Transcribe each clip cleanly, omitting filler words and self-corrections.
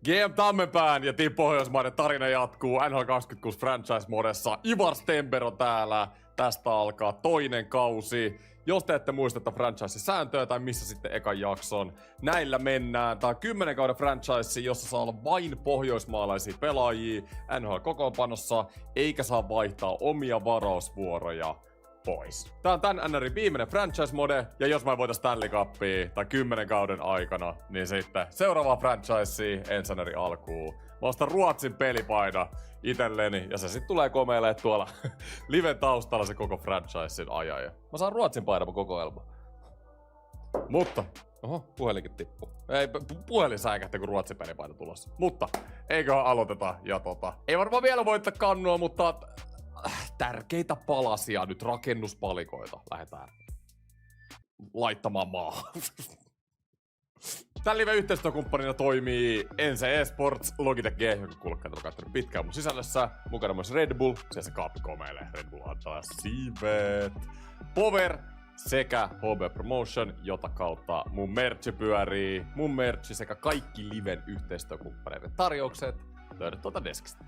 GM Tammenpään ja Team Pohjoismaiden tarina jatkuu NHL 26 franchise-modessa. Ivar Stenberg on täällä. Tästä alkaa toinen kausi. Jos te ette muista tätä franchise-sääntöä tai missä sitten ekan jakson, näillä mennään. Tää on 10 kauden franchise, jossa saa olla vain pohjoismaalaisia pelaajia NHL-kokoonpanossa, eikä saa vaihtaa omia varausvuoroja pois. Tää on tän NRin viimeinen franchise-mode, ja jos mä voitais Stanley Cupia tai 10 kauden aikana, niin sitten seuraava franchise ensi NRin alkuun. Mä ostan Ruotsin pelipaida itelleni, ja se sit tulee komeilee tuolla liven taustalla se koko franchisein ajan. Ja mä saan Ruotsin paidan kokoelma. Mutta, oho, puhelinkin tippuu. Ei, puhelin säikähti, kun Ruotsin pelipaita tulossa. Mutta, eiköhän aloiteta, ja ei varmaan vielä voittaa kannua, mutta tärkeitä palasia nyt, rakennuspalikoita lähdetään laittamaan maahan. Tän live-yhteistyökumppanina toimii NC Esports, Logitech G, joka kulkkeet on kattanut pitkään mun sisällössä. Mukana myös Red Bull, siellä se kaappi komeilee. Red Bull antaa siivet. Power sekä HB Promotion, jota kautta mun merchi pyörii. Mun merchi sekä kaikki liven yhteistyökumppaneiden tarjoukset löydät tuolta deskistä.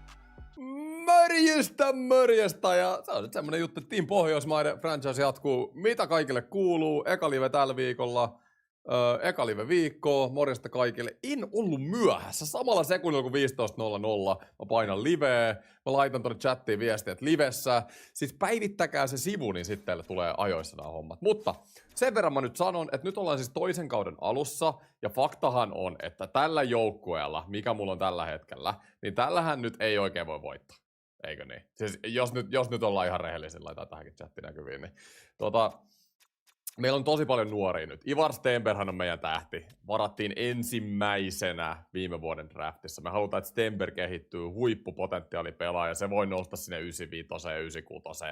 Morjesta! Ja se on sit semmonen juttu, että Team Pohjoismaiden franchise jatkuu. Mitä kaikille kuuluu? Eka live tällä viikolla. Eka live viikkoa. Morjesta kaikille. En ollut myöhässä. Samalla sekunnilla kuin 15.00 mä painan liveä. Mä laitan tonne chattiin viestiä, että livessä. Siis päivittäkää se sivu, niin sitten teille tulee ajoissa nämä hommat. Mutta sen verran mä nyt sanon, että nyt ollaan siis toisen kauden alussa. Ja faktahan on, että tällä joukkueella, mikä mulla on tällä hetkellä, niin tällähän nyt ei oikein voi voittaa. Eikö niin? Siis jos nyt ollaan ihan rehellisiä, laitetaan tähänkin chattiin näkyviin, niin meillä on tosi paljon nuoria nyt. Ivar Stenberghan on meidän tähti. Varattiin ensimmäisenä viime vuoden draftissa. Me halutaan, että Stenberg kehittyy huippupotentiaalipelaaja. Se voi nousta sinne 95 ja 96.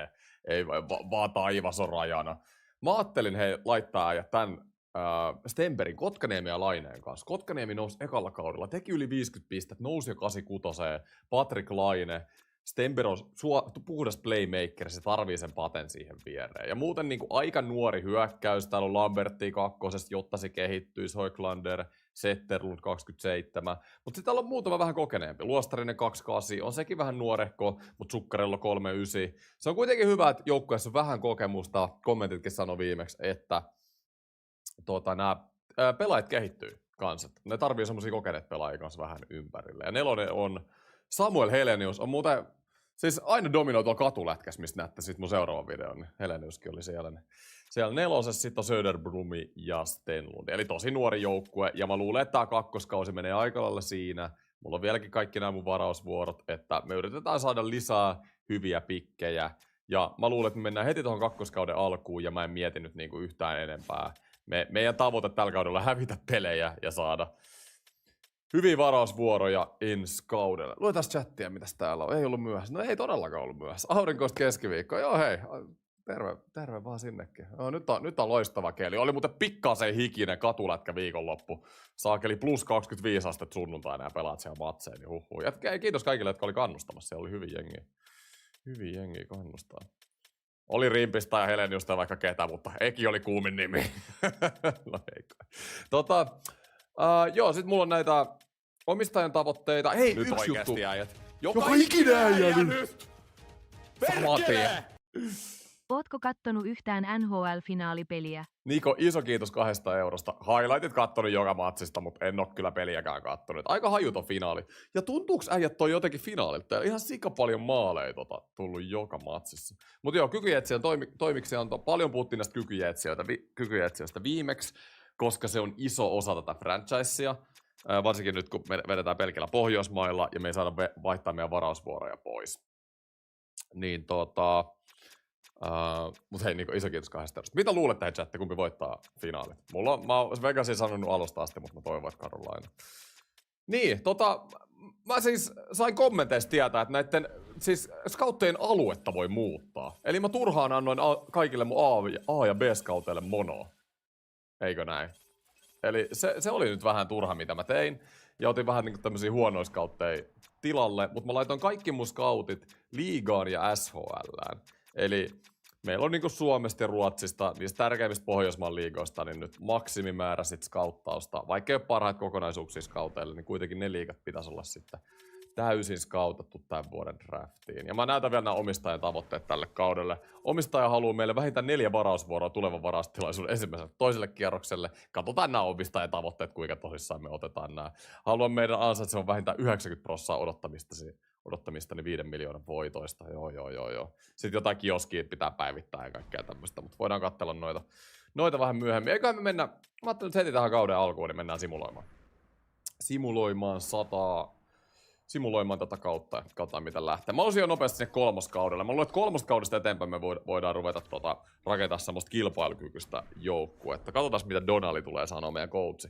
Ei vaan taivas on rajana. Mä ajattelin laittaa tämän Stenbergin Kotkaniemi ja Laineen kanssa. Kotkaniemi nousi ekalla kaudella, teki yli 50 pistettä, nousi jo 86. Patrick Laine. Stenberg on puhdas playmaker, se tarvii sen paten siihen viereen. Ja muuten niin kuin aika nuori hyökkäys, täällä on Lambertia kakkosesta, jotta se kehittyisi, Hoiklander, Zetterlund 27. Mutta sitten täällä on muutama vähän kokeneempi. Luostarinen 28, on sekin vähän nuorehko, mutta Zuccarello 39. Se on kuitenkin hyvä, että joukkueessa on vähän kokemusta. Kommentitkin sanoi viimeksi, että nämä pelaajat kehittyy kanssa. Ne tarvii semmosia kokeneet pelaajia kanssa vähän ympärille. Ja nelonen on Samuel Helenius, on muuten siis aina dominoi tuolla katulätkäs, mistä näette sit mun seuraavan videon, niin Heleniuskin oli siellä. Siellä nelosessa sitten on Söderblumi ja Stenlund. Eli tosi nuori joukkue, ja mä luulen, että tää kakkoskausi menee aika lailla siinä. Mulla on vieläkin kaikki nämä mun varausvuorot, että me yritetään saada lisää hyviä pikkejä. Ja mä luulen, että me mennään heti tuohon kakkoskauden alkuun, ja mä en mieti nyt niinku yhtään enempää. Meidän tavoite tällä kaudella on hävitä pelejä ja saada hyviä varausvuoroja ensi kaudella. Luetaan chattia, mitäs täällä on. Ei ollut myöhässä. No ei todellakaan ollut myöhässä. Aurinkoista keskiviikkoa. Joo hei. Terve vaan sinnekin. No, nyt on loistava keli. Oli muuten pikkasen hikinen katulätkä viikonloppu. Saakeli plus 25 astetta sunnuntaina ja pelaat siellä matseen. Niin huhhuh. Ja kiitos kaikille, jotka oli kannustamassa. Siellä oli hyvin jengiä. Hyvin jengiä kannustaa. Oli Rimpistä ja Heleniusta vaikka ketä, mutta Eki oli kuumin nimi. No ei. Joo, sit mulla on näitä omistajan tavoitteita. Hei, nyt yksi juttu. äijät. Joka ikinen äijä nyt! Perkele! Ootko kattonut yhtään NHL-finaalipeliä? Niko, iso kiitos 200 eurosta. Highlightit kattonut joka matsista, mutta en oo kyllä peliäkään kattonut. Aika hajuton finaali. Ja tuntuuks äijät toi jotenkin finaalilta? Ihan sika paljon maaleja tullut joka matsissa. Mutta joo, kykyjetsijöiden toimiksianto. Paljon puhuttiin näistä kykyjetsijöistä viimeksi, koska se on iso osa tätä franchisea. Varsinkin nyt, kun me vedetään pelkillä Pohjoismailla ja me ei saada vaihtaa meidän varausvuoroja pois. Niin mutta hei, Niko, iso kiitos 200 eurosta. Mitä luulette, hei chatte, kumpi voittaa finaalit? Mä oon Vegasin sanonut alusta asti, mutta mä toivon, että Carolina. Niin, mä siis sain kommenteista tietää, että näiden siis scouttejen aluetta voi muuttaa. Eli mä turhaan annoin kaikille mun A- ja B-scouteille monoa. Eikö näin? Eli se oli nyt vähän turha, mitä mä tein. Ja otin vähän niinku tämmösiä huonoja scoutteja tilalle. Mutta mä laitoin kaikki mun scoutit liigaan ja SHLään. Eli meillä on niinku Suomesta ja Ruotsista, niistä tärkeimmistä Pohjoismaan liigoista, niin nyt maksimimäärä sit skauttausta. Vaikka ei ole parhaita kokonaisuuksia skauteille, niin kuitenkin ne liigat pitäisi olla sitten täysin skautattu tämän vuoden draftiin. Ja mä näytän vielä nämä omistajan tavoitteet tälle kaudelle. Omistaja haluaa meille vähintään 4 varausvuoroa tulevan varaustilaisuuden ensimmäiselle toiselle kierrokselle. Katsotaan nämä omistajan tavoitteet, kuinka tosissaan me otetaan nämä. Haluan meidän ansaitsevan vähintään 90% odottamistani 5 miljoonan voitoista. Joo. Sitten jotain kioskia pitää päivittää ja kaikkea tämmöistä, mutta voidaan katsella noita vähän myöhemmin. Eiköhän me mennä, mä ajattelin nyt heti tähän kauden alkuun, niin mennään simuloimaan tätä kautta ja katsotaan mitä lähtee. Mä olisin jo nopeasti sinne kolmoskaudelle. Mä luulen, että kolmoskaudesta eteenpäin me voidaan ruveta rakentaa semmoista kilpailukykyistä joukkuetta. Katsotaan mitä Donali tulee sanoa, meidän coachi.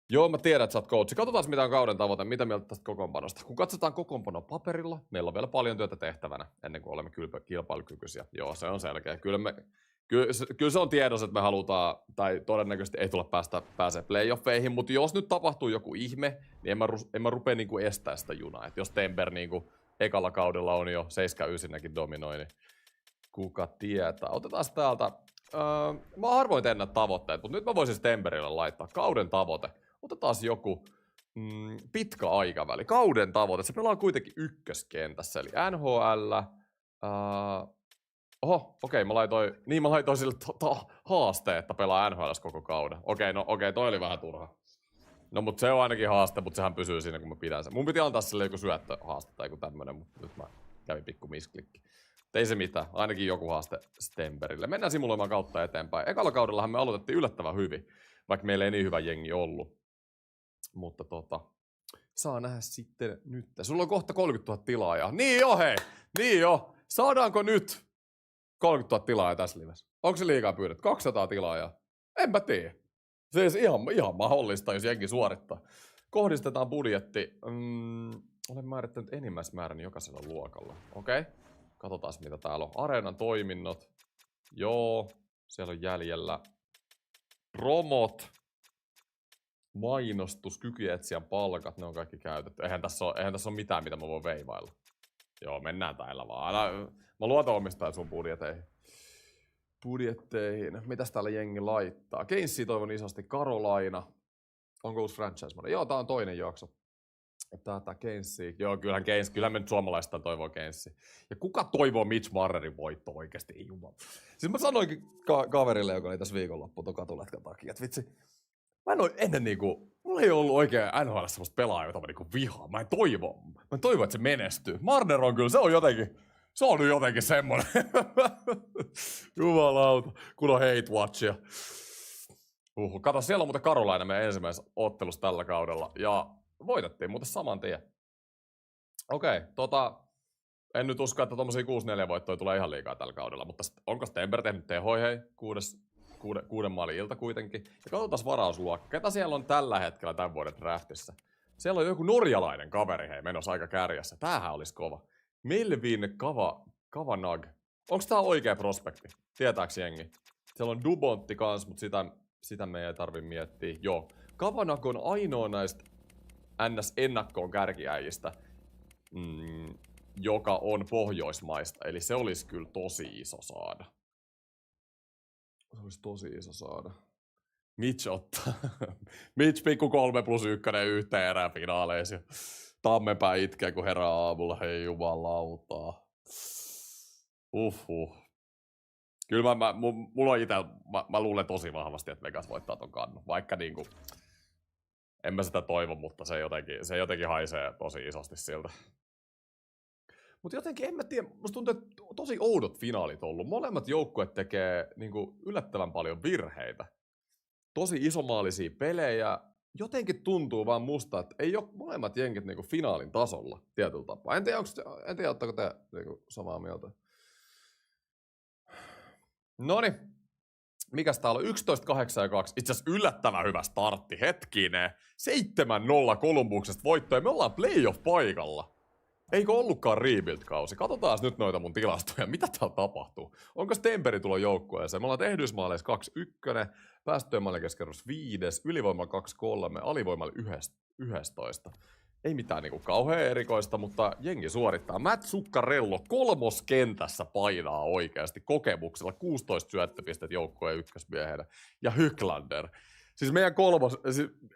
Joo, mä tiedän, että sä oot coachi. Katsotaan mitä on kauden tavoite, mitä mieltä tästä kokoonpanosta. Kun katsotaan kokoonpanon paperilla, meillä on vielä paljon työtä tehtävänä ennen kuin olemme kilpailukykyisiä. Joo, se on selkeä. Kyllä se on tiedossa, että me halutaan, tai todennäköisesti ei tulla pääsee playoffeihin, mutta jos nyt tapahtuu joku ihme, niin en mä rupea niinku estää sitä junaa. Et jos Temper niinku ekalla kaudella on jo 7-9 dominoi, niin kuka tietää. Otetaan täältä, mä harvoin teen näitä tavoitteet, mutta nyt mä voisin Temperille laittaa kauden tavoite. Otetaan joku pitkä aikaväli. Kauden tavoite, se pelaa kuitenkin ykköskentässä, eli NHL. Oho, okei, mä laitoin sille haaste, että pelaa NHL:ssä koko kauden. Okei, toi oli vähän turha. No mut se on ainakin haaste, mut sehän pysyy siinä kun mä pidän sen. Mun piti antaa sille joku syöttöhaaste tai joku tämmönen, mutta nyt mä kävin pikku misklikki. Ei se mitään, ainakin joku haaste Stemberille. Mennään simuloimaan kautta eteenpäin. Ekalla kaudellahan me aloitettiin yllättävän hyvin, vaikka meillä ei niin hyvä jengi ollut. Mutta saa nähdä sitten nyt. Sulla on kohta 30 000 tilaajaa. Niin jo hei! Niin jo! Saadaanko nyt 30 000 tilaajaa tässä livessä? Onko se liikaa pyydetty? 200 tilaajaa? Enpä tiedä. Se olisi ihan mahdollista, jos jengi suorittaa. Kohdistetaan budjetti. Olen määrittänyt enimmäismäärän jokaisella luokalla. Okei. Katsotaan mitä täällä on. Areenan toiminnot. Joo. Siellä on jäljellä. Promot. Mainostus, kykyetsijän palkat, ne on kaikki käytetty. Eihän tässä ole mitään, mitä mä voin veivailla. Joo, mennään täällä vaan. Mä luotan omistajan sun budjetteihin. Mitäs täällä jengi laittaa? Keinsia toivon isosti. Carolina. Onko uusi franchise? Joo, tää on toinen jakso. Tätä Keinsia. Joo, kyllähän me nyt suomalaista toivoo Keinsia. Ja kuka toivoo Mitch Marnerin voittoa oikeesti? Ei jumala. Siis mä sanoinkin kaverille, joka oli tässä viikonloppu ton katuletkan takia, että vitsi. Mä en oo ennen mulla ei ollut oikein NHL semmoista pelaajaa, jota mä vihaan. Mä en toivo, että se menestyy. Marner on kyllä, se on nyt jotenkin semmonen. Jumalauta, kun on hate watchia. Kato, siellä on muuten Carolina meidän ensimmäisessä ottelussa tällä kaudella. Ja voitettiin muuten saman tien. Okei, en nyt usko, että tommosia 6-4 voittoja tulee ihan liikaa tällä kaudella. Mutta onko Stemper tehnyt tehoi hei? 6 maalin ilta kuitenkin. Ja katsotaan varausluokka. Ketä siellä on tällä hetkellä tämän vuoden draftissa? Siellä on joku norjalainen kaveri hei menossa aika kärjessä. Tämähän olisi kova. Melvin Kavanagh. Onko tää oikea prospekti? Tietääks jengi? Siellä on Dubontti kans, mutta sitä me ei tarvi miettiä. Joo. Kavanagh on ainoa näistä NS-ennakkoon kärkiäjistä, joka on Pohjoismaista. Eli se olisi kyllä tosi iso saada. Se olisi tosi iso saada. Mitch ottaa. Mitch pikku 3+1 yhteen erään finaaleissa. Tammenpää itkee kun herää aamulla. Hei jumalautaa. Kyllä mulla on mä luulen tosi vahvasti, että Vegas voittaa ton kannun. Vaikka niinku, en mä sitä toivo, mutta se jotenkin haisee tosi isosti siltä. Mutta jotenkin en mä tiedä, musta tuntuu, että tosi oudot finaalit ollut. Molemmat joukkueet tekee niinku yllättävän paljon virheitä. Tosi isomaalisia pelejä. Jotenkin tuntuu vaan musta, että ei ole molemmat jenkit niinku finaalin tasolla tietyllä tapaa. En tiedä, ootteko te niinku samaa mieltä. Noniin. Mikäs täällä on? 11-8-2. Itse asiassa yllättävän hyvä startti. Hetkinen. 7-0 Columbuksesta voittoja. Me ollaan playoff-paikalla. Eikö ollutkaan rebuild-kausi? Katsotaan nyt noita mun tilastoja. Mitä täällä tapahtuu? Onko Stemperi tulo joukkueeseen? Me ollaan tehdyysmaaleissa 2-1, päästöjen maalikeskerros 5, ylivoimalla 2-3, alivoimalla 11. Ei mitään niinku kauhean erikoista, mutta jengi suorittaa. Matt Zuccarello kolmoskentässä painaa oikeasti kokemuksella 16 syöttöpistettä joukkueen ykkösmiehenä. Ja Hyklander. Siis meidän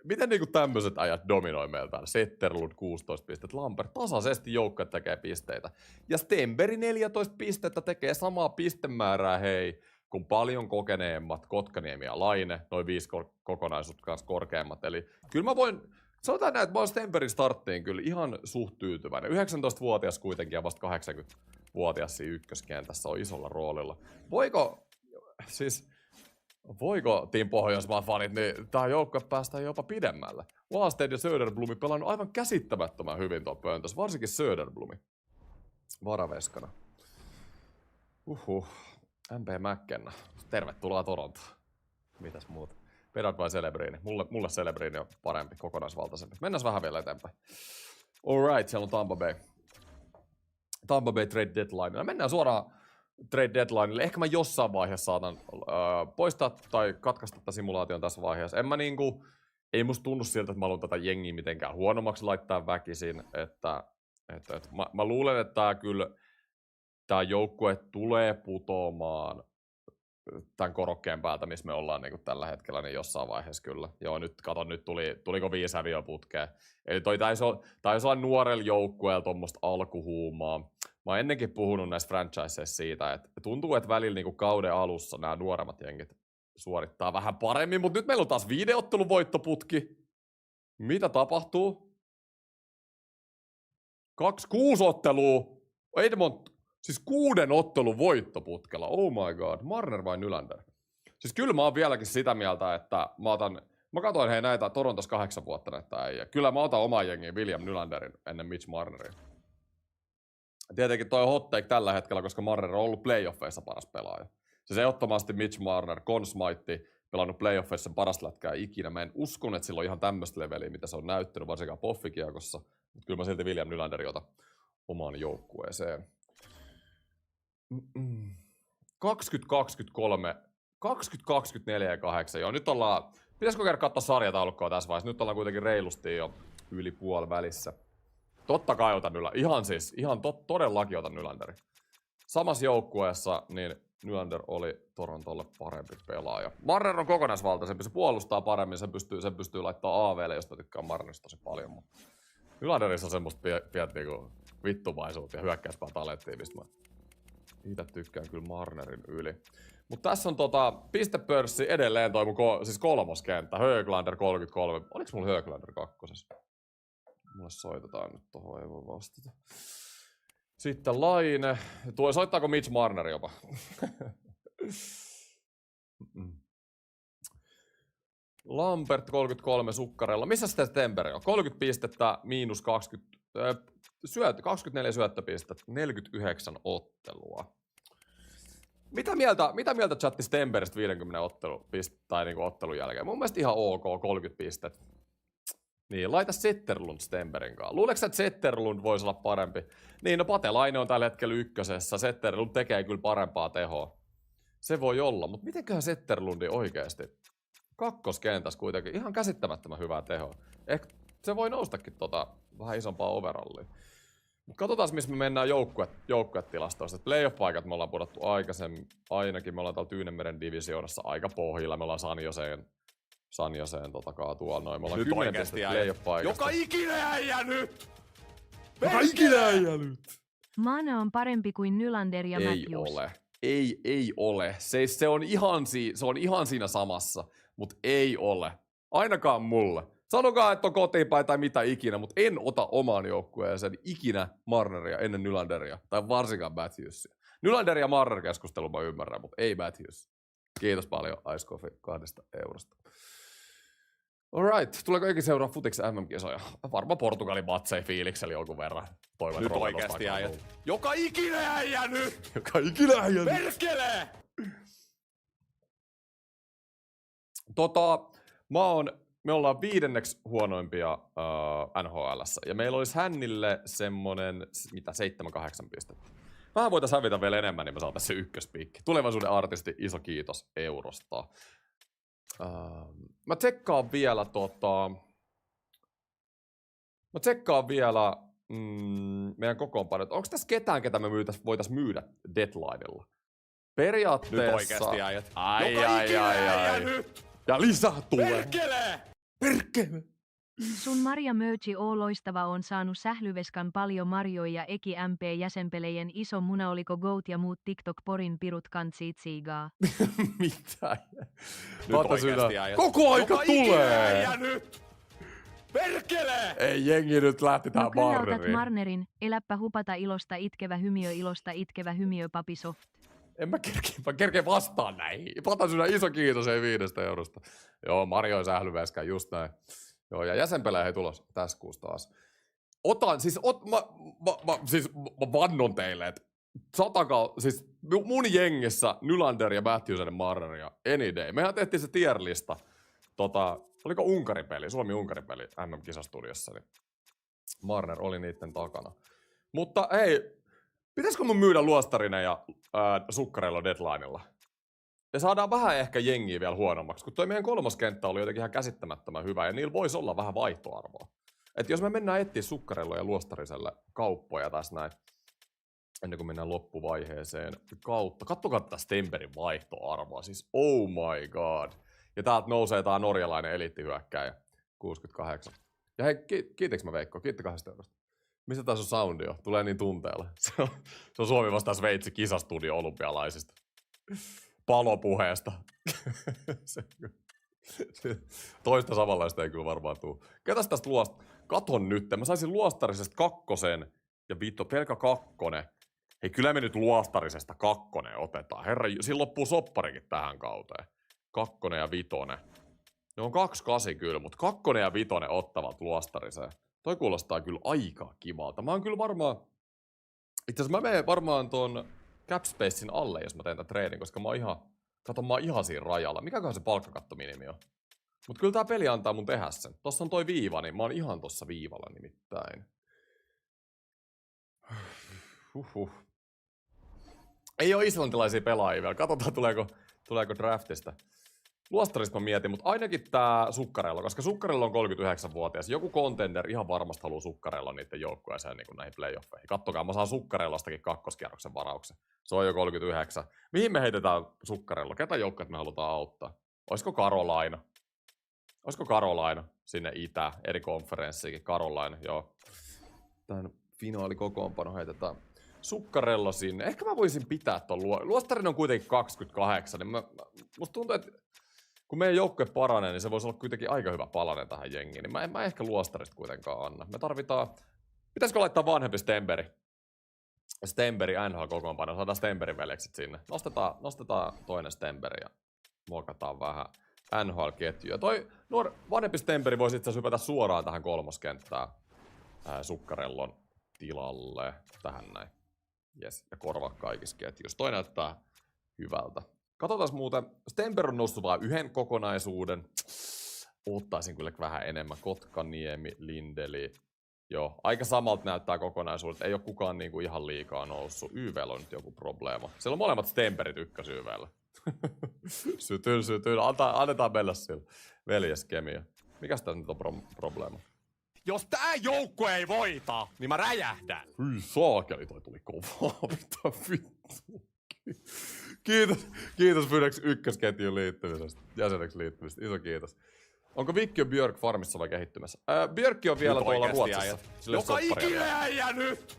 miten niinku tämmöiset ajat dominoi meiltä? Zetterlund 16 pistettä, Lampert tasaisesti joukkueet tekee pisteitä. Ja Stenberg 14 pistettä tekee samaa pistemäärää kun paljon kokeneemmat Kotkaniemi ja Laine, noin 5 kokonaisuutta kanssa korkeammat. Eli kyllä mä voin, sanotaan näin, että mä oon Stenbergin starttiin kyllä ihan suht tyytyväinen. 19-vuotias kuitenkin ja vasta 80-vuotias siinä ykköskentässä on isolla roolilla. Voiko Team Pohjoismaan fanit, niin tää joukkue päästään jopa pidemmälle. Wallstedt ja Söderblom pelannut aivan käsittämättömän hyvin tuon pöntössä, varsinkin Söderblom varaveskana. MP McKenna. Tervetuloa Torontoon. Mitäs muuta? Vedät vai Celebrini? Mulle Celebrini on parempi, kokonaisvaltaisempi. Mennään vähän vielä eteenpäin. Alright, siellä on Tampa Bay. Tampa Bay trade deadline. Mennään suoraan trade deadlineille. Ehkä mä jossain vaiheessa saatan poistaa tai katkaista tätä simulaation tässä vaiheessa. Ei musta tunnu siltä, että mä haluan tätä jengiä mitenkään huonommaksi laittaa väkisin. Mä luulen, että tää joukkue tulee putoamaan tämän korokkeen päältä, missä me ollaan niin tällä hetkellä, niin jossain vaiheessa kyllä. Joo, nyt tuliko 5 häviöputkea. Eli taisi olla nuorella joukkueella tuommoista alkuhuumaa. Mä oon ennenkin puhunut näissä franchiseissa siitä, että tuntuu, että välillä niin kauden alussa nämä nuoremmat jengit suorittaa vähän paremmin, mutta nyt meillä on taas 5 ottelun voittoputki. Mitä tapahtuu? 6 ottelua. Siis 6 ottelun voittoputkella. Oh my god. Marner vai Nylander? Siis kyllä mä oon vieläkin sitä mieltä, että mä katsoin näitä Torontossa 8 vuotta näitä äijä. Kyllä mä otan oman jengiin William Nylanderin ennen Mitch Marneria. Tietenkin toi hot take tällä hetkellä, koska Marner on ollut playoffeissa paras pelaaja. Siis ehdottomasti Mitch Marner, Conn Smythe, pelannut playoffeissa paras lätkää ikinä. Mä en uskon, että sillä on ihan tämmöistä leveliä, mitä se on näyttänyt, varsinkaan Poffikiekossa. Mutta kyllä mä silti William Nylanderin otan omaan joukkueeseen. 2023, 2024 ja 8. Joo, nyt ollaan, pitäisikö käydä katsoa sarjataulukkoa tässä vaiheessa? Nyt ollaan kuitenkin reilusti jo yli puoli välissä. Totta kai otan todellakin otan Nylanderin. Samassa joukkueessa niin Nylander oli Torontolle parempi pelaaja. Marner on kokonaisvaltaisempi, se puolustaa paremmin, sen pystyy laittamaan AVlle, josta tykkään Marnerista tosi paljon. Mutta Nylanderissa on semmoista pientä niinku vittumaisuutta ja hyökkäyspää talenttia, mistä mä itse tykkään kyllä Marnerin yli. Mutta tässä on pistepörssi edelleen toi mun siis kolmoskenttä. Höglander 33. Oliks mulla Höglander kakkosessa? Mulle soitetaan nyt tohon, ei voi vastata. Sitten Laine. Soittaako Mitch Marner jopa? Lampert 33 Zuccarello. Missä sitten Stenberg on? 30 pistettä, miinus 20. 24 syöttöpistettä, 49 ottelua. Mitä mieltä chatti Stenbergistä 50 ottelun jälkeen? Mun mielestä ihan ok, 30 pistettä. Niin, laita Zetterlund Stenbergin kanssa. Luuleeko sä, että Zetterlund voisi olla parempi? Niin, no Patelainen on tällä hetkellä ykkösessä. Zetterlund tekee kyllä parempaa tehoa. Se voi olla, mutta mitenköhän Zetterlundi oikeasti? Kakkoskentässä kuitenkin ihan käsittämättömän hyvää tehoa. Ehkä se voi noustakin vähän isompaa overallia. Mut katsotaan, missä me mennään joukkuetilastoista. Playoff-paikat me ollaan pudottu aikaisemmin. Ainakin me ollaan täällä Tyynemeren divisioonassa aika pohjilla. Me ollaan Sanjoseen tuolla noin. Me ollaan nyt 10 pistettä playoff-paikasta. Joka ikinen äijä nyt! Joka ikinen äijä nyt! Maana on parempi kuin Nylander ja Matthews. Ei ole. Se on ihan siinä samassa, mutta ei ole. Ainakaan mulle. Sanokaa, että on kotiinpäin tai mitä ikinä, mutta en ota omaan joukkueeseen ikinä Marneria ennen Nylanderia, tai varsinkaan Matthewsia. Nylander ja Marner keskustelu mä ymmärrän, mutta ei Matthews. Kiitos paljon Ice Coffee 2 eurosta. Alright, tuleeko ikinä seuraa futiksen MM-kisoja? Varmaan Portugalin matsei fiiliksellä jonkun verran. Toivon, nyt oikeesti äijät. Joka ikinen äijä nyt! Joka ikinen äijä nyt! Perkele! Me ollaan 5. huonoimpia NHL:ssä, ja meillä olisi Hännille semmonen, 7-8 pistettä. Vähän voitaisiin hävitä vielä enemmän, niin me saataisiin se ykköspiikki. Tulevaisuuden artisti, iso kiitos eurosta. Mä tsekkaan vielä Mä tsekkaan vielä meidän kokoonpanot. Onko tässä ketään, ketä me voitais myydä deadlinella? Periaatteessa... Nyt oikeesti äijät. Ai. Nyt! Ja lisää tulee. Perkele! Perkele! Sun Marja Möötsi O loistava on saanut sählyveskan paljon marjoja eki MP jäsenpelejen iso muna oliko Goat ja muut TikTok porin pirut kantsiit siigaa. Mitä? Nyt oikeesti äijät. Koko aika Joka ikinen tulee! äijä nyt! Perkele! Ei jengi nyt lähti tähän Kyllä otat Marneriin. Marnerin, eläppä hupata ilosta itkevä hymiö papi soft. En mä kerkeä vastaan näihin. Patan sinä iso kiitos, ei 5 eurosta. Joo, Mario sählyväskä, just näin. Joo, ja jäsenpelejä ei tulos tässä kuussa taas. Mä vannon teille, että siis mun jengissä Nylander ja Matthewsen, Marner ja Any Day. Mehän tehtiin se tier-lista. Oliko Unkari-peli, Suomi-Unkari-peli MM-kisastudiossa, niin Marner oli niitten takana. Mutta hei, pitäisikö mun myydä Luostarinen ja Sukkarello deadlinella? Ja saadaan vähän ehkä jengiä vielä huonommaksi, kun toi meidän 3. kenttä oli jotenkin ihan käsittämättömän hyvä, ja niillä voisi olla vähän vaihtoarvoa. Että jos me mennään etsiä Sukkarello ja Luostariselle kauppoja tässä näin, ennen kuin mennään loppuvaiheeseen kautta. Kattokaa tätä Stemberin vaihtoarvoa, siis oh my god. Ja täältä nousee tää norjalainen eliittihyökkääjä, 68. Ja hei, kiitinkö mä Veikko? Kiitti 2 eurosta. Mistä tässä on soundio? Tulee niin tunteella. Se on Suomi vastaan Sveitsi kisastudio olympialaisista. Palopuheesta. Toista samanlaista ei kyllä varmaan tuu. Ketäs tästä katon nyt. Mä saisin Luostarisesta 2 ja pelkä 2. Hei, kyllä me nyt Luostarisesta 2 otetaan. Herra, siinä loppuu sopparikin tähän kauteen. 2 ja 5. Ne on 2-8 kyllä, mutta 2 ja 5 ottavat Luostariseen. Toi kuulostaa kyllä aika kivalta. Mä oon kyllä varmaan... Itse asiassa mä menen varmaan ton Capspacein alle, jos mä teen tän treenin, koska mä oon ihan siinä rajalla. Mikäköhän se palkkakattominimi on? Mut kyllä tää peli antaa mun tehdä sen. Tossa on toi viiva, niin mä oon ihan tossa viivalla nimittäin. Ei oo islantilaisia pelaajia vielä. Katsotaan tuleeko draftista. Luostarista mä mietin, mutta ainakin tää Sukkarello, koska Sukkarello on 39-vuotias. Joku contender ihan varmasti haluaa Sukkarello niiden joukkueeseen niin näihin playoffeihin. Kattokaa, mä saan Sukkarellostakin 2. kierroksen varauksen. Se on jo 39. Mihin me heitetään Sukkarello? Ketä joukkueet me halutaan auttaa? Olisiko Carolina sinne eri konferenssiinkin? Carolina, joo. Tän finaalikokoonpano heitetään Sukkarello sinne. Ehkä mä voisin pitää ton Luostarin on kuitenkin 28, niin musta tuntuu, että kun meidän joukkue paranee, niin se voisi olla kuitenkin aika hyvä palanen tähän jengiin. Niin mä en ehkä Luostarista kuitenkaan anna. Me tarvitaan... Pitäisikö laittaa vanhempi Stemberi NHL-kokoonpano. Saadaan Stemberin veljekset sinne. Nostetaan toinen Stemberi ja muokataan vähän NHL-ketjuja. Toi vanhempi Stemberi voisi itse asiassa hypätä suoraan tähän 3. kenttään Sukkarellon tilalle. Tähän näin. Yes. Ja korvaa kaikissa ketjuissa. Toi näyttää hyvältä. Katsotaan muuten. Stember on noussut vain 1 kokonaisuuden. Ottaisin kyllä vähän enemmän. Kotkaniemi, Lindeli. Joo, aika samalta näyttää kokonaisuudet. Ei ole kukaan niinku ihan liikaa noussut. YV:llä on nyt joku probleema. Siellä on molemmat Stemberit ykkös-YV:llä. Sytyl. Annetaan mennä sillä. Veljeskemia. Mikäs tässä nyt on probleema? Jos tää joukkue ei voita, niin mä räjähdän. Hyi saakeli, toi tuli kovaa. Mitä vittu. Kiitos Fynex ykkösketjun liittymisestä. Jäseneksi liittymisestä. Iso kiitos. Onko Vikki ja Björk farmissa vai kehittymässä? Björkki on vielä tuolla Ruotsissa. Joka ikinen äijä nyt!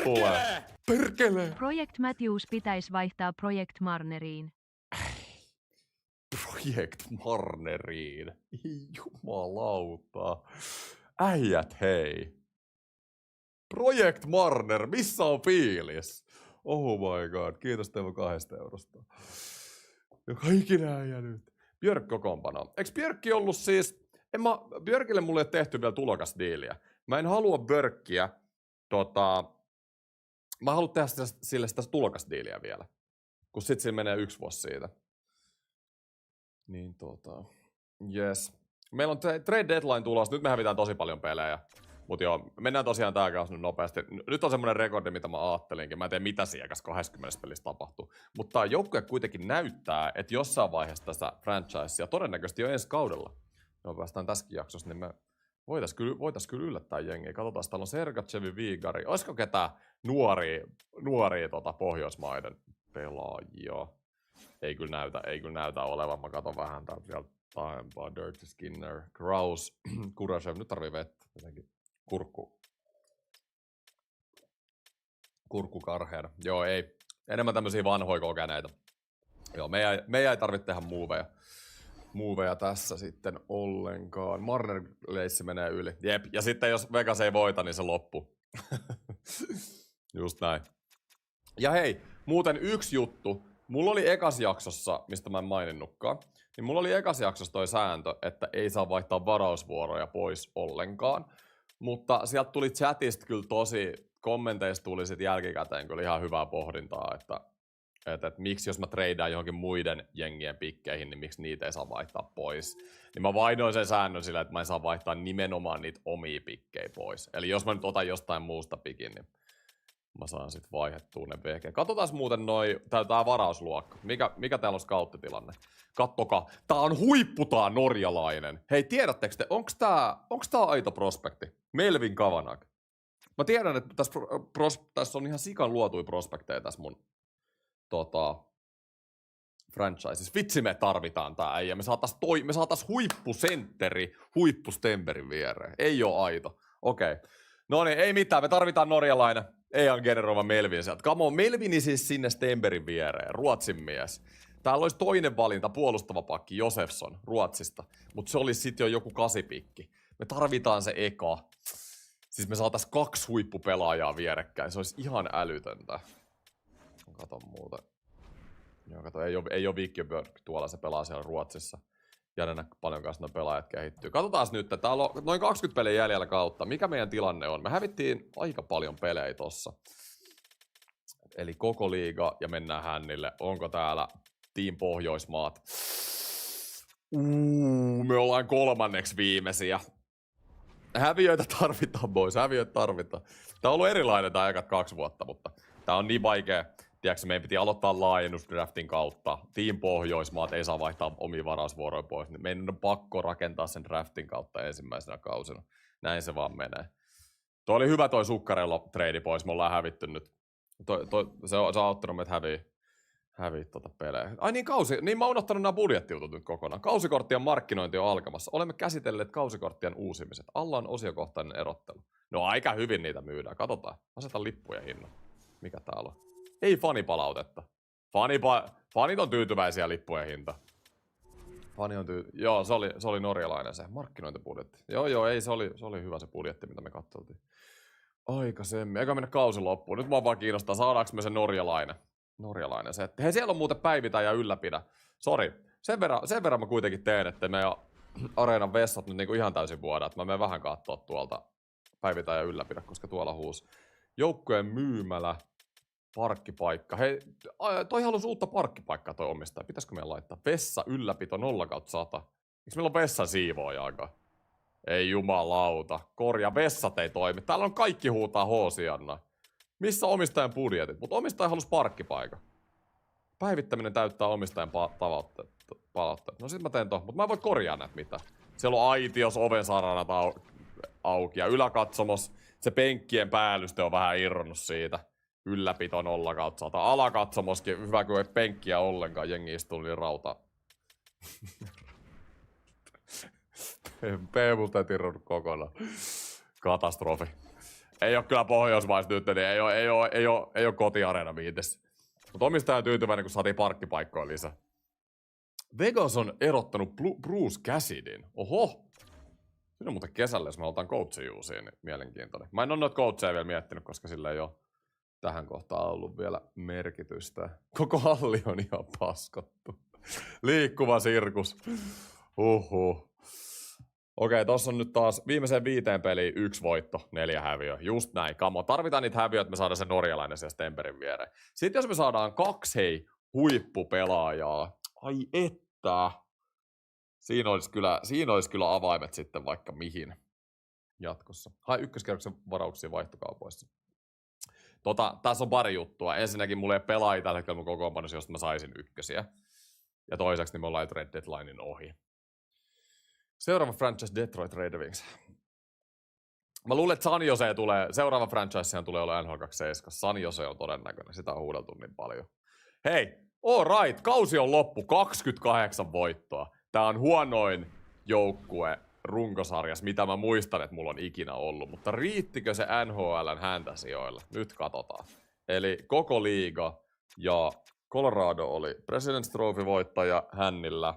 Tulee. Perkele! Project Matthews pitäisi vaihtaa Project Marneriin. Project Marneriin. Ei jumalauta. Äijät hei. Project Marner, missä on fiilis? Oh my god, kiitos teille 2 eurosta. Joka ikinä äijä nyt. Björk kokoonpano. Eiks Björkki ollut siis... Björkille mulle ei ole tehty vielä tulokasdiiliä. Mä en halua Björkkiä. Mä haluan tehdä sille sitä tulokasdiiliä vielä. Kun sit siinä menee 1 vuosi siitä. Niin yes. Meillä on trade deadline tulossa. Nyt me hävitään tosi paljon pelejä. Mut joo, mennään tosiaan tää kausi nyt nopeasti. Nyt on semmonen rekordi, mitä mä ajattelinkin. Mä en tiedä, mitä siellä 20 pelissä tapahtuu. Mutta joukkue kuitenkin näyttää, että jossain vaiheessa tässä franchisea, todennäköisesti jo ensi kaudella, me päästään tässäkin jaksossa, niin me Voitais kyllä yllättää jengiä. Katsotaan, täällä on Sergachevi, Vigari. Olisiko ketään nuoria Pohjoismaiden pelaajia? Ei kyllä näytä olevan. Mä katon vähän täältä vielä taempaa. Dirty Skinner, Kraus, Kurashev. Nyt tarvii vettä. Jotenkin kurkku karheena. Joo, ei. Enemmän tämmösiä vanhoja kokeneita. Joo, me ei tarvitse tehdä moveja tässä sitten ollenkaan. Marner-leissi menee yli. Jep, ja sitten jos Vegas ei voita, niin se loppuu. Just näin. Ja hei, muuten yksi juttu. Mulla oli ekas jaksossa, mistä mä en maininnutkaan, niin mulla oli ekas jaksossa toi sääntö, että ei saa vaihtaa varausvuoroja pois ollenkaan. Mutta sieltä tuli chatista kyllä kommenteista tuli sit jälkikäteen kyllä ihan hyvää pohdintaa, että miksi jos mä treidaan johonkin muiden jengien pikkeihin, niin miksi niitä ei saa vaihtaa pois. Niin mä vaihdoin sen säännön sillä, että mä en saa vaihtaa nimenomaan niitä omia pikkejä pois. Eli jos mä nyt otan jostain muusta pikin, niin mä saan sit vaihdettua ne VG. Katsotaan muuten tää varausluokka. Mikä täällä on scouttitilanne? Kattokaa, tää on huippu norjalainen. Hei, tiedättekö te, onks tää aito prospekti? Melvin Kavanagh. Mä tiedän, että tässä on ihan sikan luotuja prospekteja tässä mun franchises. Vitsi, me tarvitaan tää äijä. Me saatais huippusentteri huippustemperin viereen. Ei oo aito. Okei. No niin, ei mitään. Me tarvitaan norjalainen. Ei on generoiva Melvin sieltä. Come on, Melvini siis sinne Stemperin viereen. Ruotsin mies. Täällä olisi toinen valinta, puolustava pakki, Josefsson, Ruotsista. Mutta se olisi sitten jo joku kasipikki. Me tarvitaan se eka. Siis me saatais 2 huippupelaajaa vierekkäin. Se olisi ihan älytöntä. Kato muuta. Joo, kato, ei oo Vikkjöberg tuolla, se pelaa siellä Ruotsissa. Jännä paljon kanssa nuo pelaajat kehittyy. Katsotaan nyt, täällä on noin 20 peliä jäljellä kautta. Mikä meidän tilanne on? Me hävittiin aika paljon pelejä tossa. Eli koko liiga ja mennään hännille. Onko täällä Team Pohjoismaat? Me ollaan 3. viimeisiä. Häviöitä tarvitaan, boys. Häviöitä tarvitaan. Tää on ollut erilainen tää ekat 2 vuotta, mutta tää on niin vaikea. Tiedätkö, meidän piti aloittaa laajennusdraftin kautta. Team Pohjoismaat ei saa vaihtaa omia varausvuoroja pois. Meidän on pakko rakentaa sen draftin kautta ensimmäisenä kausina. Näin se vaan menee. Toi oli hyvä toi Sukkarello trade pois. Me ollaan hävitty nyt. Se on auttanut meitä häviä pelejä. Ai niin, mä oon unohtanut nämä budjettiutut nyt kokonaan. Kausikorttien markkinointi on alkamassa. Olemme käsitelleet kausikorttien uusimiset. Alla on osiokohtainen erottelu. No aika hyvin niitä myydään. Katsotaan. Aseta lippujen hinnan. Mikä täällä on? Ei fanipalautetta. Fanit on tyytyväisiä lippujen hinta. Joo, se oli norjalainen se markkinointibudjetti. Joo, ei se oli hyvä se budjetti, mitä me katsottiin. Aikaisemmin. Eikä mennä kausi loppuun. Nyt mua vaan kiinnostaa, saadaanko me se norjalainen setti. Hei, siellä on muuten päivitä ja ylläpidä. Sori. Sen verran mä kuitenkin teen, että meidän areenan vessat nyt niinku ihan täysin vuoda. Mä menen vähän katsoa tuolta päivitä ja ylläpidä, koska tuolla huusi. Joukkojen myymälä. Parkkipaikka. Hei, toi halusi uutta parkkipaikkaa toi omistaja. Pitäisikö meidän laittaa? Vessa ylläpito 0/100. Eikö meillä ole vessan siivoojaakaan? Ei jumalauta. Korja, vessat ei toimi. Täällä on kaikki huutaa H-sijanna. Missä omistajan budjetit? Mutta omistaja halusi parkkipaikan. Päivittäminen täyttää omistajan palautteet. No sit mä teen tohon, mutta mä en voi korjaa näitä mitään. Siellä on aitios, oven saranat auki ja yläkatsomos. Se penkkien päällyste on vähän irronnut siitä. Ylläpito 0/100. Alakatsomoskin, hyvä kun ei penkkiä ollenkaan, jengi istuu niin rauta. P-multa ei tirrunut kokonaan. Katastrofi. Ei oo kyllä Pohjoismaissa nyt, niin ei oo kotiareena viites. Mutta omistaja on tyytyväinen, kun saatiin parkkipaikkoja lisää. Vegas on erottanut Bruce Cassidyn. Oho! Siinä on muuten kesällä, jos me otetaan coachijuusia, niin mielenkiintoinen. Mä en oo noita coacheja vielä miettinyt, koska sillä ei oo tähän kohtaan ollut vielä merkitystä. Koko halli on ihan paskottu. Liikkuva sirkus. Okei, tossa on nyt taas viimeiseen 5 peliin 1 voitto, 4 häviöä. Just näin, kamo. Tarvitaan niitä häviöitä, että me saadaan se norjalainen siellä Stemperin viereen. Sitten jos me saadaan 2 huippupelaajaa. Ai että. Siinä olisi kyllä avaimet sitten vaikka mihin jatkossa. Hai ykköskerroksen varauksia vaihtokaupoissa. Tässä on pari juttua. Ensinnäkin mulla ei pelaajia tällä hetkellä mun kokoonpanossa, josta mä saisin ykkösiä. Ja toiseksi niin me ollaan Red Deadlinein ohi. Seuraava franchise Detroit Red Wings. Mä luulen, että San Jose tulee, seuraava franchisehan tulee olla NHL 27. San Jose on todennäköinen, sitä on huudeltu niin paljon. Hei, all right, kausi on loppu, 28 voittoa. Tää on huonoin joukkue runkosarjassa, mitä mä muistan, että mulla on ikinä ollut. Mutta riittikö se NHL:n häntäsijoilla? Nyt katsotaan. Eli koko liiga ja Colorado oli President's Trophy-voittaja hännillä.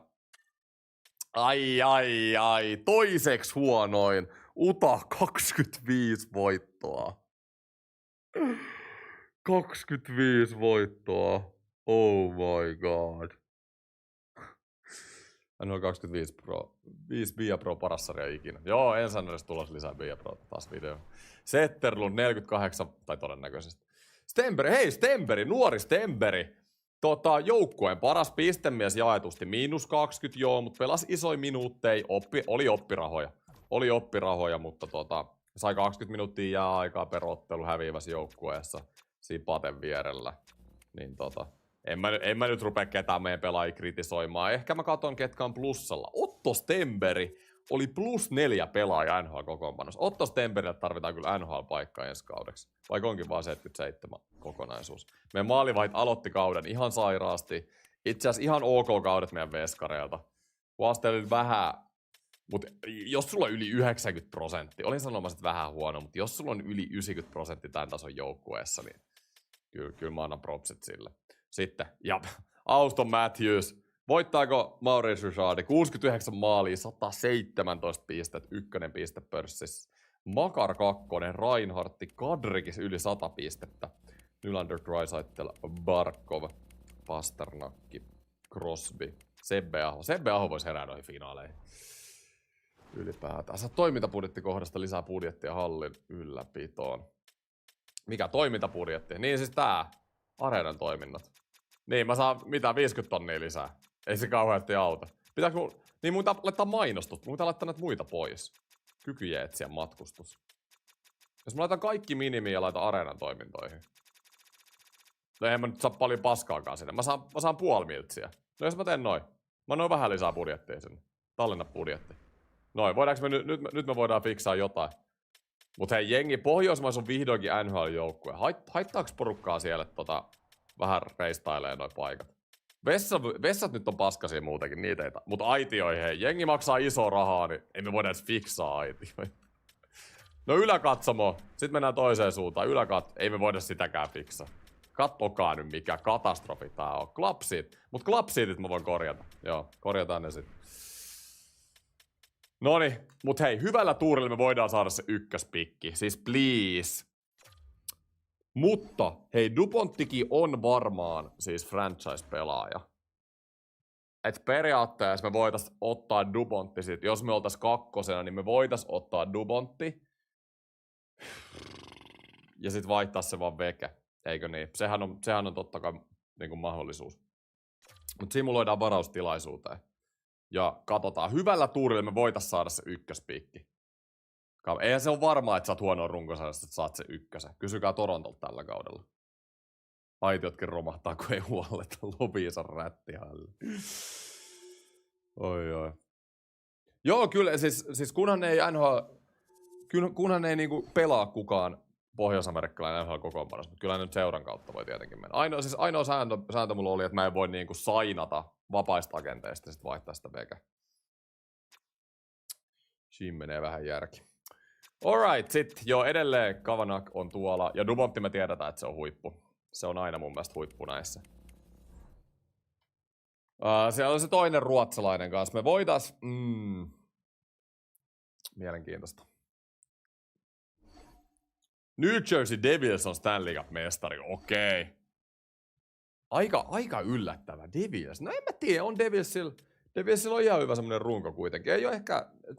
Ai, toiseksi huonoin. Utah 25 voittoa. 25 voittoa. Oh my god. Hän on 25 Pro. 5 Via Pro paras sarja ikinä. Joo, ensin edes tulos lisää Via Pro taas video. Setterlund 48, tai todennäköisesti. Stemberi, nuori Stemberi. Joukkueen paras pistemies jaetusti. -20, joo, mutta pelasi isoja minuutteja. Oli oppirahoja, mutta sai 20 minuuttia jääaikaa per ottelu häviävässä joukkueessa siinä Paten vierellä. Niin en mä nyt rupea ketään meidän pelaajia kritisoimaan. Ehkä mä katon ketkä on plussalla. Otto Stemberi oli +4 pelaaja NHL-kokoonpanossa. Otto Stemberille tarvitaan kyllä NHL-paikkaa ensi kaudeksi. Vaikka onkin vaan 77 kokonaisuus. Meidän maalivahit aloitti kauden ihan sairaasti. Itse asiassa ihan ok kaudet meidän veskareilta. Vaastelin vähän, mutta jos sulla on yli 90%, olin sanomassa, että vähän huono, mutta jos sulla on yli 90% tämän tason joukkueessa, niin kyllä mä annan propsit sille. Sitten, Auston Matthews. Voittaako Maurice Richardi? 69 maalia, 117 pistet, ykkönen pistepörssissä. Makar 2, Reinhardti, Kadrikis yli 100 pistettä. Nylander, Draisaitl, Barkov, Pasternakki, Crosby, Sebbe Aho. Sebbe Aho voisi herää noihin finaaleihin. Ylipäätään. Toimintabudjettikohdasta lisää budjettia hallin ylläpitoon. Mikä toimintabudjetti? Niin siis tää. Areenan toiminnot. Niin, mä saan 50 tonnia lisää. Ei se kauheasti auta. Pitääkö mun... Niin mun pitää laittaa mainostus. Mun pitää laittaa näitä muita pois. Kykyjeetsiä matkustus. Jos mä laitan kaikki minimiin ja laitan areenan toimintoihin. No eihän mä nyt saa paljon paskaakaan sinne. Mä saan puoli miltsiä. No jos mä teen noin. Mä annoin vähän lisää budjettia sinne. Tallenna budjetti. Noin, voidaanko me nyt me voidaan fiksaa jotain. Mut hei jengi, Pohjoismaissa on vihdoinkin NHL-joukkue. Haittaaks porukkaa siellä vähän reistailee noi paikat? Vessat nyt on paskasia muutenkin, niitä ei mut aitioihin, hei, jengi maksaa iso rahaa, niin ei me voida edes fiksaa aitioihin. No yläkatsomo, sit mennään toiseen suuntaan, ei me voida sitäkään fiksaa. Kattokaa nyt mikä katastrofi tää on. Klapsiit, mut klapsiitit mä voin korjata. Joo, korjataan ne sit. Noni, mut hei, hyvällä tuurilla me voidaan saada se ykköspikki, siis please. Mutta hei, Duponttikin on varmaan siis franchise-pelaaja. Et periaatteessa me voitais ottaa Dupontti sit, jos me oltais kakkosena, niin me voitais ottaa Dupontti. Ja sit vaihtaa se vaan veke, eikö niin? Sehän on totta kai niinku mahdollisuus. Mut simuloidaan varaustilaisuuteen. Ja katsotaan, hyvällä tuurilla me voitais saada se ykköspikki. Eihän se ole varmaa, että sä oot huonoa runkosarjassa, että saat se ykkösen. Kysykää Torontolta tällä kaudella. Aitiotkin romahtaa, kun ei huoleta Loviisan rättihalli. Oi. Joo, kyllä, siis kunhan ei kunhan ei niinku pelaa kukaan pohjois-amerikkalainen NHL-kokoonpanossa, mutta kyllä nyt seuran kautta voi tietenkin mennä. Ainoa sääntö mulla oli, että mä en voi niinku sainata vapaista agenteista ja sit vaihtaa sitä veke. Siinä menee vähän järki. Alright, sit joo, edelleen Kavanak on tuolla, ja Dubontti me tiedetään, että se on huippu. Se on aina mun mielestä huippu näissä. Siellä on se toinen ruotsalainen kanssa. Me voitais... Mielenkiintoista. New Jersey Devils on Stanley Cup-mestari, okei. Aika yllättävä, Devils. No en mä tiedä, on Devilsillä on ihan hyvä semmonen runko kuitenkin.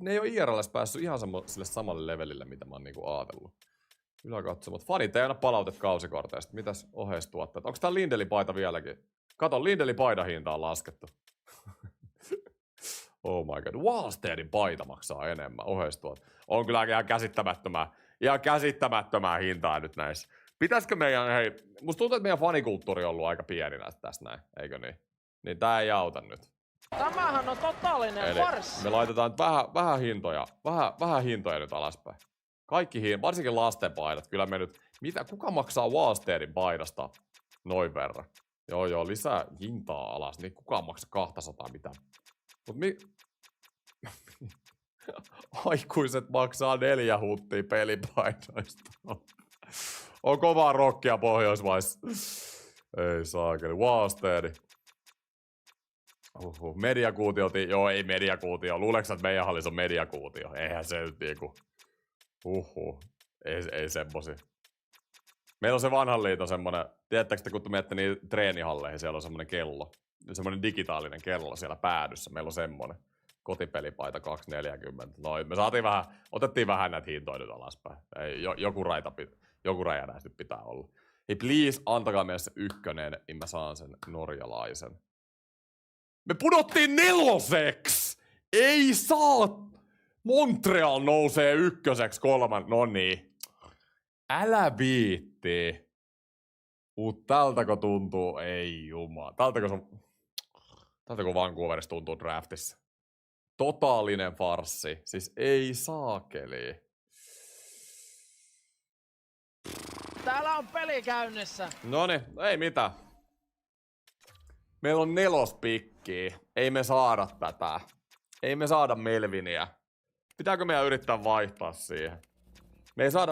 Ne ei oo IRL:ssä päässyt ihan sille samalle levelille, mitä mä oon niinku ajatellut. Yläkatsomot. Fanit ei aina palautet kausikorteista. Mitäs oheistuotteet? Onks tää Lindelin paita vieläkin? Kato, Lindelin paidan hinta on laskettu. Oh my god. Wallstedin paita maksaa enemmän. Oheistuot. On kyllä ihan käsittämättömää hintaa nyt näissä. Pitäisikö meidän, hei, musta tuntuu, että meidän fanikulttuuri on ollut aika pieni tässä näin, eikö niin? Niin tää ei auta nyt. Tämähän on totaalinen eli farssi. me laitetaan nyt vähän hintoja nyt alaspäin. Kaikki varsinkin lasten paidat. Kyllä me nyt... Kuka maksaa Wallsteadin paidasta noin verran? Joo, lisää hintaa alas. Niin kuka maksaa 200 mitään? Mut aikuiset maksaa 4 huttia pelipaidoista. On kovaa rockia Pohjoismaissa. Ei saakeli. Wallsteadi. Mediakuutioti. Joo, ei mediakuutio. Luuleeko että meidän hallissa on mediakuutio? Eihän se nyt niinku... Ei semmosia. Meillä on se vanhan liiton semmonen... Tiedättekö te, kun te menette niin treenihalleihin, siellä on semmonen kello. Semmonen digitaalinen kello siellä päädyssä. Meillä on semmonen. Kotipelipaita 240. Noin, me saatiin otettiin vähän näitä hintoja nyt alaspäin. Ei, joku raja näistä pitää olla. Hei please, antakaa meille se 1, niin mä saan sen norjalaisen. Me pudottiin 4! Ei saa! Montreal nousee 1, 3. Noniin. Älä viitti. Tältäkö tuntuu? Ei jumala. Tältäkö Vancouverissa tuntuu draftissa? Totaalinen farssi. Siis ei saakeli. Täällä on peli käynnissä. Noniin, ei mitään. Meillä on 4 pikkiä. Ei me saada tätä. Ei me saada Melviniä. Pitääkö meidän yrittää vaihtaa siihen?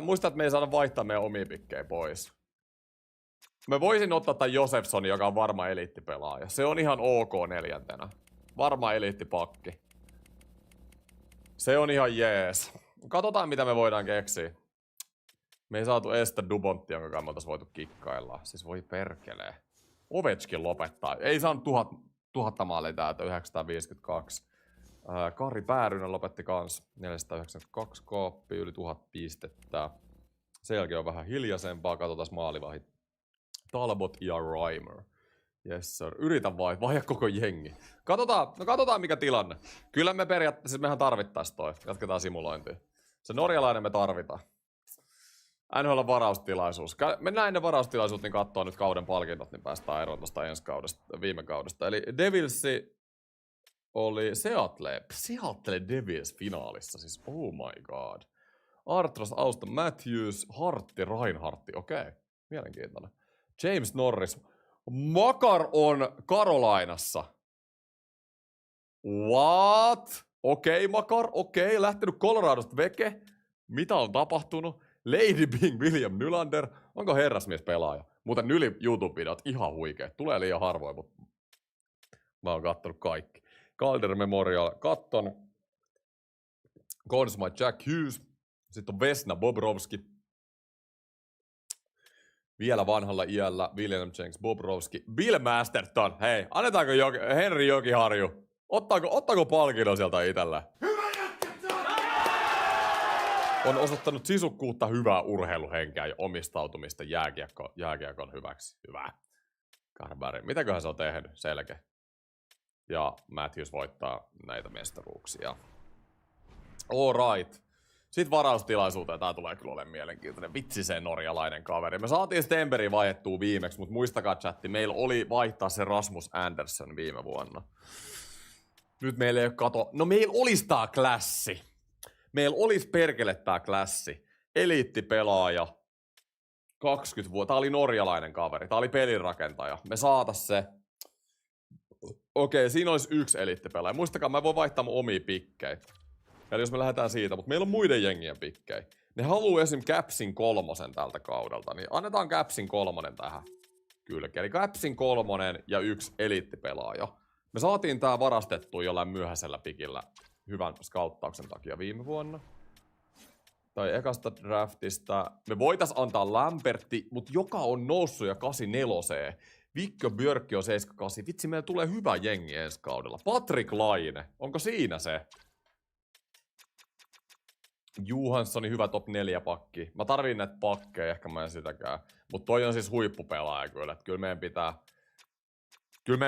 Muista, että me ei saada vaihtaa meidän omia pikkejä pois. Me voisin ottaa tämän Josefsson, joka on varma eliittipelaaja. Se on ihan ok 4. Varma eliittipakki. Se on ihan jees. Katsotaan mitä me voidaan keksiä. Me ei saatu estä Dubonttia, jonka me oltais voitu kikkailla. Siis voi perkelee. Ovechkin lopettaa. Ei saanut 1000 maalia täältä, 952. Kari Päärynen lopetti kans 492 kooppia, yli 1000 pistettä. Sen jälkeen on vähän hiljaisempaa, katsotaan maalivahit. Talbot ja Reimer. Yes sir. Yritän vaihtaa koko jengi. Katsotaan mikä tilanne. Kyllä me periaatteessa, siis mehän tarvittais toi. Jatketaan simulointia. Se norjalainen me tarvitaan. NHL varaustilaisuus. Mennään ennen varaustilaisuutta, niin kattoo nyt kauden palkinnot, niin päästään eroon tosta viime kaudesta. Eli Devilsi oli Seattle Devils finaalissa, siis oh my god. Artros, Auston Matthews, Hartti, Reinhardt, okei. Mielenkiintoinen. James Norris. Makar on Carolinassa. What? Okei, Makar, lähtenyt Coloradosta veke. Mitä on tapahtunut? Lady Bing, William Nylander. Onko herrasmies pelaaja? Muuten Nyli YouTube-videot ihan huikeet. Tulee liian harvoin, mutta mä oon kattonut kaikki. Calder Memorial, katton. Conn Smythe, Jack Hughes. Sitten on Vesna Bobrovski. Vielä vanhalla iällä William Jenks Bobrovski. Bill Masterton. Hei, annetaanko Henri Jokiharju? Ottaako palkinnon sieltä itsellä? On osoittanut sisukkuutta, hyvää urheiluhenkeä ja omistautumista jääkiekon hyväksi. Hyvä. Carberry. Mitäköhän se on tehnyt? Selkeä. Ja Matthews voittaa näitä mestaruuksia. Alright. Sitten varaustilaisuuteen. Tää tulee kyllä olemaan mielenkiintoinen. Vitsi se norjalainen kaveri. Me saatiin Stenberg vaihdettua viimeksi, mutta muistakaa chatti, meillä oli vaihtaa se Rasmus Andersson viime vuonna. Nyt meillä ei ole kato. No meillä olisi tää klassi. Meillä olisi perkele tää klassi. Eliittipelaaja. 20 vuotta. Tää oli norjalainen kaveri. Tää oli pelinrakentaja. Me saatais se. Okei, siinä olisi 1 eliittipelaaja. Muistakaa, mä voin vaihtaa mun omia pikkejä. Eli jos me lähdetään siitä, mutta meillä on muiden jengien pikkejä. Ne haluu esim. Capsin 3 tältä kaudelta, niin annetaan Capsin 3 tähän kylkeen. Eli Capsin 3 ja 1 eliittipelaaja. Me saatiin tää varastettua jollain myöhäisellä pikillä hyvän skauttauksen takia viime vuonna. Tai ekasta draftista. Me voitais antaa Lambertti, mutta joka on noussut jo 84. Vikko Björkki on 78. Vitsi, meillä tulee hyvä jengi ensi kaudella. Patrick Laine. Onko siinä se? Johanssonin hyvä top 4 pakki. Mä tarviin näitä pakkeja, ehkä mä en sitäkään. Mut toi on siis huippupelaaja kyllä. Et kyllä meidän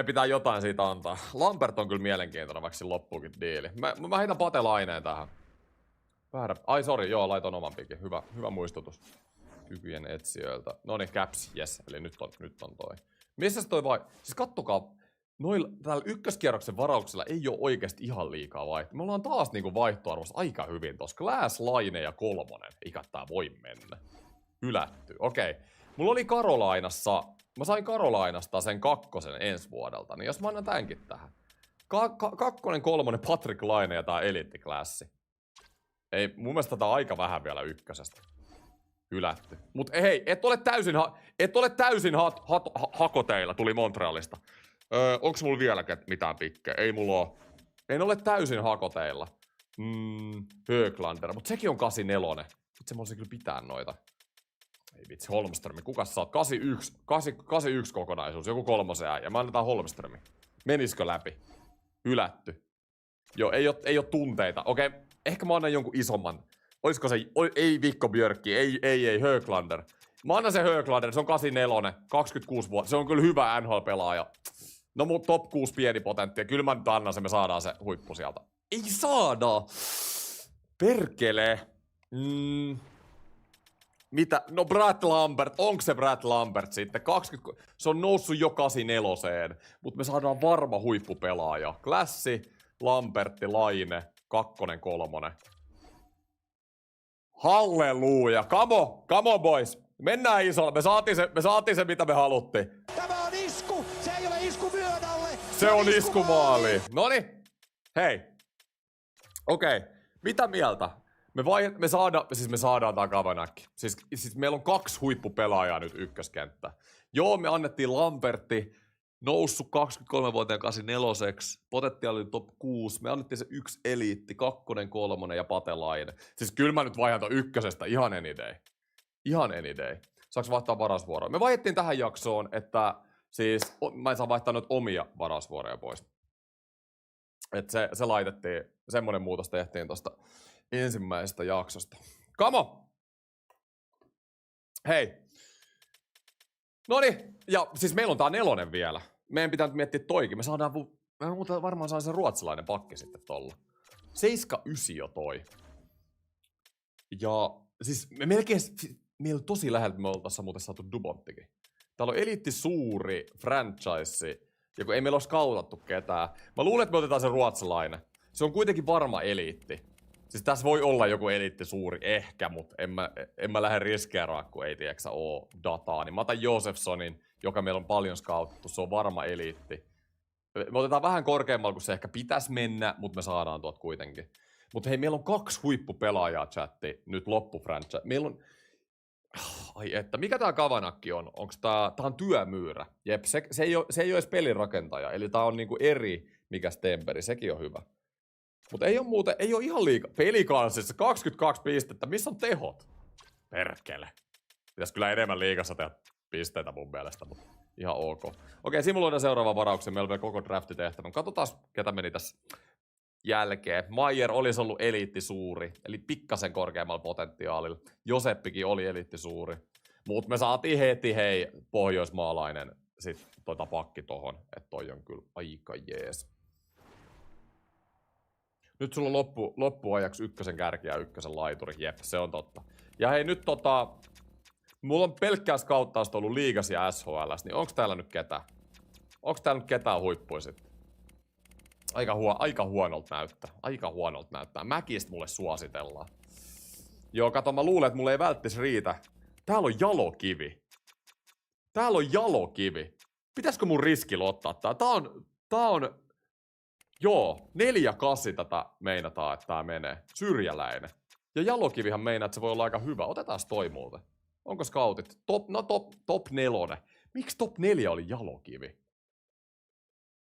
pitää jotain siitä antaa. Lampert on kyllä mielenkiintoinen, vaikka siinä loppuukin diili. Mä heitän Pate Laineen tähän. Väärä. Ai sori, joo, laitoin oman pikin. Hyvä muistutus. Kykyjen etsijöiltä. Noniin, Caps, yes. Eli nyt on toi. Missä toi vai? Siis kattokaa. Täällä ykköskierroksen varauksella ei ole oikeasti ihan liikaa vaihtoa. Me ollaan taas niinku vaihtoarvossa aika hyvin tossa. Glass, Laine ja 3. Eikä tää voi mennä. Hylätty. Okei. Mulla oli Karolainassa. Mä sain Karolainasta sen 2 ensi vuodelta. Niin jos mä annan tämänkin tähän. 2, 3, Patrick Laine ja tää eliittiklassi. Ei, mun mielestä tää on aika vähän vielä ykkösestä. Hylätty. Mut hei, et ole täysin hakoteilla, tuli Montrealista. Onks mulla vielä mitään pikkejä? Ei mulla oo. En ole täysin hakoteilla. Höglander, mut sekin on 84. Itse mä olisin kyllä pitää noita. Ei vitsi, Holmströmi. Kukas sä oot? 81 kokonaisuus, joku 3 ja mä annetaan Holmströmi. Meniskö läpi? Hylätty. Joo, ei oo tunteita. Okei, ehkä mä annan jonkun isomman. Oisko se, ei Vikko Björkki, ei Höglander. Mä annan se Höglander, se on 84, 26 vuotta. Se on kyllä hyvä NHL-pelaaja. No mut top 6 pieni potentti. Kyllä mä nyt annan se, me saadaan se huippu sieltä. Ei saada! Perkele. Mitä? No Brad Lambert. Onko se Brad Lambert sitten? Se on noussut jo 84, mutta me saadaan varma huippupelaaja. Klassi, Lambertti, Laine, 2, 3. Halleluja! Come on boys! Mennään isolla. Me saatiin se mitä me haluttiin. Tämä on isku! Se ei ole isku Vyödalle! Se on iskumaali. Noniin. Hei. Okei. Mitä mieltä? Me saadaan tää Kavanakki. Siis meillä on 2 huippupelaajaa nyt ykköskenttä. Joo, me annettiin Lambertti. Noussut 23-vuotiaan 84. Potentiaali top 6. Me annettiin se 1 eliitti, 2, 3 ja Patelainen. Siis kyllä mä nyt vaihdan ton ykkösestä ihan any day. Ihan any day. Saaks vaihtaa varasvuoroa? Me vaihdettiin tähän jaksoon, että siis mä en saa vaihtaa noita omia varasvuoroja pois. Et se laitettiin, semmonen muutos tehtiin tosta ensimmäisestä jaksosta. Kamo! Hei! Noniin, ja siis meillä on tää 4 vielä. Meidän pitää nyt miettiä toikin. Me varmaan saa sen ruotsalainen pakki sitten tolla. 7-9 jo toi. Ja siis meillä on tosi läheltä, me oltaisiin muuten saatu Dubonttikin. Täällä on eliitti suuri franchise, ja kun ei meillä ole scoutattu ketään. Mä luulen, että me otetaan se ruotsalainen. Se on kuitenkin varma eliitti. Siis tässä voi olla joku eliitti suuri, ehkä, mutta en mä lähde riskeeraan, kun ei tiedäksä oo dataa. Niin mä otan Josefsonin, joka meillä on paljon scoutattu, se on varma eliitti. Me otetaan vähän korkeammalla, kun se ehkä pitäisi mennä, mutta me saadaan tuot kuitenkin. Mutta hei, meillä on 2 huippupelaajaa chatti nyt loppufranchise. Meillä on... Ai että, mikä tää Kavanakki on? Onks tää on työmyyrä? Jep, se ei oo edes pelirakentaja, eli tää on niinku eri mikä stemperi, sekin on hyvä. Mutta ei oo ihan liikaa. Pelikanssissa 22 pistettä, missä on tehot? Perkele. Pitäis kyllä enemmän liigassa tehdä pisteitä mun mielestä, mutta ihan ok. Okei, simuloidaan seuraava varauksen, meillä on vielä koko drafti tehtävä. Katsotaan, ketä meni tässä jälkeen. Maier olisi ollut eliitti suuri, eli pikkasen korkeammalla potentiaalilla. Joseppikin oli eliitti suuri. Mutta me saatiin heti, hei, pohjoismaalainen sit pakki tohon, että toi on kyllä aika jees. Nyt sulla on loppuajaksi 1 kärki ja 1 laituri, jep, se on totta. Ja hei nyt mulla on pelkkää skauttausta ollut liigas ja SHLs, niin onks täällä nyt ketään? Onks täällä nyt ketään huippuja sitten? Aika huonolta näyttää. Mäkistä mulle suositellaan. Joo, kato, mä luulen, että mulle ei välttis riitä. Täällä on jalokivi. Pitäisikö mun riskillä ottaa tää? Tää on... Joo, 4-8 tätä meinataan, että tää menee. Syrjäläinen. Ja jalokivihan meinaa, että se voi olla aika hyvä. Otetaan toi muuten. Onko scoutit? Top 4. Miksi top 4 oli jalokivi?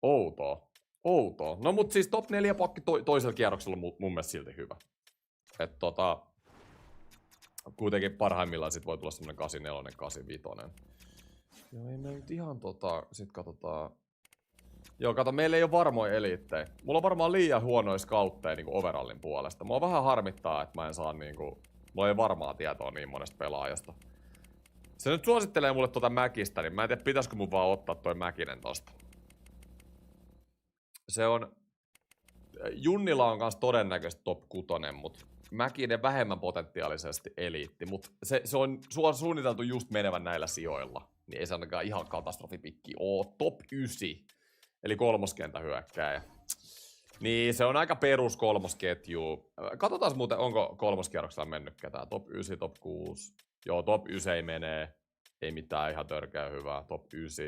Outoa. No mut siis top 4 pakki toisella kierroksella on mun mielestä silti hyvä. Et kuitenkin parhaimmillaan sit voi tulla semmonen 84, 85. Joo, ei me nyt ihan sit katsotaan. Joo, kato, meillä ei oo varmoja eliittejä. Mulla on varmaan liian huonoja scoutteja niinku overallin puolesta. Mua vähän harmittaa, että mä en saa niinku... Mulla ei varmaa tietoa niin monesta pelaajasta. Se nyt suosittelee mulle Mäkistä, niin mä en tiedä, pitäisikö mun vaan ottaa toi Mäkinen tosta. Se on... Junnila on kans todennäköisesti top 6, mut Mäkinen vähemmän potentiaalisesti eliitti, mut se on suunniteltu just menevän näillä sijoilla. Niin ei se ainakaan ihan katastrofipikki oo. Top 9. Eli kolmoskentän hyökkääjä. Niin, se on aika perus kolmosketju. Katsotaan muuten, onko kolmoskierroksella mennyt ketään. Top 9, top 6. Joo, top 9 ei menee. Ei mitään, ihan törkeä hyvää. Top 9.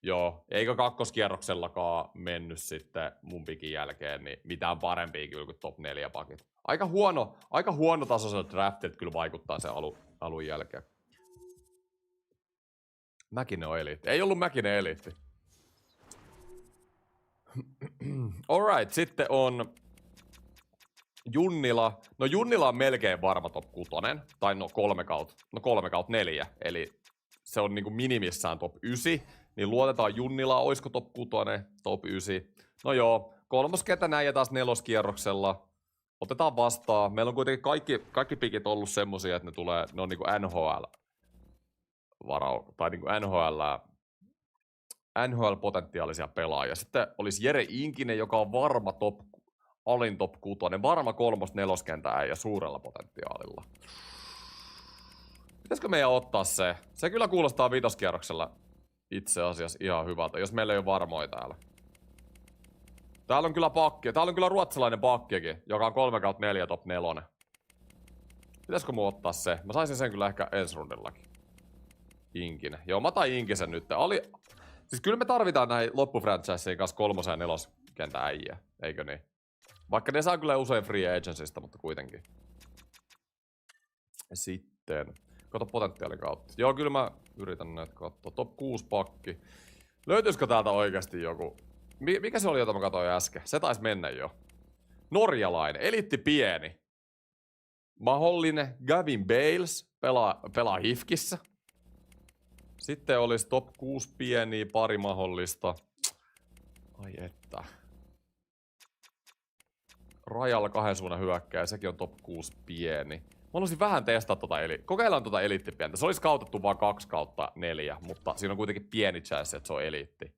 Joo, eikö kakkoskierroksellakaan mennyt sitten mun pikin jälkeen, niin mitään parempia kyllä kuin top 4 pakit. Aika huono tasoisella draftilta kyllä vaikuttaa se alun jälkeen. Mäkinen on eliitti. Ei ollut Mäkinen eliitti. Alright, sitten on Junnila. No Junnila on melkein varma top 6. Tai no 3/4. Eli se on niinku minimissään top 9. Niin luotetaan Junnilaa, oisko top 6, top 9. No joo, kolmoskentä näin taas neloskierroksella. Otetaan vastaan. Meillä on kuitenkin kaikki pikit ollut semmosia, että ne on niinku NHL tai niinku NHL-potentiaalisia pelaajia. Sitten olisi Jere Inkinen, joka on varma alin top 6, varma 3/4 äijä suurella potentiaalilla. Pitäisikö meidän ottaa se? Se kyllä kuulostaa vitoskierroksella itse asiassa ihan hyvältä, jos meillä ei ole varmoja täällä. Täällä on kyllä pakki. Täällä on kyllä ruotsalainen pakkikin, joka on 3/4 top 4. Pitäisikö mun ottaa se? Mä saisin sen kyllä ehkä ensi rundillakin. Inkinen. Joo, mä otan Inkisen nyt. Siis kyllä me tarvitaan näihin loppufranchiseen kanssa 3. ja 4. kentän äijä, eikö niin? Vaikka ne saa kyllä usein free agencysta, mutta kuitenkin. Sitten. Kato potentiaalin kautta. Joo, kyllä mä yritän näitä katsoa. Top 6 pakki. Löytyisikö täältä oikeasti joku? Mikä se oli, jota mä katsoin äsken? Se taisi mennä jo. Norjalainen. Eliitti pieni. Mahdollinen Gavin Bales. Pelaa Hifkissä. Sitten olisi top 6 pieniä, pari mahdollista. Ai että. Rajalla 2 suunnan hyökkääjä, sekin on top 6 pieni. Mä haluaisin vähän testaa kokeillaan eliittipientä. Se olisi kautettu vaan 2/4, mutta siinä on kuitenkin pieni chance, että se on eliitti.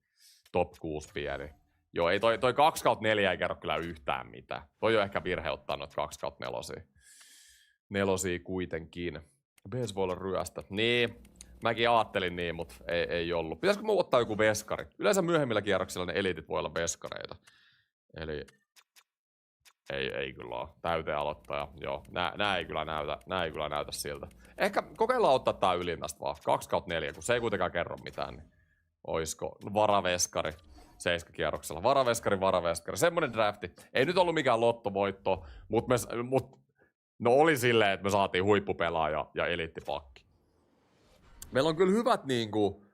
Top 6 pieni. Joo, ei toi 2/4 ei kerro kyllä yhtään mitään. Toi on ehkä virhe ottaa noita 2/4. Nelosia kuitenkin. BS voi olla ryöstä. Niin, mäkin ajattelin niin, mutta ei ollut. Pitäisikö mun ottaa joku veskari? Yleensä myöhemmillä kierroksilla ne eliitit voi olla veskareita. Eli ei kyllä ole. Täyteen aloittaja. Joo, nää ei kyllä näytä siltä. Ehkä kokeillaan ottaa tää ylin tästä vaan. 2/4, kun se ei kuitenkaan kerro mitään. Niin oisko varaveskari 7 kierroksella. Varaveskari. Semmonen drafti. Ei nyt ollut mikään lottovoitto, no oli silleen, että me saatiin huippupelaaja ja eliittipakki. Meillä on kyllä hyvät niinku,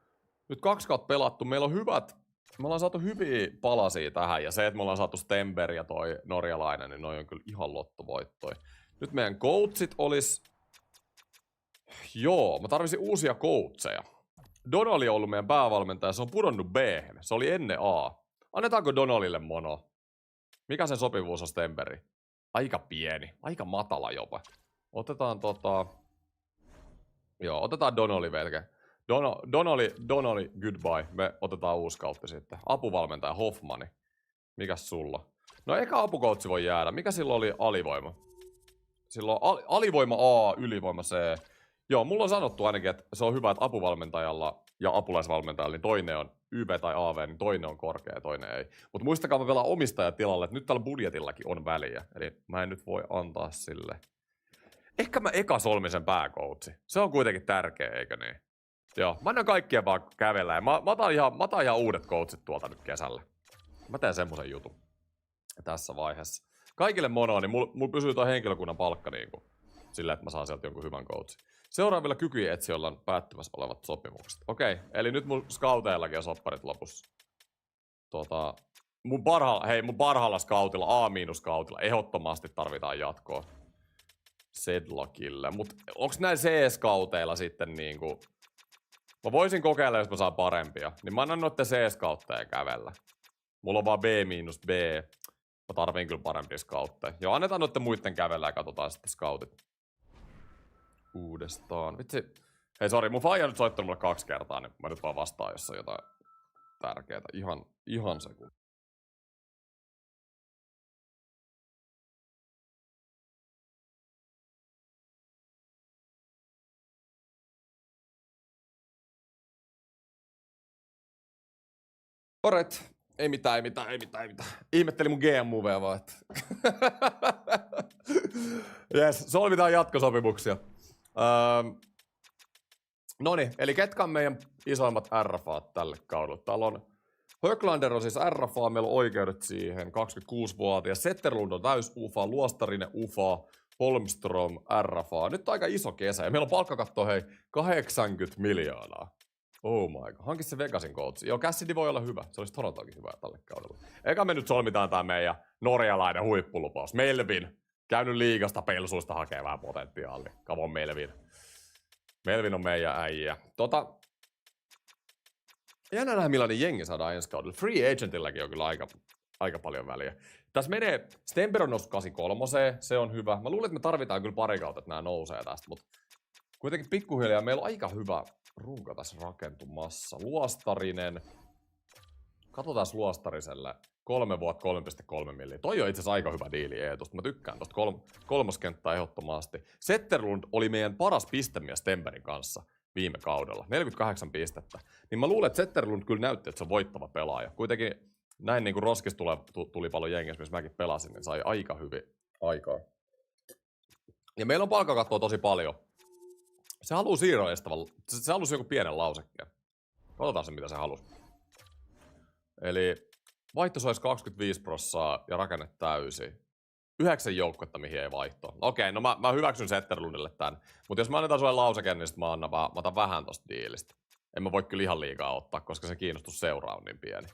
nyt 2 kautta pelattu, meillä on hyvät. Me ollaan saatu hyviä palasia tähän, ja se, että me ollaan saatu Stember ja toi norjalainen, niin noi on kyllä ihan lottovoittoja. Nyt meidän coachit olis... Joo, mä tarvisin uusia coacheja. Donali on ollut meidän päävalmentaja, se on pudonnut B-hen. Se oli ennen A. Annetaanko Donalille mono? Mikä sen sopivuus on Stemberi? Aika pieni, aika matala jopa. Otetaan Joo, otetaan Donali velke. Donali, goodbye. Me otetaan uusi kautti sitten. Apuvalmentaja Hoffmani. Mikäs sulla? No eka apukoutsi voi jäädä. Mikä silloin oli alivoima? Silloin alivoima A, ylivoima C. Joo, mulla on sanottu ainakin, että se on hyvä, että apuvalmentajalla ja apulaisvalmentajalla, niin toinen on YV tai AV, niin toinen on korkea ja toinen ei. Mutta muistakaa, mä pelaan omistajatilalle, että nyt tällä budjetillakin on väliä. Eli mä en nyt voi antaa sille. Ehkä mä eka solmisen pääkoutsi. Se on kuitenkin tärkeä, eikö niin? Joo, mä annan kaikkien vaan kävellä ja mä otan ihan uudet coachit tuolta nyt kesällä. Mä teen semmosen jutun tässä vaiheessa. Kaikille monoa, niin mulla pysyy tuo henkilökunnan palkka niinku sillä, että mä saan sieltä jonkun hyvän coachin. Seuraavilla kykyjen etsijöillä on päättymässä olevat sopimukset. Okei, eli nyt mun scouteillakin on sopparit lopussa. Mun parhaalla scoutilla, A-scoutilla, ehdottomasti tarvitaan jatkoa Sedlockille. Mut onks näin C-scouteilla sitten niinku... Mä voisin kokeilla, jos mä saan parempia. Niin mä annan noitten C-scoutteja kävellä. Mulla on vaan B-B. Mä tarviin kyllä parempia scoutteja. Joo, annetaan noitten muitten kävellä ja katsotaan sitten scoutit. Uudestaan. Vitsi. Hei, sori, mun faija nyt soittanut mulle 2 kertaa, niin mä nyt vaan vastaan, jos on jotain tärkeää. Ihan sekunti. Alright. Ei mitään. Ihmettelin mun GM-movea vaan, että... Jes, solmitaan jatkosopimuksia. Noniin, eli ketkä on meidän isoimmat RFAt tälle kaudelle? Täällä on Höglander on siis RFA, meillä on oikeudet siihen, 26-vuotias. Zetterlund on täys UFA, Luostarinen UFA, Holmström RFA. Nyt on aika iso kesä ja meillä on palkkakatto 80 miljoonaa. Oh my god. Hankki se Vegasin coach. Joo, Cassidy voi olla hyvä. Se olisi Torontoakin hyvä tälle kaudelle. Eikä me nyt solmitaan tää meidän norjalainen huippulupaus. Melvin. Käynyt liigasta pelsuista hakee vähän potentiaalia. Come on Melvin. Melvin on meidän äijä. Jännä nähdä millainen jengi saadaan ensi kaudella. Free agentilläkin on kyllä aika paljon väliä. Tässä menee, Stemper on noussut 83, se on hyvä. Mä luulen, että me tarvitaan kyllä pari kautta, että nämä nousee tästä, mutta kuitenkin pikkuhiljaa meillä on aika hyvä runko tässä rakentumassa. Luostarinen. Katsotaan Luostariselle. 3 vuotta 3,3 milliä. Toi on itse asiassa aika hyvä diili Eetusta. Mä tykkään tosta kolmoskenttää ehdottomasti. Zetterlund oli meidän paras pistemies Stemperin kanssa viime kaudella. 48 pistettä. Niin mä luulen, että Zetterlund kyllä näytti, että se on voittava pelaaja. Kuitenkin näin niin kuin Roskis tuli paljon jengissä, missä mäkin pelasin, niin sai aika hyvin aikaa. Ja meillä on palkkakattoa tosi paljon. Se haluu se halusi joku pienen lausekkeen. Katsotaan se, mitä se halusi. Eli vaihto olisi 25% ja rakenne täysi. 9 joukkuetta, mihin ei vaihtoa. Okei, no mä hyväksyn Zetterlundille tän. Mutta jos mä annetaan sulle lauseke, niin mä otan vähän tosta diilistä. En mä voi kyllä ihan liikaa ottaa, koska se kiinnostus seuraa on niin pieni.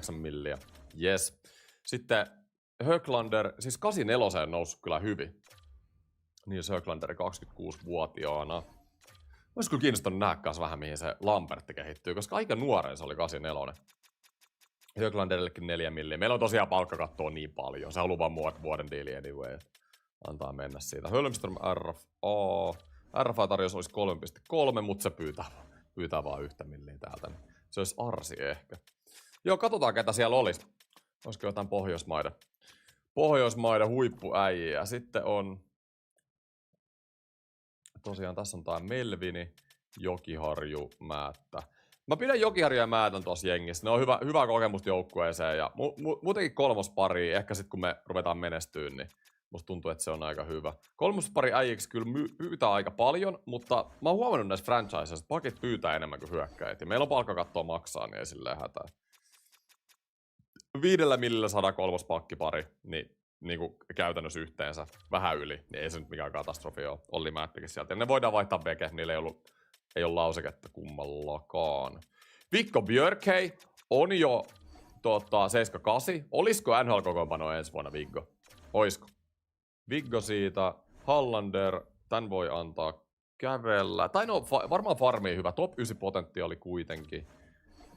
3,9 milliä. Yes. Sitten Höglander, siis 84 on noussut kyllä hyvin. Niin se Höglander 26-vuotiaana. Olisi kyllä kiinnostanut nähdä vähän, mihin se Lambertti kehittyy, koska aika nuoren se oli 84. Höglanderillekin 4 milliä. Meillä on tosiaan palkkakattoa niin paljon. Se haluaa vaan vuoden diili anyway. Antaa mennä siitä. Hölmström RFA. RFA tarjous olisi 3,3, mutta se pyytää vaan 1 milliä täältä. Se olisi Arsi ehkä. Joo, katsotaan ketä siellä olisi. Olisiko jotain Pohjoismaiden huippuäjiä. Sitten on... Tosiaan tässä on tää Melvini, Jokiharju, Määttä. Mä pidän Jokiharju ja Määtän tuossa jengissä. Ne on hyvä kokemusta joukkueeseen ja muutenkin kolmospari, ehkä sit kun me ruvetaan menestyyn, niin musta tuntuu, että se on aika hyvä. Kolmospari äijiksi kyllä pyytää aika paljon, mutta mä oon huomannut näissä franchiseissa, että pakit pyytää enemmän kuin hyökkäjät. Ja meillä on palkkakattoa maksaa, niin ei silleen hätää. 5 millillä 100 kolmospakkipari, niin kuin käytännössä yhteensä vähän yli, niin ei se nyt mikään katastrofi ole. Olli Määttikin sieltä. Ja ne voidaan vaihtaa veke, niillä ei ole lauseketta kummallakaan. Vikko Björkhei on jo 78. Olisiko NHL-kokoonpano ensi vuonna Viggo? Oisko? Viggo siitä. Hallander, tän voi antaa kävellä. Tai no, varmaan farmiin hyvä. Top 9 potentiaali kuitenkin.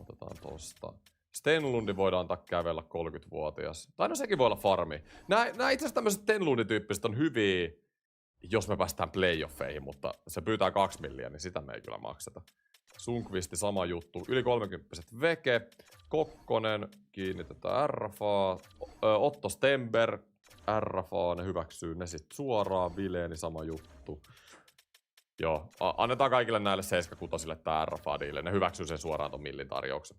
Otetaan tosta. Stenlundi voidaan antaa kävellä 30-vuotias. Tai no sekin voi olla farmi. Nää itse asiassa tämmöiset Stenlundi-tyyppiset on hyviä, jos me päästään playoffeihin, mutta se pyytää 2 milliä, niin sitä me ei kyllä makseta. Sunkvisti sama juttu. Yli 30-vuotias Veke. Kokkonen, kiinnitetään RFA. Otto Stember, RFA, ne hyväksyy ne sit suoraan. Vileeni sama juttu. Joo, annetaan kaikille näille 7-6 tää RFA-diille. Ne hyväksyy sen suoraan ton millin tarjouksen.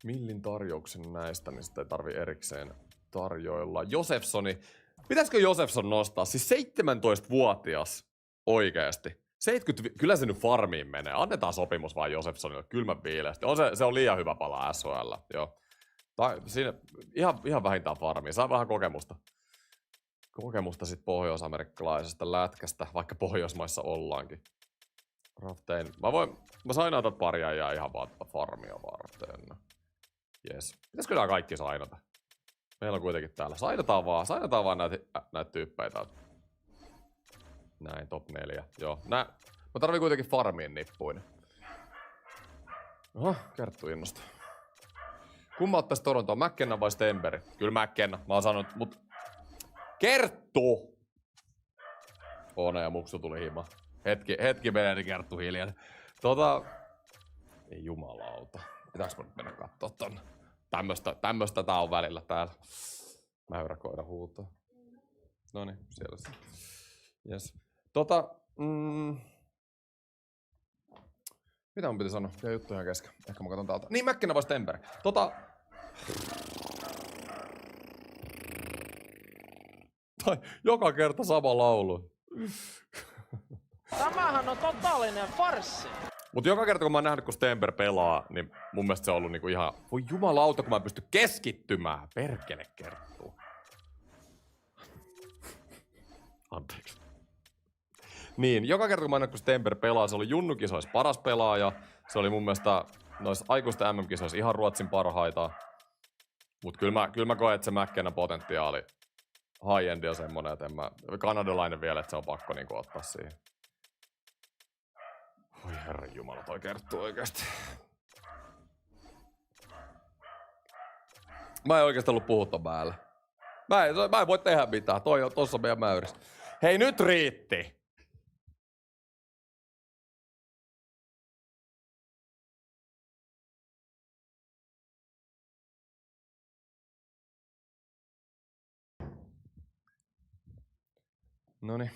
Millin tarjouksen näistä, niin sitä ei tarvi erikseen tarjoilla. Josefsoni. Pitäisikö Josefson nostaa? Siis 17-vuotias oikeesti. 70, kyllä se nyt farmiin menee. Annetaan sopimus vaan Josefsonille kylmän viileästi. Se on liian hyvä palaa SHL. Joo. Siinä ihan vähintään farmiin. Saa vähän kokemusta. Kokemusta sit pohjois-amerikkalaisesta lätkästä, vaikka Pohjoismaissa ollaankin. Raftein. Mä sainaan tätä paria ja ihan vaan farmia varten. Jes. Pitäisikö nää kaikki sainata? Meillä on kuitenkin täällä. Sainataan vaan näitä tyyppejä. Näin, top 4. Joo. Mä tarvin kuitenkin farmiin nippuin. Oho, Kerttu innosta. Kumma ottais Torontoon, McKenna vai Stenberg? Kyllä McKenna. Mä oon sanonut, mut... Kerttu! Oona ja Muksu tuli hima. Hetki menee, niin Kerttu hiljainen. Ei jumalauta. Pitääks mä nyt mennä kattoo tonne? Tämmöstä tää on välillä täällä. Mäyräkoira huutaa. Noniin, siellä se. Yes. Mitä mun piti sanoa? Ja juttu ihan kesken. Ehkä mä katon täältä. Niin, Mäkkinä vai Stemper? Tai joka kerta sama laulu. Tämähän on totaalinen farssi. Mut joka kerta kun mä oon nähnyt, kun Stemper pelaa, niin mun mielestä se on ollut niinku ihan... Voi jumalauta, kun mä en pysty keskittymään. Perkele kertoo. Anteeksi. Niin, joka kerta kun mä oon nähnyt, kun Stemper pelaa, se oli junnukisoissa paras pelaaja. Se oli mun mielestä noissa aikuisten MM-kisoissa ihan Ruotsin parhaita. Mut kyllä mä koen, että se Mäkkenä potentiaali high-endi on semmonen, että kanadalainen vielä, että se on pakko niinku ottaa siihen. Oi herranjumala, toi kertoo oikeesti. Mä en oikeesti ollut puhua ton päälle. Mä en voi tehdä mitään, toi on tossa meidän mäyrissä. Hei, nyt riitti! Noniin.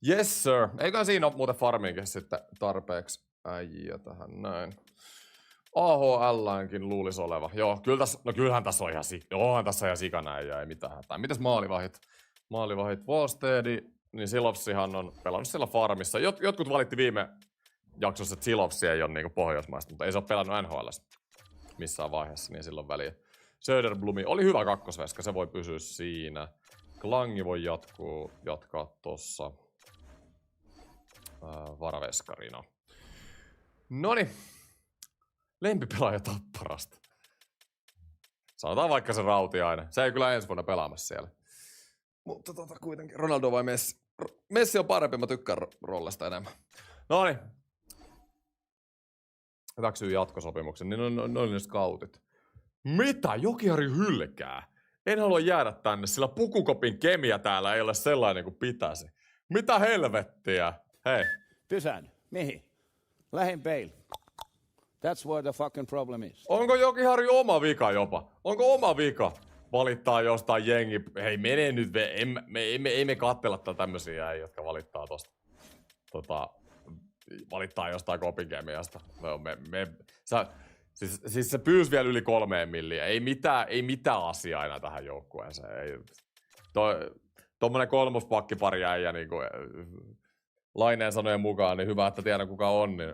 Yes sir. Eiköhän siinä ole muuten farmiinkin sitten tarpeeksi äijä tähän näin. AHL:nkin luulisi oleva. Joo, kyllähän tässä on ihan sikana äijä, ei mitään hätää. Mitäs maalivahit? Maalivahit Wallstedi, niin Silovsihan on pelannut siellä farmissa. Jotkut valitti viime jaksossa, että Silovsi ei ole niinku pohjoismaista, mutta ei se ole pelannut NHL:ssä missään vaiheessa, niin silloin väliä. Söderblumi oli hyvä kakkosveska, se voi pysyä siinä. Klangi voi jatkaa tossa varaveskarina. Noniin. Lempipelaaja Tapparasta. Sanotaan vaikka se Rautiainen. Se ei kyllä ensi vuonna pelaamassa siellä. Mutta kuitenkin. Ronaldo vai Messi? Messi on parempi, mä tykkään Rollesta enemmän. Noniin. Hyväksyy jatkosopimuksen. Niin ne oli ne scoutit. Mitä? Jokiharju hylkää? En halua jäädä tänne, sillä pukukopin kemia täällä ei ole sellainen kuin pitäisi. Mitä helvettiä? Hei. Pysähdy. Mihin? Lähin peil. That's where the fucking problem is. Onko Jokiharju oma vika jopa? Onko oma vika valittaa jostain jengi? Hei, mene nyt. Ei me katsella tämmösiä äijä, jotka valittaa tosta. Valittaa jostain kopin kemiasta. Siis se pyysi vielä yli 3 milliä. Ei mitään asiaa enää tähän joukkueeseen. Tommonen kolmospakkipari äijä niinku Laineen sanojen mukaan, niin hyvä, että tiedän kuka on, niin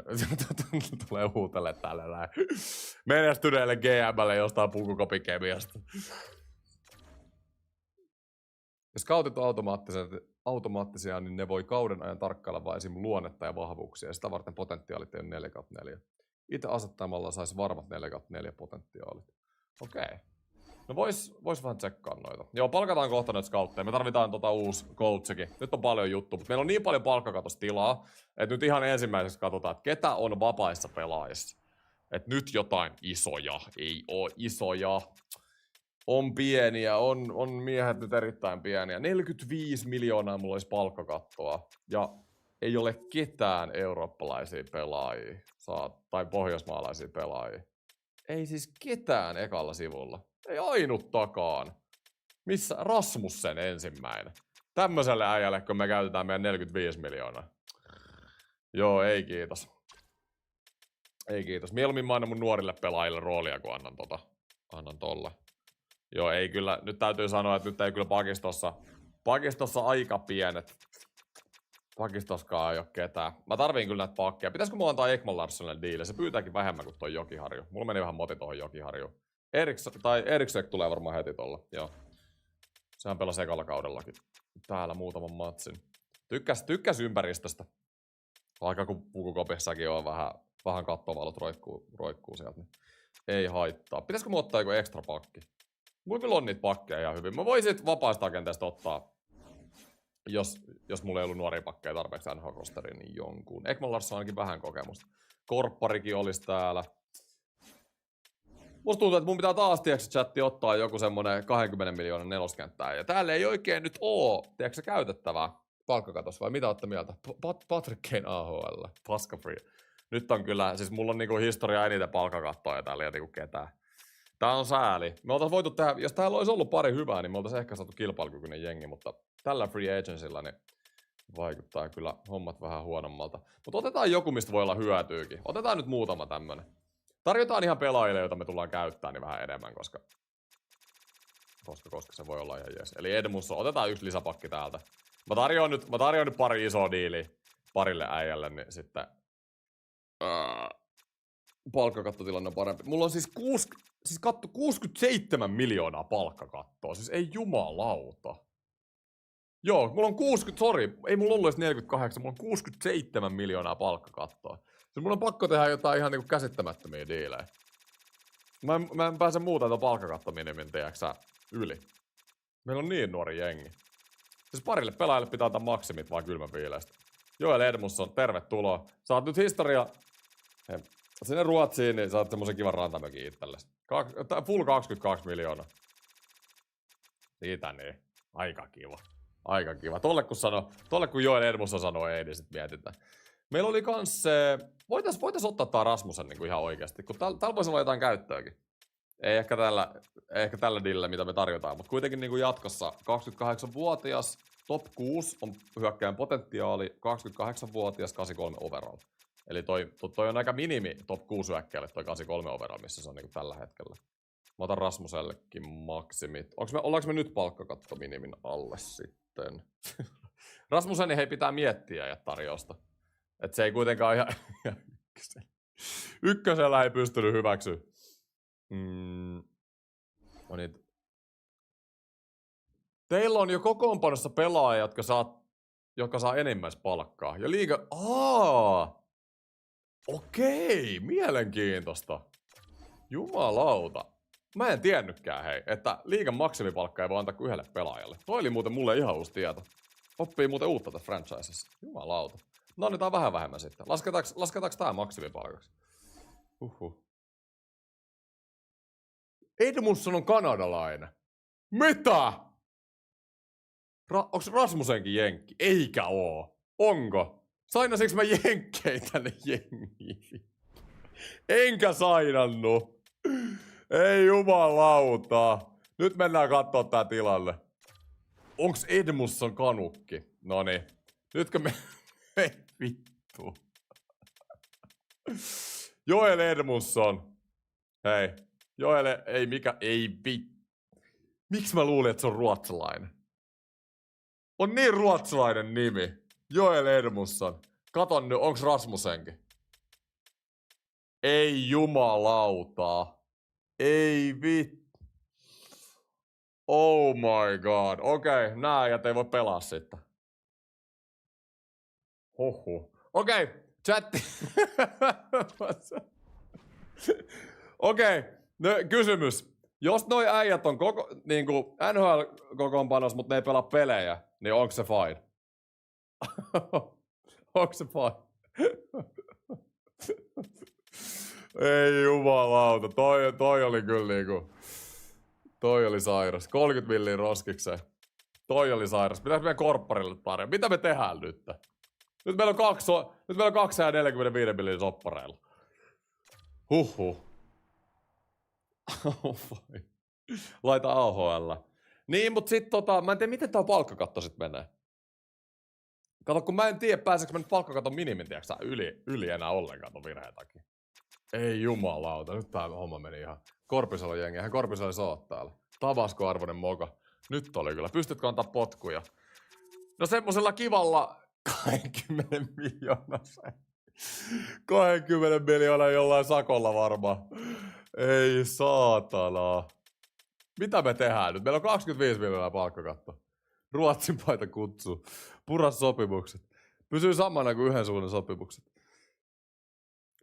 tulee huutelle tälle näin. Menestyneelle GM:lle jostain pukukopin kemiasta. Jos scoutit on automaattisia, niin ne voi kauden ajan tarkkailla vain esim. Luonnetta ja vahvuuksia, ja sitä varten potentiaalit ei ole 4/4. Itse asettamalla saisi varmat 4/4 potentiaalit. Okei. No vois vähän tsekkaa noita. Joo, palkataan kohta noita scoutteja. Me tarvitaan uusi coachikin. Nyt on paljon juttua, mutta meillä on niin paljon palkkakatostilaa, että nyt ihan ensimmäiseksi katsotaan, että ketä on vapaissa pelaajissa. Että nyt jotain isoja. Ei oo isoja. On pieniä, on miehet nyt erittäin pieniä. 45 miljoonaa mulla olisi palkkakattoa. Ja ei ole ketään eurooppalaisia pelaajia tai pohjoismaalaisia pelaajia. Ei siis ketään ekalla sivulla. Ei ainuttakaan. Missä Rasmussen ensimmäinen? Tämmöiselle äijälle, kun me käytetään meidän 45 miljoonaa. Joo, ei kiitos. Ei kiitos. Mieluummin mä annan mun nuorille pelaajille roolia, kun annan tolle. Joo, ei kyllä. Nyt täytyy sanoa, että nyt ei kyllä pakistossa aika pienet. Pakistoskaan ei oo ketään. Mä tarviin kyllä näitä pakkeja. Pitäisikö mulla antaa Ekman Larssonille diili? Se pyytääkin vähemmän kuin toi Jokiharju. Mulla meni vähän moti tohon Jokiharjuun. Eriksek tulee varmaan heti tolla. Joo. Sehän pelasi ekalla kaudellakin. Täällä muutaman matsin. Tykkäs ympäristöstä. Vaikka kun pukukopissakin on vähän kattovalot roikkuu sieltä. Niin ei haittaa. Pitäisikö mulla ottaa joku ekstra pakki? Mulla kyllä on niitä pakkeja ihan hyvin. Mä voisin vapaista agenteista ottaa, jos mulla ei ollut nuoria pakkeja tarpeeksi NHL-rosteriin, niin jonkun. Ekman Larsson on ainakin vähän kokemusta. Korpparikin olisi täällä. Musta tuntuu, että mun pitää taas, chatti ottaa joku semmonen 20 miljoonan neloskenttää. Ja täällä ei oikein nyt oo, käytettävää palkkakatos, vai mitä ootte mieltä? Patrick Kane AHL, paska free. Nyt on kyllä, siis mulla on niinku historia eniten palkkakattoa ja täällä ei niinku ketään. Tää on sääli. Me oltais voitu tehdä, jos täällä olisi ollut pari hyvää, niin me oltais ehkä saatu kilpailukykyinen jengi, mutta tällä free agencylla niin Vaikuttaa kyllä hommat vähän huonommalta. Mutta otetaan joku, mistä voi olla hyötyykin. Otetaan nyt muutama tämmönen. Tarjotaan ihan pelaajille, joita me tullaan käyttämään niin vähän enemmän, koska se voi olla ihan jees. Eli Edmundson, otetaan yksi lisäpakki täältä. Mä tarjoan nyt pari isoa diiliä parille äijälle, niin sitten palkkakattotilanne on parempi. Mulla on siis 67 miljoonaa palkkakattoa. Siis ei jumalauta. Joo, mulla on 60, sori, ei mulla ollut edes 48, mulla on 67 miljoonaa palkkakattoa. Siis mulla on pakko tehdä jotain ihan niinku käsittämättömiä diilejä. Mä en pääse muuten tuon palkkakattominimin, tiiäksä, yli. Meillä on niin nuori jengi. Siis parille pelaajalle pitää antaa maksimit vaan kylmäpiileistä. Joel Edmundson, tervetuloa. Saat nyt historia sinne Ruotsiin, niin saat semmosen kivan rantamökin itsellesi. Full 22 miljoonaa. Siitä niin. Aika kiva. Aika kiva. Tolle kun Joel Edmundson sanoi ei, niin sit mietitään. Meillä oli kans se... Voitais ottaa tää Rasmussen niinku ihan oikeesti, kun täällä voisi olla jotain käyttöäkin. Ei ehkä tällä dillä, mitä me tarjotaan, mutta kuitenkin niinku jatkossa 28-vuotias, top 6 on hyökkäjän potentiaali, 28-vuotias, 83 overall. Eli toi on aika minimi top 6 hyökkäjälle toi 83 overall, missä se on niinku tällä hetkellä. Mä otan Rasmusellekin maksimit. Ollaanko me nyt palkkakatto minimin alle sitten? Rasmusen hei pitää miettiä ja tarjousta. Et se ei kuitenkaan ihan ykkösellä ei pystynyt hyväksyä. Teillä on jo kokoonpanossa pelaajia, jotka saa enimmäispalkkaa. Ja liiga... Okei, mielenkiintoista. Jumalauta. Mä en tiennytkään hei, että liigan maksimipalkka ei voi antaa kuin yhdelle pelaajalle. Toi oli muuten mulle ihan uusi tieto. Oppii muuten uutta tässä franchisessa. Jumalauta. No annetaan vähän vähemmän sitten. Lasketaanko tää maksimipalkaksi? Edmundson on kanadalainen. Mitä? Onks Rasmusenkin jenkki? Eikä oo. Onko? Sainasinko mä jenkkei tänne jengiin? Enkä sainannu. Ei jumalauta. Nyt mennään kattoo tää tilalle. Onks Edmundson kanukki? Noniin. Nytkö me... Ei vittu. Joel Edmundson. Hei. Joel ei mikä... Ei vittu. Miksi mä luulin, että se on ruotsalainen? On niin ruotsalainen nimi. Joel Edmundson. Katon nyt, onks Rasmusenkin? Ei jumalauta. Ei vittu. Oh my god. Okei, nää äijät ei voi pelaa sitten. Okei, chatti. Okei, kysymys. Jos noi äijät on niinku NHL-kokoonpanossa, mutta ne ei pelaa pelejä, niin onko se fine? Onko se fine? Ei jumalauta, toi oli kyllä niinku... Toi oli sairas. 30 milliä roskikseen. Toi oli sairas. Pitäis meidän korpparille tarjoa. Mitä me tehdään nyt? Nyt meillä on 245 milliä soppareilla. Laita AHL. Niin, mut sit mä en tiedä miten tää palkkakatto sit menee. Kato, kun mä en tiedä pääseekö mä nyt palkkakaton minimin, tiiäksä, yli enää ollenkaan ton virheen takia. Ei jumalauta, nyt tää homma meni ihan. Korpisalon jengi, eihän Korpisalo saa täällä. Tavasko-arvoinen moka. Nyt oli kyllä. Pystytkö antaa potkuja? No semmosella kivalla 20 miljoonaa. 20 miljoonaa jollain sakolla varmaan. Ei saatana. Mitä me tehdään nyt? Meillä on 25 miljoonaa palkkakatto. Ruotsin paita kutsuu. Pura sopimukset. Pysyy samana kuin yhden suunnan sopimukset.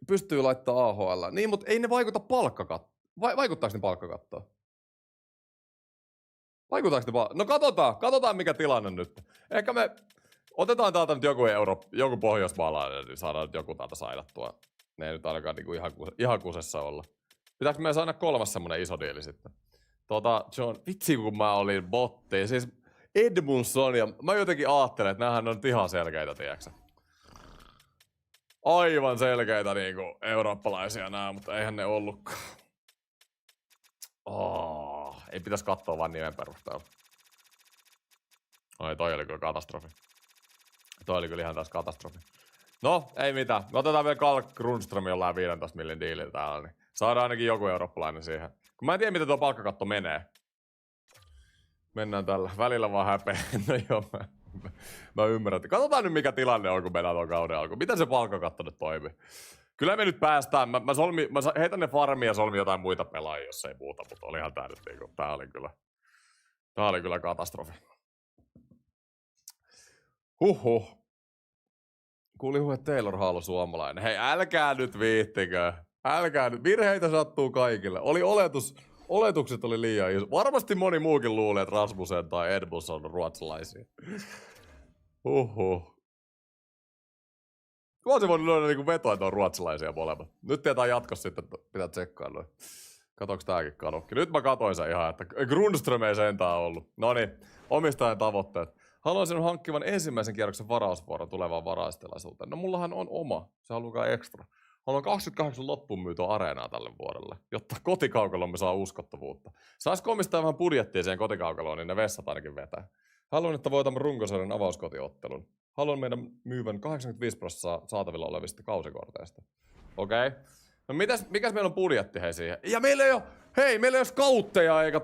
Pystyy laittaa AHL. Niin, mutta ei ne vaikuta palkkakattoon. Vaikuttaako ne palkkakattoon? No katsotaan mikä tilanne nyt. Ehkä me otetaan täältä nyt joku pohjoismaalainen, niin saadaan nyt joku täältä saidattua. Ne ei nyt ainakaan niinku ihan kusessa olla. Pitääkö me saada kolmas semmonen iso diili sitten? John, vitsi kun mä olin botti. Siis Edmundson ja mä jotenkin ajattelen, että näähän on ihan selkeitä, tiiäksä. Aivan selkeitä niinku eurooppalaisia nää, mutta eihän ne ollutkaan. Ei pitäisi katsoa vaan nimen perusteella. Ai toi oli kyllä katastrofi. Toi oli kyllä ihan taas katastrofi. No, ei mitään. Me otetaan vielä Carl Grundström jollain 15 millin diilillä täällä, niin saadaan ainakin joku eurooppalainen siihen. Kun mä en tiedä, miten tuo palkkakatto menee. Mennään tällä. Välillä vaan häpeä. No joo, mä ymmärrän. Katsotaan nyt, mikä tilanne on, kun mennään tuon kauden alkuun. Miten se palkkakatto nyt toimii? Kyllä me nyt päästään. Mä heitän ne farmia ja solmin jotain muita pelaajia, jos ei muuta, mutta olihan tää nyt niinku, tää oli kyllä katastrofi. Huhhuh. Kuulin että Taylor Hall on suomalainen. Hei, älkää nyt viittikö. Älkää nyt. Virheitä sattuu kaikille. Oletukset oli liian iso. Varmasti moni muukin luulee, että Rasmussen tai Edmunds on ruotsalaisia. Huhhuh. Mä olisin voinut lyödä niinku vetoa, että on ruotsalaisia molemmat. Nyt tietää jatkossa sitten, että pitää tsekkaa noin. Katoks tääkin kadokki? Nyt mä katoin sen ihan, että Grundström ei sentään ollut. Noniin, omistajan tavoitteet. Haluaisin hankkivan ensimmäisen kierroksen varausvuoron tulevaan varaustilaisuuteen. No mullahan on oma, se haluaa extra. Haluan 28 loppuun myytyä areenaa tälle vuodelle, jotta kotikaukalomme saa uskottavuutta. Saisiko omistaa vähän budjettia siihen kotikaukaloon, niin ne vessat ainakin vetää. Haluan, että voitamme runkosarjan avauskotiottelun. Haluan meidän myyvän 85% saatavilla olevista kausikorteista. Okei. No mikäs meillä on budjetti hei siihen? Ja meillä ei ole scoutteja eikä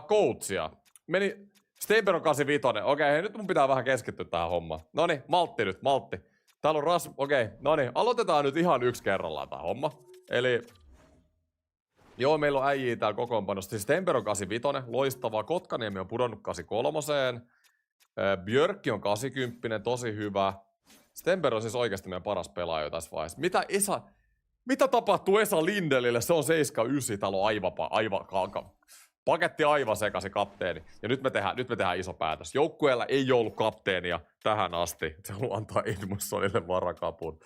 coachia. Meni Steinberg on 85. Okei, hei, nyt mun pitää vähän keskittyä tähän hommaan. Noniin, maltti. Täällä on okei, noniin, aloitetaan nyt ihan yksi kerrallaan tää homma. Eli joo, meillä on äijii täällä kokoonpanossa. Siis Steinberg on 85, loistavaa. Kotkaniemi on pudonnut 83. Björkki on 80, tosi hyvä. Steinberg on siis oikeasti meidän paras pelaaja tässä vaiheessa. Mitä tapahtuu Esa Lindelille? Se on 79, täällä on paketti aivan sekaisin kapteeni. Ja nyt me tehdään iso päätös. Joukkueella ei ollut kapteenia tähän asti. Se haluaa antaa Edmundsonille varakapun.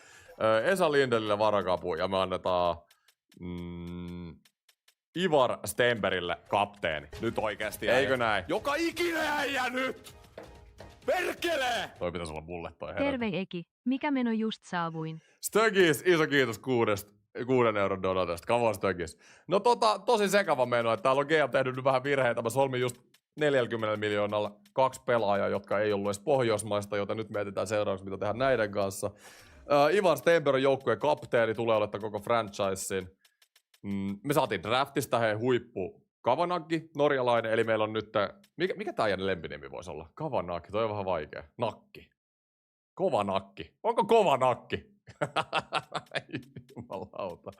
Esa Lindelille varakapun ja me annetaan Ivar Stenbergille kapteeni. Nyt oikeesti. Eikö näin? Joka ikinen äijä nyt! Perkele! Toi pitäisi olla mulle toi herra. Terve Eki, mikä meno just saavuin? Stögis, iso kiitos 6 euron donatesta. Come on Stögis. No tosi sekava meno, että täällä on GM tehnyt nyt vähän virheitä. Mä solmin just 40 miljoonalla 2 pelaajaa, jotka ei ollut edes Pohjoismaista, joten nyt mietitään seuraavaksi, mitä tehdään näiden kanssa. Ivan Stenberg on joukkueen kapteeni, tulee olemaan koko franchisein. Me saatiin draftista huippu Kavanaghi, norjalainen, eli meillä on nyt... Mikä tää jäinen lempinimi voisi olla? Kavanaghi, toi on vähän vaikea. Nakki. Kova nakki. Onko kova nakki? Jumalauta.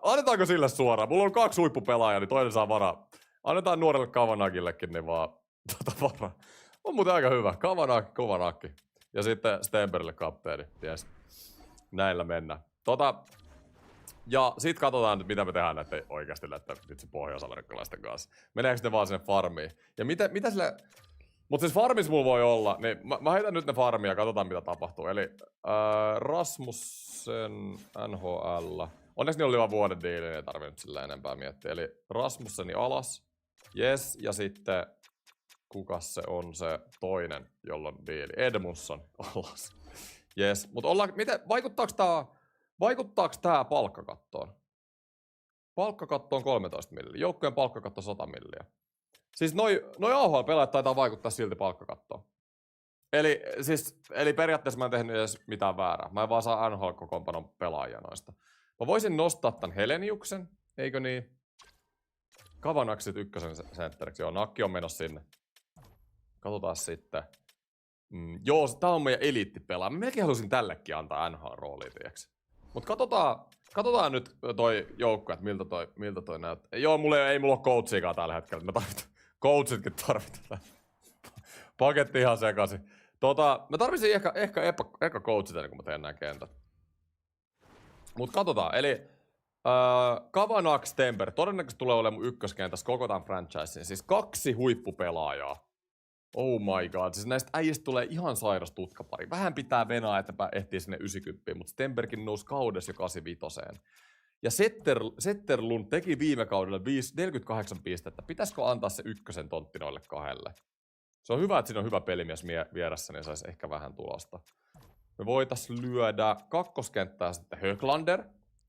Annetaanko sille suoraan? Mulla on 2 huippupelaajaa, niin toinen saa varaa. Annetaan nuorelle Kavanaghillekin, niin vaan varaa. On muuten aika hyvä. Kavanaghi, kova nakki. Ja sitten Stenbergille kapteeni. Ties. Näillä mennään. Ja sit katsotaan nyt, mitä me tehdään näiden oikeasti näiden vitsi pohjois-amerikkalaisten kanssa. Meneekö ne vaan sinne farmiin? Ja mitä sille... Mut siis farmis mulla voi olla, niin mä heitän nyt ne farmia ja katsotaan mitä tapahtuu. Eli Rasmussen NHL. Onneksi ne oli vaan vuoden diili, niin ei tarvi nyt sillä enempää miettiä. Eli Rasmusseni alas. Yes, ja sitten kukas se on se toinen, jolla on diili? Edmundsson alas. Yes, mut vaikuttaako tää palkkakattoon? Palkkakatto on 13 milliä. Joukkojen palkkakatto 100 milliä. Siis noi AHL-pelaajat taitaa vaikuttaa silti palkkakattoon. Eli periaatteessa mä en tehnyt edes mitään väärää. Mä en vaan saa NHL-kokoonpanon pelaajia noista. Mä voisin nostaa tän Heleniuksen, eikö niin? Kavanaksit ykkösen sentteriksi. Joo, Nakki on menossa sinne. Katsotaan sitten. Joo, tää on meidän eliittipelaaja. Mä melkein halusin tällekin antaa NHL-roolia, tiiäks. Mut katsotaan nyt toi joukko, että miltä toi näyttää. Joo, ei mulla ole coachiikaan tällä hetkellä. Me tarvitaan. Coachitkin tarvitaan. Paketti ihan sekaisin. Mä tarvisin ehkä eka coachit ennen kuin mä teen nää kentät. Mut katsotaan. Eli Kavanagh, Stenberg todennäköisesti tulee olemaan mun ykköskentässä koko tämän franchisein. Siis 2 huippupelaajaa. Oh my god. Siis näistä äijistä tulee ihan sairas tutkapari. Vähän pitää venaa, että ehtii sinne 90, mutta Stenbergin nousi kaudessa jo 85. Ja Zetterlund teki viime kaudella 48 pistettä. Pitäisikö antaa se ykkösen tontti noille 2? Se on hyvä, että siinä on hyvä pelimies vieressä, niin saisi ehkä vähän tulosta. Me voitais lyödä kakkoskenttää sitten Höglander,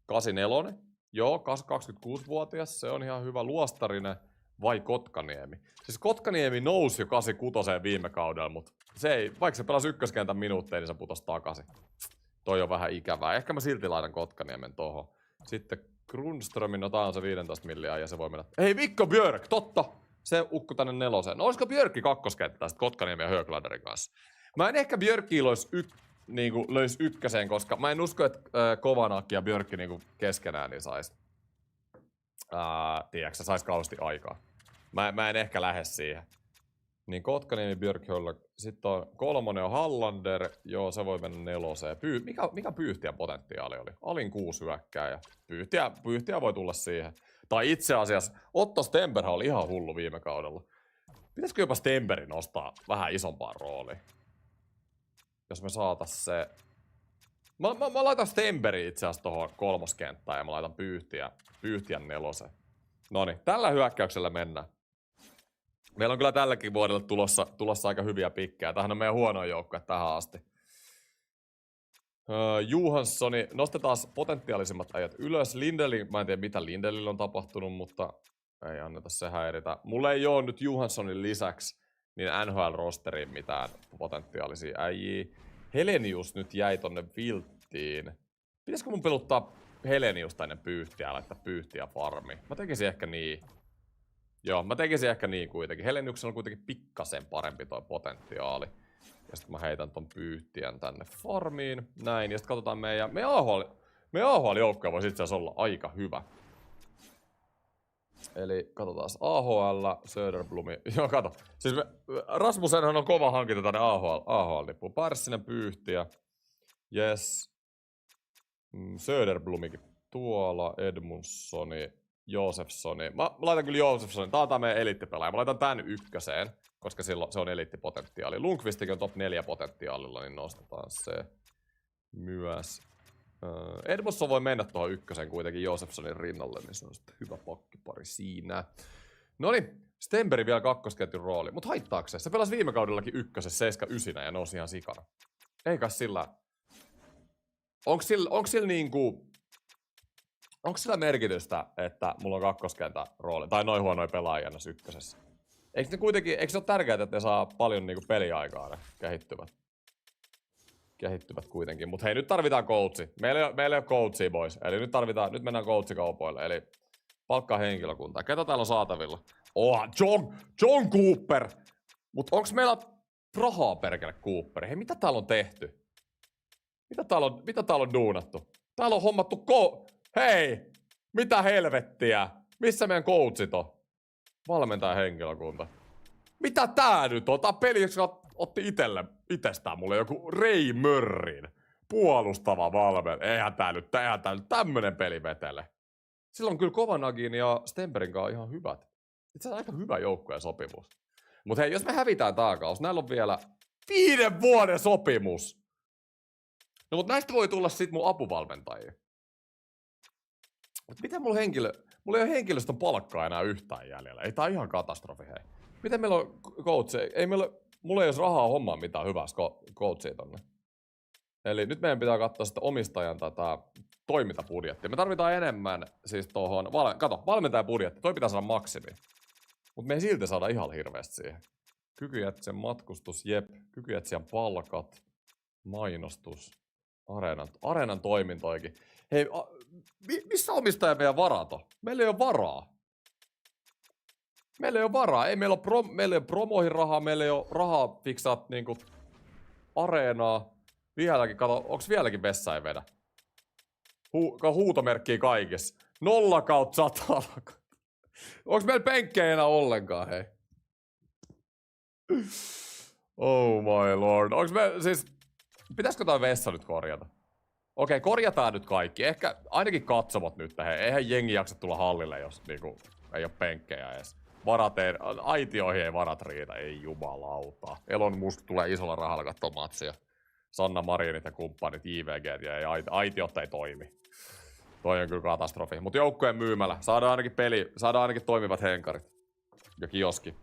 84. Joo, 26-vuotias, se on ihan hyvä luostarinen. vai Kotkaniemi? Siis Kotkaniemi nousi jo 86 viime kaudella, mutta se ei, vaikka se pelasi ykköskentän minuutteja, niin se putosi takaisin. Toi on vähän ikävää. Ehkä mä silti laitan Kotkaniemen tohon. Sitten Grundströmin, no tää on se 15 milliä ja se voi mennä. Hei, Mikko Björk, totta! Se ukku tänne 4. No olisiko Björkki kakkoskenttää sit Kotkaniemi ja Höglanderin kanssa? Mä en ehkä Björkkiä löis ykköseen, koska mä en usko, että Kovanakki ja Björkki niinku keskenään niin sais. Tiedätkö, sais kauheasti aikaa. Mä en ehkä lähde siihen. Niin Kotkaniemi, Björk, Höller. Sitten on 3 on Hallander. Joo, se voi mennä 4. Mikä Pyyhtiän potentiaali oli? Alin 6 hyökkääjä. Pyyhtiä voi tulla siihen. Tai itse asiassa Otto Stenberg oli ihan hullu viime kaudella. Pitäisikö jopa Stenbergin nostaa vähän isompaan rooliin? Jos me saatais se... Mä laitan Stenbergin itse asiassa tohon 3. kenttään ja mä laitan Pyyhtiän 4. Noniin, tällä hyökkäyksellä mennään. Meillä on kyllä tälläkin vuodella tulossa aika hyviä pikkejä. Tämähän on meidän huonoin joukkue tähän asti. Johanssoni, nostetaan potentiaalisimmat ajat ylös. Lindelin, mä en tiedä mitä Lindelillä on tapahtunut, mutta ei anneta se häiritä. Mulla ei oo nyt Johanssonin lisäksi niin NHL-rosteriin mitään potentiaalisia äijiä. Helenius nyt jäi tonne vilttiin. Pitäisikö mun peluttaa Heleniusta ennen Pyyhtiä ja laittaa Pyyhtiä farmiin? Mä tekisin ehkä niin. Joo, mä tekisin ehkä niin kuitenkin. Heleniuksella on kuitenkin pikkasen parempi toi potentiaali. Ja sit mä heitän ton Pyyhtiän tänne farmiin. Näin, ja sit katsotaan meidän AHL-joukkoja voisi itse asiassa olla aika hyvä. Eli katsotaan AHL, Söderblumi. Joo, kato. Siis Rasmussenhan on kova hankinta tänne AHL-lippuun. Pärssinen, Pyyhtiä. Yes. Söderblumikin tuolla. Edmundsoni. Josefsoni. Mä laitan kyllä Josefsoni. Tää on tää meidän eliittipelaaja. Mä laitan tän 1, koska silloin se on eliittipotentiaali. Lundqvistikin on top 4 potentiaalilla, niin nostetaan se myös. Edmondson voi mennä tuohon 1 kuitenkin Josefsonin rinnalle, niin se on sitten hyvä pakkipari siinä. Noniin, Stenberg vielä kakkosketjun rooli. Mut haittaako se? Se pelasi viime kaudellakin 1, 7-9 ja nousi ihan sikana. Eikä sillä... Onks sillä niinku... Onko sillä merkitystä, että mulla on kakkoskentän rooli, tai noin huonoja pelaajia näissä 1? Eikö se ole tärkeää, että ne saa paljon niinku peliaikaa, ne kehittyvät kuitenkin. Mut hei, nyt tarvitaan coachi. Meillä ei ole coachia, boys. Eli nyt mennään coachikaupoille, eli palkkaa henkilökuntaa. Ketä täällä on saatavilla? John Cooper! Mut onks meillä rahaa perkele Cooper? Hei, mitä täällä on tehty? Mitä täällä on duunattu? Täällä on hommattu Hei! Mitä helvettiä? Missä meidän coachit on? Valmentaja henkilökunta. Mitä tää nyt on? Tää peli, joka otti itsestään mulle joku Ray Murrayn puolustava valmentaja. Eihän tää nyt tämmönen peli vetele. Silloin kyllä Kovanagin ja Stenbergin kanssa ihan hyvät. Itse asiassa aika hyvä joukkueen sopimus. Mut hei, jos me hävitään tää kaus, näillä on vielä 5 vuoden sopimus. No mut näistä voi tulla sit mun apuvalmentajia. Mut miten mulla ei ole henkilöstön palkkaa enää yhtään jäljellä. Ei tää on ihan katastrofi, hei. Miten meillä on coach? Mulla ei olisi rahaa hommaa mitään hyvää coachia tonne. Eli nyt meidän pitää katsoa sitä omistajan tätä toimintabudjettia. Me tarvitaan enemmän siis tohon, valmentajabudjetti, toi pitää saada maksimi. Mut me ei silti saada ihan hirveästi siihen. Kykyjätsien matkustus, jep. Kykyjätsien palkat, mainostus, areenan toimintoikin. Hei, missä omistaja meidän varat on? Meillä ei ole varaa. Ei meillä ole promoihin rahaa, meillä ei ole rahaa fiksaa niinku areenaa. Vieläkin, kato, onks vieläkin vessa ei vedä? Huutomerkkiä kaikissa. 0/100. Onks meillä penkkejä enää ollenkaan, hei? Oh my lord. Onks me, siis, pitäisikö tää vessa nyt korjata? Okei, korjataan nyt kaikki. Ehkä ainakin katsomot nyt tähän. Eihän jengi jaksa tulla hallille, jos niinku ei oo penkkejä edes. Aitioihin ei varat riitä. Ei jumalauta. Elon Musk tulee isolla rahalla kattoo matsia. Sanna Marinit ja kumppanit, JVG ja aitiot ei toimi. Toi on kyllä katastrofi. Mut joukkojen myymällä. Saadaan ainakin toimivat henkarit. Ja kioski.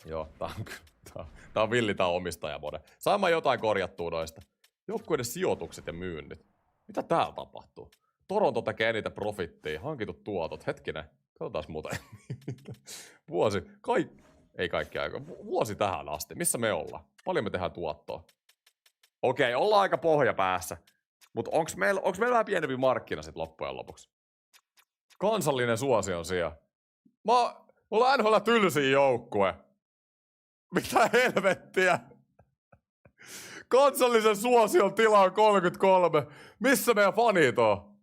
Joo, tää on villi tää omistajamode. Saamme jotain korjattua noista. Joukkueiden sijoitukset ja myynnit. Mitä täällä tapahtuu? Toronto tekee eniten profittia, hankitut tuotot. Hetkinen. Katsotaan muuten. Ei kaikki aika. Vuosi tähän asti. Missä me ollaan? Paljon me tehdään tuottoa. Okei, ollaan aika pohjapäässä. Mutta onks meillä vähän pienempi markkina sit loppujen lopuksi? Kansallinen suosio on siellä. Me ollaan NHL tylsin joukkue. Mitä helvettiä? Kansallisen suosion tila on 33. Missä meidän fanit on?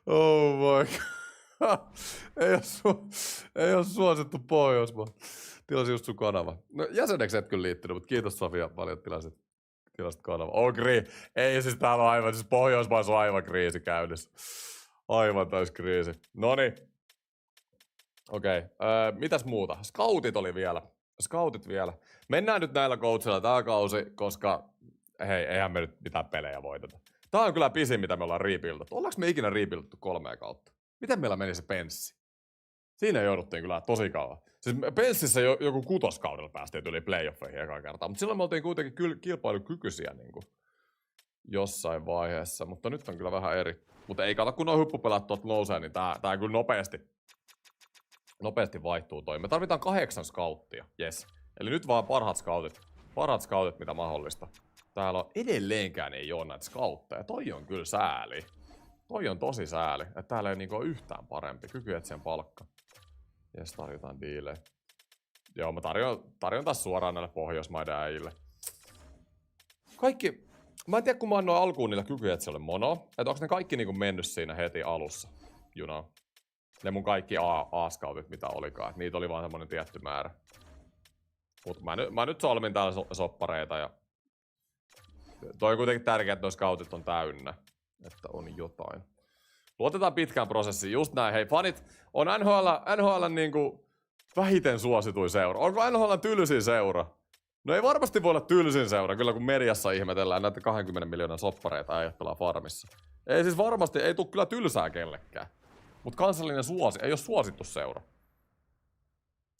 Oh my god. Ei oo suosittu Pohjoismaa. Tilasin just sun kanava. No jäseneksi et kyllä liittynyt, mutta kiitos Sofia, paljon tilasit kanava. Ei siis täällä on aivan, siis Pohjoismaissa on aivan kriisi käynnissä. Aivan täys kriisi. Noniin. Okei, mitäs muuta? Scoutit vielä. Mennään nyt näillä coachilla tää kausi, koska hei, eihän me nyt mitään pelejä voiteta. Tää on kyllä pisin, mitä me ollaan rebuildattu. Ollaanko me ikinä rebuildattu 3 kautta? Miten meillä meni se penssi? Siinä jouduttiin kyllä tosi kauan. Siis penssissä joku 6. kaudella päästiin yli playoffeihin ekaan kertaa, mutta silloin me oltiin kuitenkin kilpailukykyisiä niinku jossain vaiheessa, mutta nyt on kyllä vähän eri. Mutta ei kato, kun nuo huippupelät tuolta nousee, niin tää kyllä nopeasti vaihtuu toi. Me tarvitaan 8 scouttia, jes. Eli nyt vaan parhaat scoutit mitä mahdollista. Täällä on edelleenkään ei oo näitä scoutteja. Toi on kyllä sääli. Toi on tosi sääli, että täällä ei niinku ole yhtään parempi. Kykyetsien palkka. Jes, tarjotaan diilejä. Joo, mä tarjon taas suoraan näille Pohjoismaiden äijille. Mä en tiedä, kun mä annoin alkuun niillä Kykyetsille mono, että onks ne kaikki niinku mennyt siinä heti alussa. You know. Ne mun kaikki A-scoutit, mitä olikaan. Et niitä oli vaan semmonen tietty määrä. Mut mä nyt solmin täällä soppareita ja toi on kuitenkin tärkeää, että noi scoutit on täynnä. Että on jotain. Luotetaan pitkään prosessiin. Just näin. Hei, fanit on NHL niinku vähiten suosituin seura. Onko NHL tylsin seura? No ei varmasti voi olla tylsin seura, kyllä kun mediassa ihmetellään näitä 20 miljoonan soppareita äijät pelaa farmissa. Ei siis varmasti, ei tuu kyllä tylsää kellekään. Mut kansallinen ei oo suosittu seura.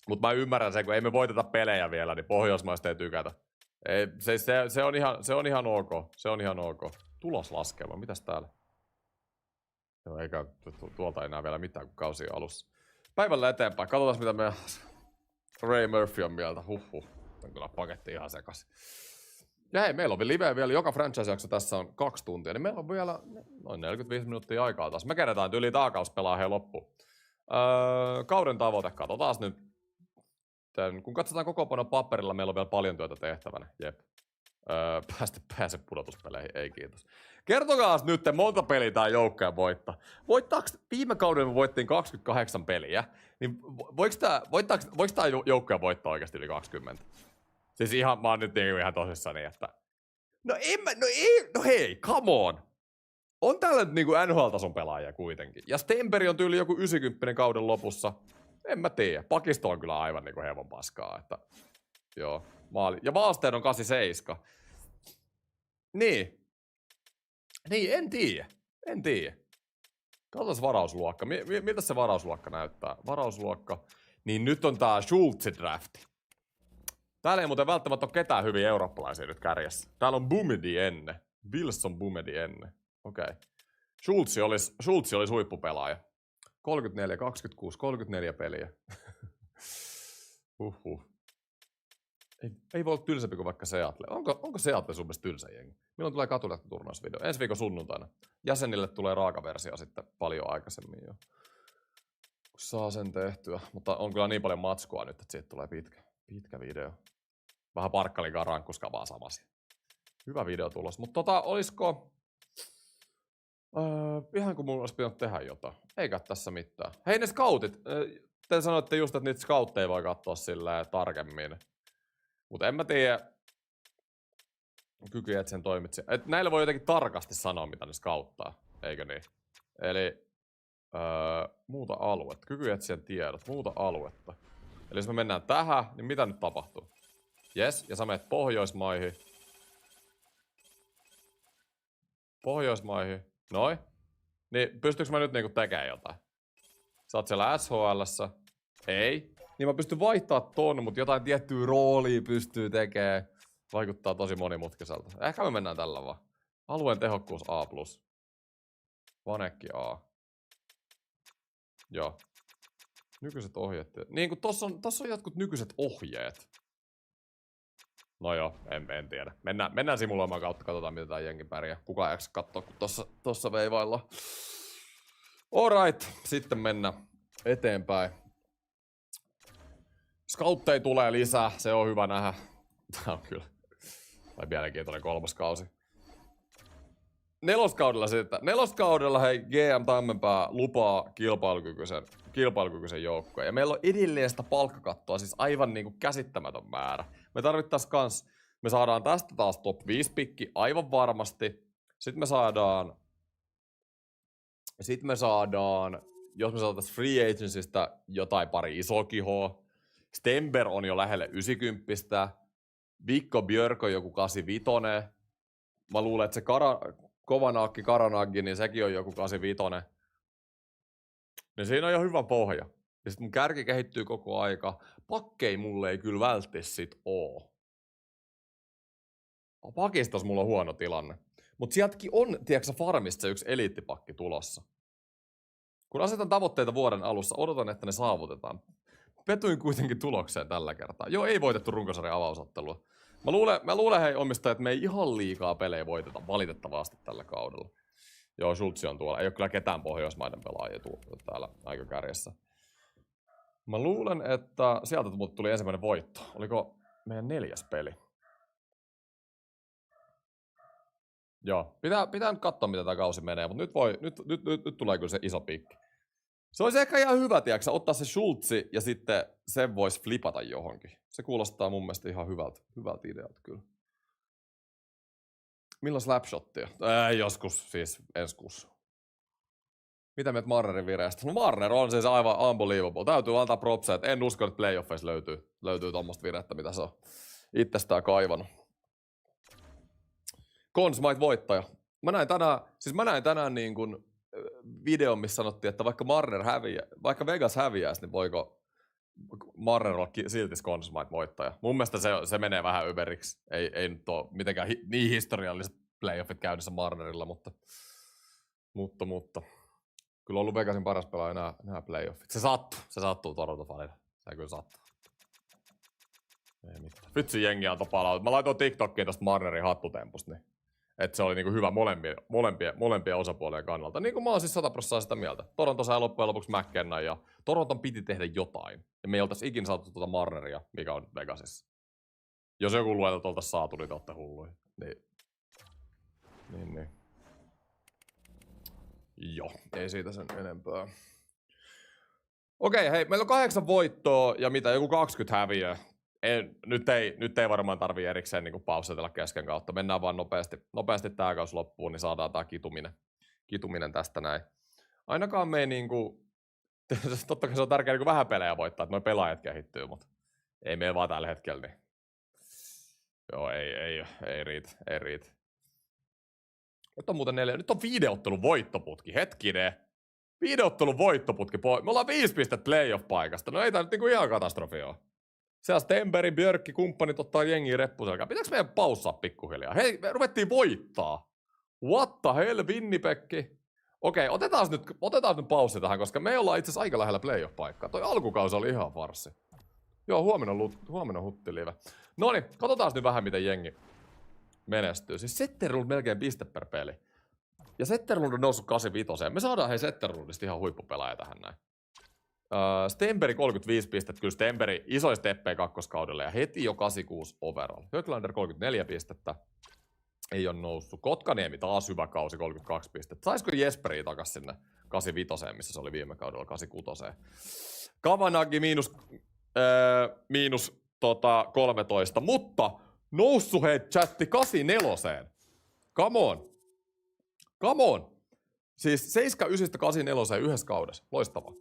Mut mä ymmärrän sen, kun ei me voiteta pelejä vielä, niin Pohjoismaista ei tykätä. Ei, se on ihan ok. Se on ihan ok. Tuloslaskelma, mitäs täällä? Joo, eikä tuolta enää vielä mitään, kun kausi on alussa. Päivällä eteenpäin. Katsotaan, mitä meidän Ray Murphy on mieltä. On kyllä paketti ihan sekas. Ja hei, meillä on live vielä. Joka franchise-jakso tässä on 2 tuntia. Niin meillä on vielä noin 45 minuuttia aikaa taas. Me kerätään yli tää kaus pelaa hei loppuun. Kauden tavoite. Katsotaan nyt. Kun katsotaan kokoonpanon paperilla, meillä on vielä paljon työtä tehtävänä. Jep. Pääse pudotuspeleihin, ei kiitos. Kertokaa nyt, monta peliä tää joukkoja voittaa. Viime kaudella me voittiin 28 peliä, niin voiko tää joukkoja voittaa oikeasti yli 20? Siis mä oon nyt ihan tosissani, että no hei, come on! On täällä nyt niinku NHL-tason pelaajia kuitenkin. Ja Stemperi on tyyli joku 90 kauden lopussa. En mä tiedä. Pakisto on kyllä aivan niinku hevon paskaa, että joo. Ja Wallstein on 87. Niin, en tiedä. Katsotaan varausluokka. Miltä se varausluokka näyttää? Varausluokka. Niin nyt on tää Schultz-drafti. Täällä ei muuten välttämättä ole ketään hyviä eurooppalaisia nyt kärjessä. Täällä on Bumedi ennen. Wilson Bumedi ennen. Okei. Schultz olisi huippupelaaja. 34, 26, 34 peliä. Ei voi olla tylsempi kuin vaikka Seattle. Onko Seattle sun mielestä tylsä jengi? Milloin tulee Katulähtö-turnausvideo? Ensi viikon sunnuntaina. Jäsenille tulee raakaversio sitten paljon aikaisemmin jo. Kun saa sen tehtyä. Mutta on kyllä niin paljon matskua nyt, että siitä tulee pitkä video. Vähän parkkalikaa rankkuskavaa samasi. Hyvä video tulos. Mutta olisiko ihan kun mulla olisi pitänyt tehdä jotain. Eikä tässä mitään. Hei ne scoutit. Te sanoitte just, että niitä scoutteja voi katsoa silleen tarkemmin. Mutta en mä tiedä. Kykyetsien toimitsi. Et näillä voi jotenkin tarkasti sanoa, mitä ne scouttaa. Eikö niin? Eli muuta aluetta. Kykyetsien tiedot. Muuta aluetta. Eli jos me mennään tähän, niin mitä nyt tapahtuu? Jes, ja sä menet Pohjoismaihin. Noin. Niin pystyykö mä nyt niinku tekemään jotain? Sä oot siellä SHL:ssä. Ei. Niin mä pystyn vaihtamaan ton, mutta jotain tiettyä roolia pystyy tekemään. Vaikuttaa tosi monimutkaiselta. Ehkä me mennään tällä vaan. Alueen tehokkuus A+. Vanekki A. Joo. Nykyiset ohjeet. Niin kuin tossa on jotkut nykyiset ohjeet. No joo, en tiedä. Mennään simuloimaan kautta, katsotaan mitä tää jengi pärjää. Kukaan ei jaksa katsoa, kun tossa veivaillaan. Alright, sitten mennään eteenpäin. Scoutteja tulee lisää, se on hyvä nähdä. Tää on kyllä mielenkiintoinen 3. kausi. 4. kaudella sitten. 4. kaudella hei GM Tammenpää lupaa kilpailukykyisen joukkojen. Ja meillä on edelleen sitä palkkakattoa, siis aivan niinku käsittämätön määrä. Me tarvittais kans, me saadaan tästä taas top 5 pikki aivan varmasti. Sitten me saadaan, jos me saataisiin free agencystä jotain pari isoa kihoa. Stember on jo lähelle 90. Vikko Björk on joku 85. Mä luulen, että se Kovanakki, Karanaggi, niin sekin on joku 85. Niin siinä on jo hyvä pohja. Ja sit mun kärki kehittyy koko aika. Pakkei mulle ei kyllä välttis sit oo. Pakistas mulla on huono tilanne. Mut sieltäkin on, tiedätkö farmista se yksi eliittipakki tulossa. Kun asetan tavoitteita vuoden alussa, odotan, että ne saavutetaan. Petuin kuitenkin tulokseen tällä kertaa. Joo, ei voitettu runkosarjan avausottelua. Mä luulen hei omistajat, että me ei ihan liikaa pelejä voiteta valitettavasti tällä kaudella. Joo, Schultz on tuolla. Ei ole kyllä ketään Pohjoismaiden pelaajia täällä aika kärjessä. Mä luulen, että sieltä tuli ensimmäinen voitto. Oliko meidän 4. peli? Joo, pitää nyt katsoa, mitä tää kausi menee, mutta nyt tulee kyllä se iso piikki. Se olisi ehkä ihan hyvä, tiiäksä, ottaa se Schultzi ja sitten sen voisi flipata johonkin. Se kuulostaa mun mielestä ihan hyvältä idealta kyllä. Milloin slapshottia? Joskus, siis ensi kuussa. Mitä mieltä Marnerin vireestä? No Marner on siis aivan unbelievable. Täytyy antaa propsia, että en usko, että playoffeissa löytyy tommoista virettä, mitä se on itsestään kaivannut. Conn Smythe voittaja. Mä näin tänään niin kuin videon, missä sanottiin, että vaikka Vegas häviäisi, niin voiko Marner olla silti Conn Smythe voittaja. Mun mielestä se menee vähän överiksi. Ei nyt ole mitenkään niin historialliset playoffit käynnissä Marnerilla, mutta. Kyllä on ollut Vegasin paras pelaaja nämä playoffit. Se sattuu Toronto-fanille. Se kyllä sattuu. Ei mitään. Vitsi jengi antoi palautetta. Mä laitoin TikTokiin tosta Marnerin hattutempusta, niin että se oli niinku hyvä molempien osapuolien kannalta. Niin kuin mä oon siis 100% sitä mieltä. Toronto sai loppujen lopuksi McKennan ja Toronton piti tehdä jotain. Ja me ei oltais ikin saatu tuota Marneria, mikä on Vegasissa. Jos joku luetelta oltais saatu, niin te ootte hulluja. Niin. Joo, ei siitä sen enempää. Okei, hei, meillä on 8 voittoa ja joku 20 häviöä. Nyt ei varmaan tarvii erikseen niin paussetella kesken kautta. Mennään vaan nopeasti tää kausi loppuun, niin saadaan tää kituminen tästä näin. Ainakaan me ei niinku, totta kai se on tärkeää niinku vähän pelejä voittaa, että noi pelaajat kehittyy, mutta ei meillä vaan tällä hetkellä niin. Joo, ei riitä. Nyt on muuten 4, nyt on 5 ottelun voittoputki, hetkinen. 5 ottelun voittoputki, me ollaan 5 pistettä playoff-paikasta, no ei tää nyt niinku ihan katastrofi oo. Siellä Stenberg, Björkki, kumppanit ottaa jengiä reppuselkään. Pitääkö meidän paussaa pikkuhiljaa? Hei, me ruvettiin voittaa. What the hell, Winnipegki? Okei, otetaan nyt paussi tähän, koska me ollaan itse asiassa aika lähellä playoff-paikkaa. Toi alkukausi oli ihan farssi. Joo, huomenna huttilive. Noniin, katsotaan nyt vähän, miten jengi menestyy. Siis Zetterlund melkein piste per peli. Ja Zetterlund on noussut 85. Me saadaan hei Zetterlundista ihan huippupelaaja tähän näin. Stenberg 35 pistettä, kyllä Stenberg isoista teppejä kakkoskaudella ja heti jo 86 overall. Höglander 34 pistettä, ei ole noussut. Kotkaniemi taas hyvä kausi, 32 pistettä. Saisiko Jesperi takas sinne 85, missä se oli viime kaudella 86? Kavanaghi miinus 13, mutta noussut hei chatti 84. Come on. Siis 79-84 yhdessä kaudessa. Loistavaa.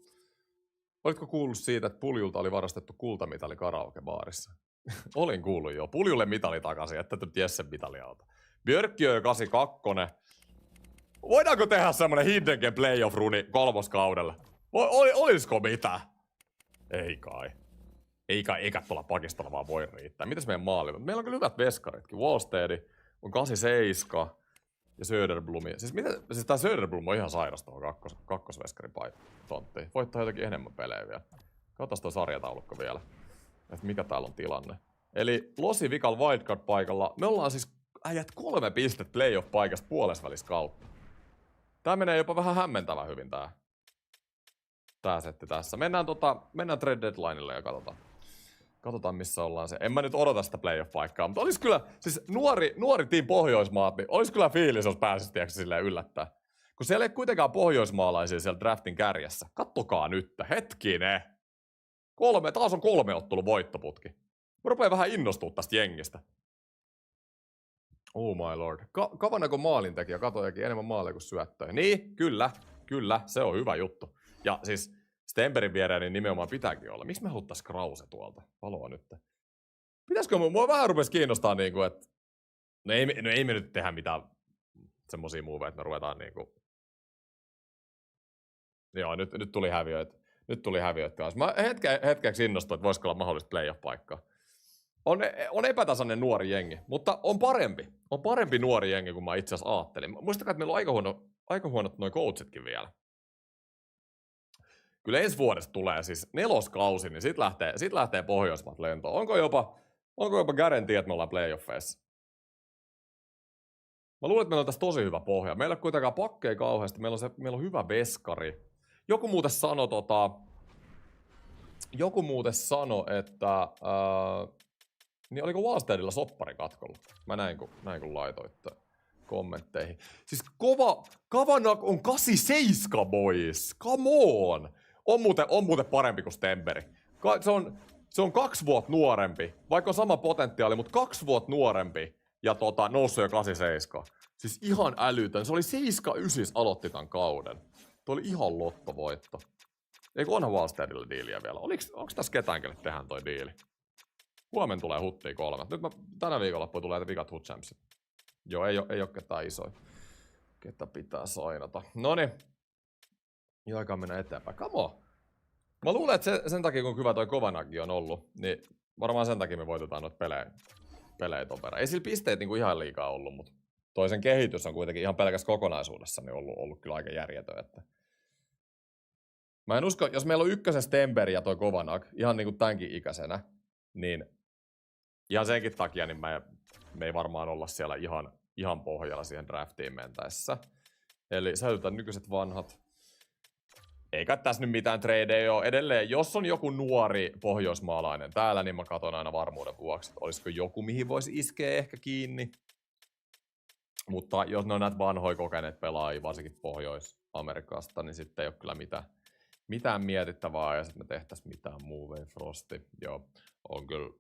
Olitko kuullut siitä, että Puljulta oli varastettu kultamitali karaokebaarissa? Olin kuullut jo. Puljulle mitali takaisin, että nyt Jessen mitali alta. Björkki on 82. Voidaanko tehdä semmonen hidden playoff-runi 3. kaudella? Olisiko mitä? Ei kai. Eikä tuolla pakistalla vaan voi riittää. Mitäs meidän maali? Meillä on kyllä hyvät veskaritkin. Wallstead on 87. ja Söderblom. Siis tää Söderblom on ihan sairas tuohon kakkosveskaripaitonttiin. Voittaa jotakin enemmän pelejä vielä. Katsotaan toi sarjataulukko vielä, että mikä täällä on tilanne. Eli Losi vikal wildcard-paikalla. Me ollaan siis äijät 3 pistettä playoff-paikasta puolesvälis kautta. Tää menee jopa vähän hämmentävän hyvin tää setti tässä. Mennään trade deadlinelle ja katsotaan missä ollaan se. En mä nyt odota sitä playoff-paikkaa, mutta olisi kyllä, siis nuori team Pohjoismaat, niin olisi kyllä fiilis, jos pääsisi silleen yllättää. Kun siellä ei kuitenkaan pohjoismaalaisia siellä draftin kärjessä. Kattokaa nyt, hetkinen. Taas on 3 ottelun voittoputki. Mä rupean vähän innostua tästä jengistä. Oh my lord. Kavanako maalintekijä katojakin enemmän maaleja kuin syöttöjä. Niin, kyllä, se on hyvä juttu. Ja siis Stenbergin viereen niin nimenomaan pitääkin olla. Miksi me haluttais Krause tuolta? Valoa nyt. Pitäisikö mua vähän rupes kiinnostaa niinku, että no ei me nyt tehdä mitään semmosia moveja, että me ruvetaan niinku. Joo, nyt tuli häviöitä. Kanssa. Mä hetkeksi innostuin, että voisiko olla mahdollista playoff-paikkaa. On epätasainen nuori jengi, mutta on parempi nuori jengi kuin mä itse asiassa ajattelin. Muistakaa, että meillä on aika huonot noi coachitkin vielä. Kyllä ensi vuodesta tulee siis 4. kausi, niin sit lähtee Pohjoismaat lentoon. Onko jopa garantia, että me ollaan playoffeissa? Mä luulen, että meillä on tässä tosi hyvä pohja. Meillä ei ole kuitenkaan pakkeja kauheasti, meillä on hyvä veskari. Joku muuten sanoi, että niin oliko Wallstedilla soppari katkolla? Mä näin kun laitoitte kommentteihin. Siis Kavanak on 87 boys. Come on! On muuten parempi kuin Stenberg. Se on 2 vuotta nuorempi. Vaikka on sama potentiaali, mutta 2 vuotta nuorempi. Ja noussut jo 87. Siis ihan älytön. Se oli 7-9 aloitti tämän kauden. Tuo oli ihan lottovoitto. Eikö onhan Wallstedilla diiliä vielä? Onko tässä ketään, kelle tehdään toi diili? Huomenna tulee huttia 3. Nyt tänä viikonloppuun tulee vikat hut champsit. Joo, ei oo ketään isoja. Ketä pitää sainata. Noniin. Ja aikaa mennä eteenpäin. Come on. Mä luulen, että sen takia kun hyvä toi Kovanagi on ollut, niin varmaan sen takia me voitetaan noita pelejä ton verran. Ei sillä pisteet niinku ihan liikaa ollut, mutta toisen kehitys on kuitenkin ihan pelkässä kokonaisuudessa niin ollut kyllä aika järjetön. Että mä en usko, jos meillä on ykkösen Stenberg ja toi Kovanag ihan niinku tämänkin ikäisenä, niin ihan senkin takia niin me ei varmaan olla siellä ihan pohjalla siihen draftiin mentäessä. Eli säilytään nykyiset vanhat. Eikä tässä nyt mitään tradeja ole. Edelleen, jos on joku nuori pohjoismaalainen täällä, niin mä katson aina varmuuden vuoksi, että olisiko joku, mihin voisi iskeä ehkä kiinni. Mutta jos ne on näitä vanhoja kokeneet pelaajia, varsinkin Pohjois-Amerikasta, niin sitten ei ole kyllä mitään mietittävää ja sitten me tehtäisiin mitään Move Frosti. Joo, on kyllä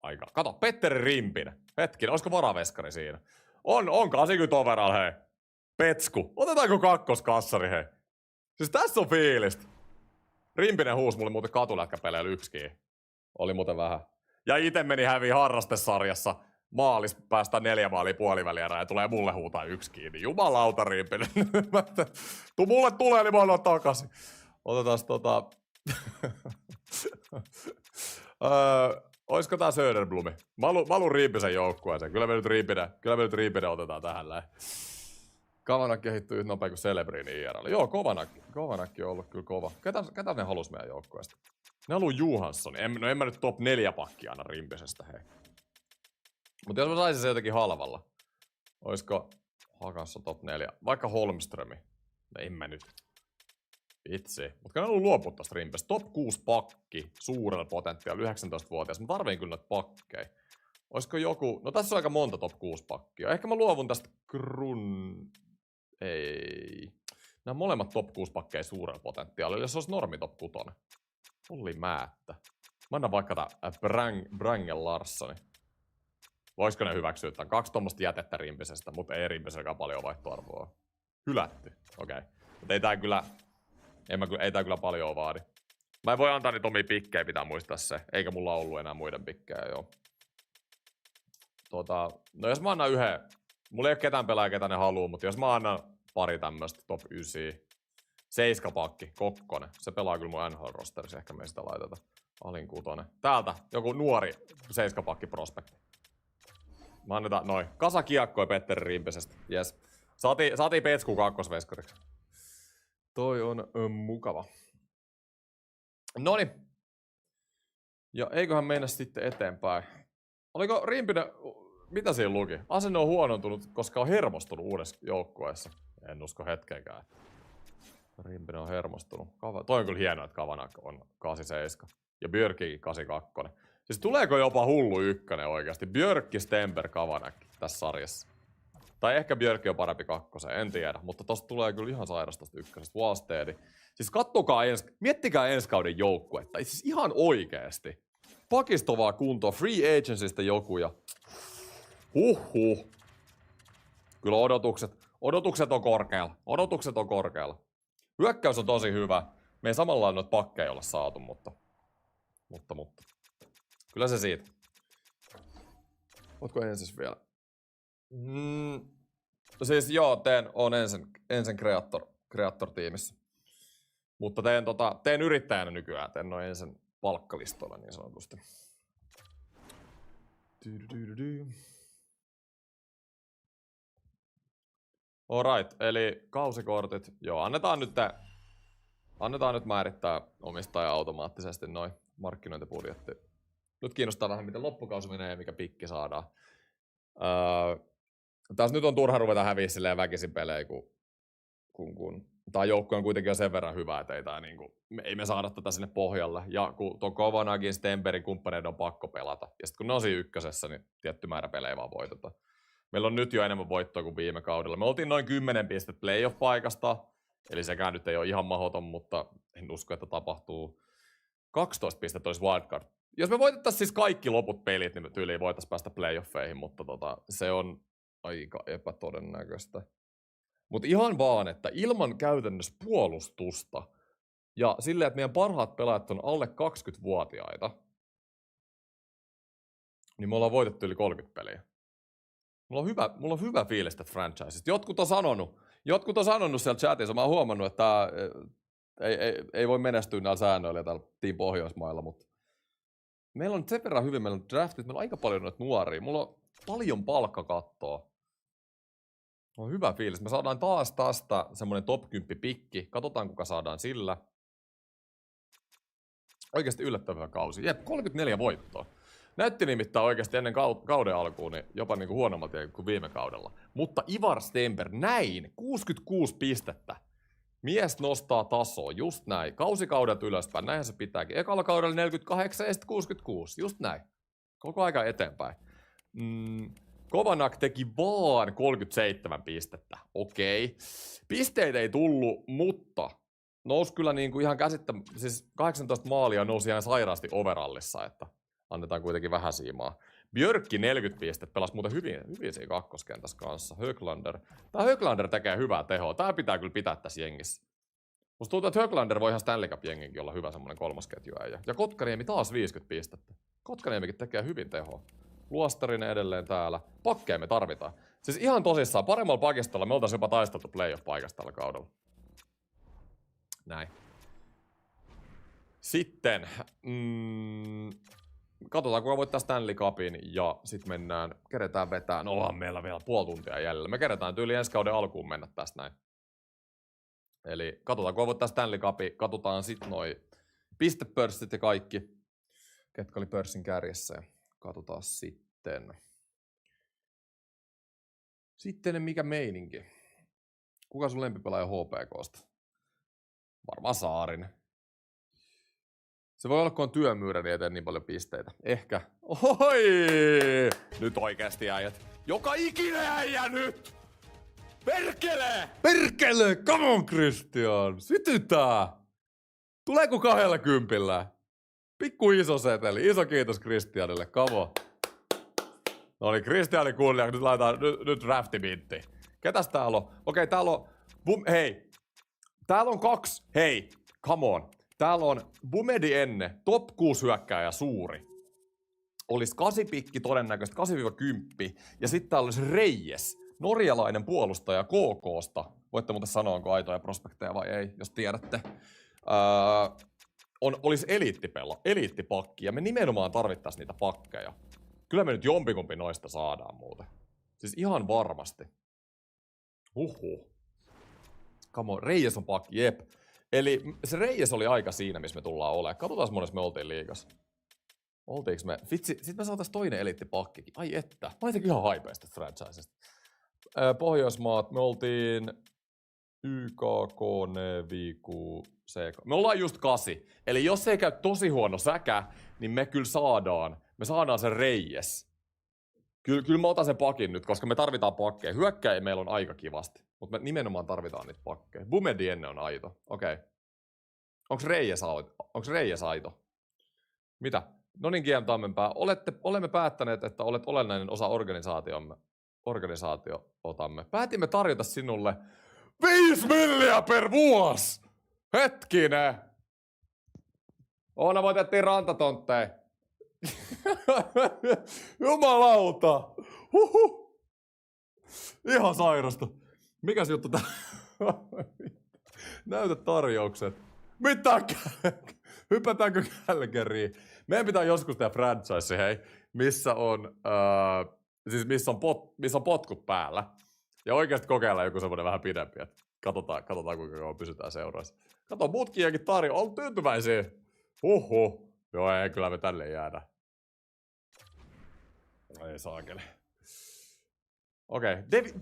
aika. Kato, Petteri Rimpinen. Hetkinen, olisiko varaveskari siinä? On 80 overall, hei. Petsku. Otetaanko kakkoskassari, hei? Siis tässä on fiilistä. Rimpinen huusi mulle muuten katulätkäpeleillä 1. Oli muuten vähän. Ja ite meni häviin harrastesarjassa. Maalis päästään 4 maalia puolivälierään ja tulee mulle huutaa 1 kiinni. Jumalauta Rimpinen. Mulle tulee, niin mä annan takaisin. Otetaan oisko tää Söderblumi? Mä haluun Rimpisen joukkueeseen. Kyllä me nyt Rimpinen otetaan tähän lähe. Kavanak kehittyy yhtä nopea kuin Celebrini IRL. Joo, Kovanakki on ollut kyllä kova. Ketä ne halus meidän joukkueesta? Ne haluu Johansson. En mä nyt top 4 pakkia aina Rimpisestä, hei. Mutta jos mä saisin se jotenkin halvalla. Oisko Hakassa top 4? Vaikka Holmströmi. No en mä nyt. Vitsi. Mutta ne haluu luopua tosta Rimpisestä. Top 6 pakki. Suurella potentiaalilla 19-vuotias. Mä tarviin kyllä noita pakkeja. Oisko joku. No tässä on aika monta top 6 pakkia. Ehkä mä luovun tästä Ei. Nämä molemmat top 6 pakkeja suurella potentiaalilla. Jos se olisi normi top 6. Olli määttä. Mä annan vaikka tää Brangel Larssoni. Voisiko ne hyväksyä tämän? 2 tommoista jätettä Rimpisestä, mutta ei Rimpiselläkään paljon vaihtoarvoa. Hylätty. Okei. Mutta ei tää kyllä paljon vaadi. Mä en voi antaa niitä omia pikkejä, pitää muistaa se. Eikä mulla ollut enää muiden pikkejä, joo. No jos mä annan yhden. Mulla ei ole ketään pelaajia, ketä ne haluu, mutta jos mä annan pari tämmöstä top 9. 7-pakki, Kokkonen. Se pelaa kyllä mun NHL-rosterissa, ehkä me sitä laiteta. Alin 6. Täältä joku nuori 7-pakki prospekti. Mä annetaan noin. Kasakiekkoja Petteri Rimpisestä. Jes. Saatiin Petsku kakkosveskariksi. Toi on mukava. Noniin. Ja eiköhän mennä sitten eteenpäin. Oliko Rimpinen, mitä siinä luki? Asenne on huonontunut, koska on hermostunut uudessa joukkueessa. En usko hetkeäkään. Rimpinen on hermostunut. Toi on kyllä hienoa, että Kavanak on 87. Ja Björkkikin 82. Siis tuleeko jopa hullu ykkönen oikeasti? Björkki, Stemper, Kavanak tässä sarjassa. Tai ehkä Björkki on parempi kakkoseen, en tiedä. Mutta tosta tulee kyllä ihan sairasta tosta ykkösestä. Wallstedi. Siis kattokaa miettikää ensi kauden joukkuetta. Siis ihan oikeesti. Pakistovaa kuntoa, free agencystä joku ja... Kyllä odotukset on korkealla. Odotukset on korkealla. Hyökkäys on tosi hyvä. Me ei samalla noita pakkeja olla saatu, mutta. Kyllä se siitä. Ootko ensin vielä? Siis joo, on ensin Creator-tiimissä. Mutta teen yrittäjänä nykyään, teen noin ensin palkkalistoilla niin sanotusti. Alright, eli kausikortit. Joo, annetaan nyt määrittää omistaja automaattisesti noin markkinointibudjetti. Nyt kiinnostaa vähän, miten loppukausi menee ja mikä pikki saadaan. Tässä nyt on turha ruveta häviä silleen väkisin pelejä, kun tää joukkue on kuitenkin jo sen verran hyvä, että ei me saada tätä sinne pohjalle. Ja kun tuon Kovanagin, Stemperin kumppaneiden on pakko pelata. Ja sitten kun ne on siinä ykkösessä, niin tietty määrä pelejä vaan voitetaan. Meillä on nyt jo enemmän voittoa kuin viime kaudella. Me oltiin noin 10 pistettä playoff-paikasta. Eli sekään nyt ei ole ihan mahdoton, mutta en usko, että tapahtuu. 12 pistettä olisi wildcard. Jos me voitettaisiin siis kaikki loput pelit, niin tyyliin voitaisiin päästä playoffeihin, mutta se on aika epätodennäköistä. Mutta ihan vaan, että ilman käytännössä puolustusta ja silleen, että meidän parhaat pelaajat on alle 20-vuotiaita, niin me ollaan voitettu yli 30 peliä. Mulla on hyvä fiilis tästä franchisesta. Jotkut on sanonut siellä chatissa, mä oon huomannut, että ei voi menestyä näillä säännöillä täällä Team Pohjoismailla, mutta meillä on sen verran hyvin, meillä on draftit, meillä on aika paljon noita nuoria, mulla on paljon palkkakattoa. On hyvä fiilis. Me saadaan taas tästä semmonen top 10 pikki. Katsotaan kuka saadaan sillä. Oikeasti yllättävä kausi. Jep, 34 voittoa. Näytti nimittäin oikeasti ennen kauden alkuun niin jopa niinku huonommalta kuin viime kaudella. Mutta Ivar Stemper, näin, 66 pistettä. Mies nostaa tasoa, just näin. Kausikaudelta ylöspäin, näinhän se pitääkin. Ekalla kaudella 48 ja sitten 66, just näin. Koko aika eteenpäin. Kovanak teki vaan 37 pistettä. Okei. Pisteitä ei tullut, mutta nousi kyllä niinku ihan siis 18 maalia nousi ihan sairaasti overallissa, että annetaan kuitenkin vähän siimaa. Björkki 40 pistettä, pelasi muuten hyvin siinä kakkoskentässä kanssa. Höglander tekee hyvää tehoa. Tää pitää kyllä pitää tässä jengissä. Musta tuntuu, että Höglander voi ihan Stanley Cup-jenginkin olla hyvä semmonen kolmosketjuäijä. Ja Kotkaniemi taas 50 pistettä. Kotkaniemikin tekee hyvin tehoa. Luostarinen edelleen täällä. Pakkeja me tarvitaan. Siis ihan tosissaan, paremmalla pakistolla me oltais jopa taisteltu playoff-paikasta tällä kaudella. Näin. Sitten, katsotaan kuka voittaa Stanley Cupin ja sit keretään vetää. No onhan meillä vielä puoli tuntia jäljellä. Me keretään tyyli ensi kauden alkuun mennä tästä näin. Eli katsotaan kuka voittaa Stanley Cupin. Katsotaan sit noi pistepörssit ja kaikki. Ketkä oli pörssin kärjessä. Katsotaan sitten. Sitten mikä meininki. Kuka sun lempipelaaja HPKsta? Varmaan Saarinen. Se voi olla, kun on työmyyräni eteen niin paljon pisteitä. Ehkä. Oi! Nyt oikeasti äijät. Joka ikinen äijä nyt! Perkele! Perkele! Come on, Christian! Sytytää! Tuleeko 20? Pikku iso seteli. Iso kiitos Christianille. Come on. No niin, Christianin kunnia. Nyt laitetaan nyt draftimintti. Ketäs täällä on? Okei, täällä on... Hei! Täällä on 2. Hei! Come on. Täällä on Bumedi Enne, top 6 hyökkääjä suuri. Olisi 8 pikki todennäköisesti, 8-10. Ja sitten täällä olisi Reyes, norjalainen puolustaja KK:sta. Voitte muuten sanoa, onko aitoja prospekteja vai ei, jos tiedätte. Olisi eliittipakki, ja me nimenomaan tarvittaisiin niitä pakkeja. Kyllä me nyt jompikumpi noista saadaan muuten. Siis ihan varmasti. Come on, Reyes on pakki, jep. Eli se Reyes oli aika siinä, missä me tullaan olemaan. Katsotaan monessa me oltiin liigas. Oltiinko me? Vitsi, sit me saatais toinen eliittipakkikin. Ai että. Mä olin ihan haipeista franchisesta. Pohjoismaat, me oltiin YKK, Neviku, CK. Me ollaan just 8. Eli jos ei käy tosi huono säkä, niin me kyllä saadaan sen Reyes. Kyllä mä otan sen pakin nyt, koska me tarvitaan pakkeja. Hyökkäjä meillä on aika kivasti, mutta me nimenomaan tarvitaan niitä pakkeja. Bumedienne on aito. Okei. Okay. Onks Reyes aito? Mitä? No niin, GM Tammenpää. Olemme päättäneet, että olet olennainen osa organisaatiotamme. Päätimme tarjota sinulle 5 milliä per vuosi! Hetkinen! Oona voitettiin rantatontteja. Jumalauta! Huhhuh. Ihan sairasta. Mikäs juttu tää? Näytä tarjoukset. Mitä? Hypätäänkö Calgaryin? Meidän pitää joskus tehdä franchise, hei, missä on, missä on potkut päällä. Ja oikeasti kokeillaan joku semmonen vähän pidempi, että katsotaan kuinka kauan pysytään seuraassa. Kato, mutkiakin tarjoaa, on tyytyväisiä. Huhhuh. Joo, ei, kyllä me tälle jäädä. Ei saakeli. Okei,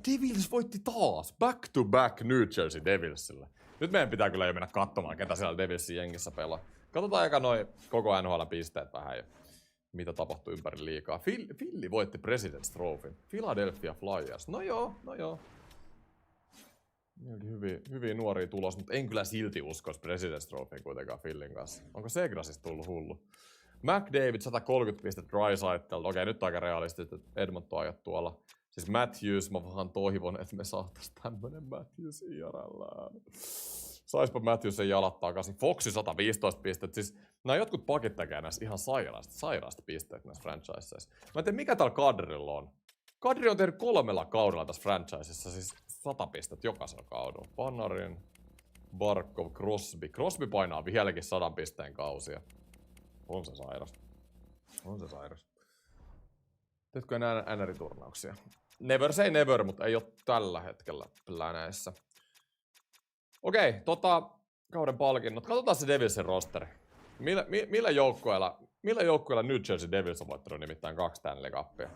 Devils voitti taas. Back to back New Jersey Devilsille. Nyt meidän pitää kyllä jo mennä katsomaan, ketä siellä Devilsin jengissä pelaa. Katsotaan eka noin koko NHL-pisteet vähän ja mitä tapahtui ympäri liigaa. Philly voitti President's Trophyn. Philadelphia Flyers. No joo. Hyviä nuoria tulos, mutta en kyllä silti uskoisi President's Trophyn kuitenkaan Phillyn kanssa. Onko Segrasista tullut hullu? McDavid 130 pistettä Draisaitelta. Okei, nyt aika realistisesti, että Edmonton ajat tuolla. Siis Matthews, mä vaan toivon, että me saatais tämmönen Matthews IRLään. Saispa Matthews sen jalat takaisin. Foxy 115 pistettä. Siis nää jotkut pakit tekee näissä ihan sairaasta pisteet näissä franchiseissa. Mä en tiedä, mikä täällä Kadrilla on. Kadri on tehnyt 3 kaudella tässä franchisessa, siis 100 pistettä jokaisella kaudella. Panarin, Barkov, Crosby. Crosby painaa vieläkin 100 pisteen kausia. On se sairas. Teetkö enää NR-turnauksia? Never say never, mutta ei oo tällä hetkellä pläneissä. Okei, kauden palkinnot. Katsotaan se Devilsin rosteri. Millä joukkueella New Jersey Devils on voittanut nimittäin 2 Stanley Cupia?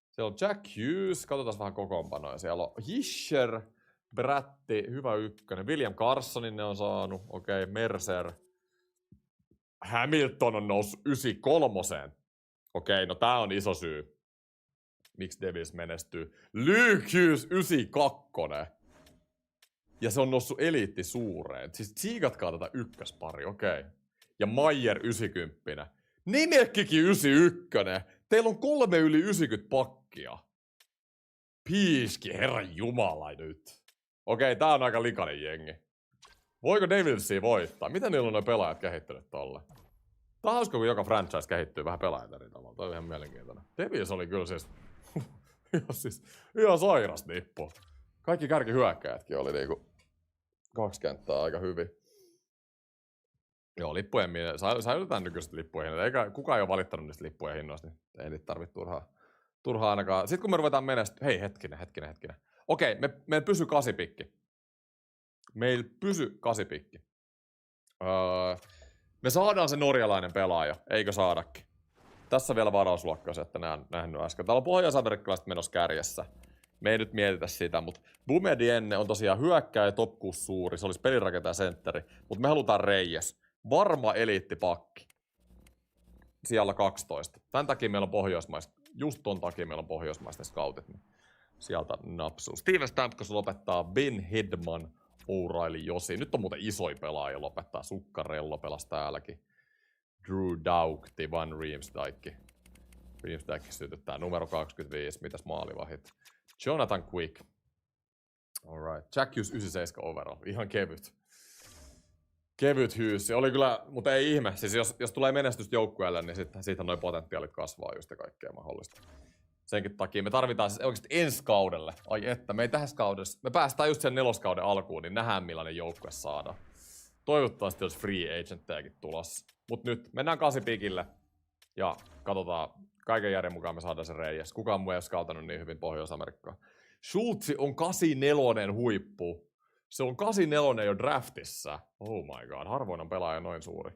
Siellä on Jack Hughes, katsotaan vähän kokoonpanoja. Siellä on Hischer, Bratti, hyvä ykkönen. William Carsonin ne on saanut. Okei, Mercer. Hamilton on noussut 93. Okei, no tää on iso syy. Miksi Devils menestyy? Luke Hughes 92. Ja se on noussut eliitti suureen. Siis tsiikatkaa tätä ykköspari, okei. Ja Maier 90. Nimekkikin 91. Teillä on 3 yli 90 pakkia. Piiski, herran jumala nyt. Okei, tää on aika likainen jengi. Voiko Devilsia voittaa? Miten niillä on noin pelaajat kehittynyt tolle? Tää on hauska, kun joka franchise kehittyy vähän pelaajat eri tavalla. Toi on ihan mielenkiintoinen. Devils oli kyllä ihan sairas nippu. Kaikki kärkihyökkäjätkin oli niinku 2 kenttää aika hyvin. Joo, lippujen säilytetään nykyiset lippujen hinnat. Eikä kukaan ei ole valittanut niistä lippujen hinnoista, niin ei niitä tarvitse turhaa ainakaan. Sitten kun me ruvetaan menestyä... Hei, hetkinen. Okei, me pysy 8 pikki. Meillä pysy 8 pikki. Me saadaan se norjalainen pelaaja, eikö saadakin? Tässä vielä varausluokkaus, että nähnyt äsken. Täällä on pohjois-amerikkalaiset menossa kärjessä. Me ei nyt mietitä sitä, mutta Bumedienne on tosiaan hyökkääjä, top 6 suuri, se olisi pelirakentaja sentteri, mutta me halutaan Reyes. Varma eliittipakki. Siellä 12. Tän takia meillä on pohjoismaista, just ton takia meillä on pohjoismaista scoutit, niin sieltä napsuu. Steven Stamkos lopettaa, Ben Hedman, O'Reilly, Josi. Nyt on muuten isoja pelaajia lopettaa. Sukkarello pelasi täälläkin. Drew Doughty, Van Riemsdyk. Riemsdyk sytyttää numero 25. Mitäs maalivahit? Jonathan Quick. Alright. Jack Hughes 97 overall. Ihan kevyt. Kevyt Hughes. Oli kyllä, mutta ei ihme. Siis jos tulee menestystä joukkueelle, niin siitä noin potentiaalit kasvaa just ja kaikkea mahdollista. Senkin takia me tarvitaan siis oikeasti ensi kaudelle. Ai että, me ei tähän kaudessa. Me päästään just sen 4. kauden alkuun, niin nähdään millainen joukkue saadaan. Toivottavasti olisi free agenttejakin tulossa. Mut nyt mennään 8 pikille. Ja katsotaan, kaiken järjen mukaan me saadaan se Reyes. Kukaan muu ei ole skautannut niin hyvin Pohjois-Amerikkaa. Schultz on 84 huippu. Se on 84 jo draftissa. Oh my god, harvoin on pelaaja noin suuri.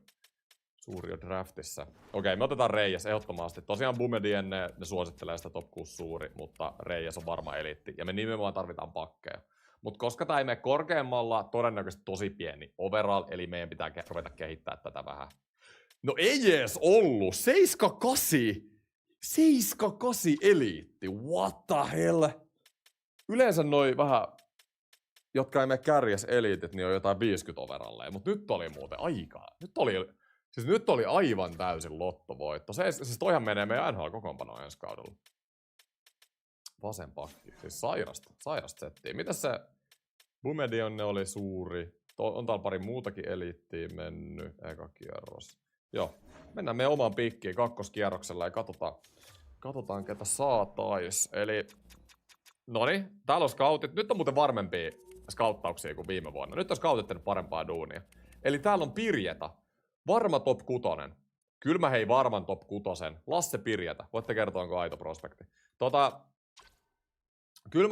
Suuri jo draftissa. Okei, me otetaan Reyes ehdottomasti. Tosiaan Bumedien ne suosittelee sitä top 6 suuri, mutta Reyes on varma eliitti. Ja me nimenomaan tarvitaan pakkeja. Mutta koska tää ei mene korkeammalla, todennäköisesti tosi pieni overall, eli meidän pitää ruveta kehittää tätä vähän. No ei ees ollut! 7-8 eliitti, what the hell? Yleensä noi vähän, jotka ei mene kärjes eliitit, niin on jotain 50 overalleja, mutta nyt oli muuten aikaa. Nyt oli aivan täysin lottovoitto. Siis toihan menee meidän NHL-kokoonpanoon ensi kaudella. Vasen pakki, siis sairasta settiä. Mitäs se Bumedionne oli suuri? On täällä pari muutakin eliittiä mennyt, eka kierros. Joo, mennään meidän omaan pikkiin kakkoskierroksella ja katsotaan ketä saatais. Eli, noniin, täällä on scoutit. Nyt on muuten varmempia scouttauksia kuin viime vuonna. Nyt on scoutit tehnyt parempaa duunia. Eli täällä on Pirjeta, varma top 6. Kyllä mä hei varman top 6. Lasse Pirjeta, voitte kertoa onko aito prospekti. Kyllä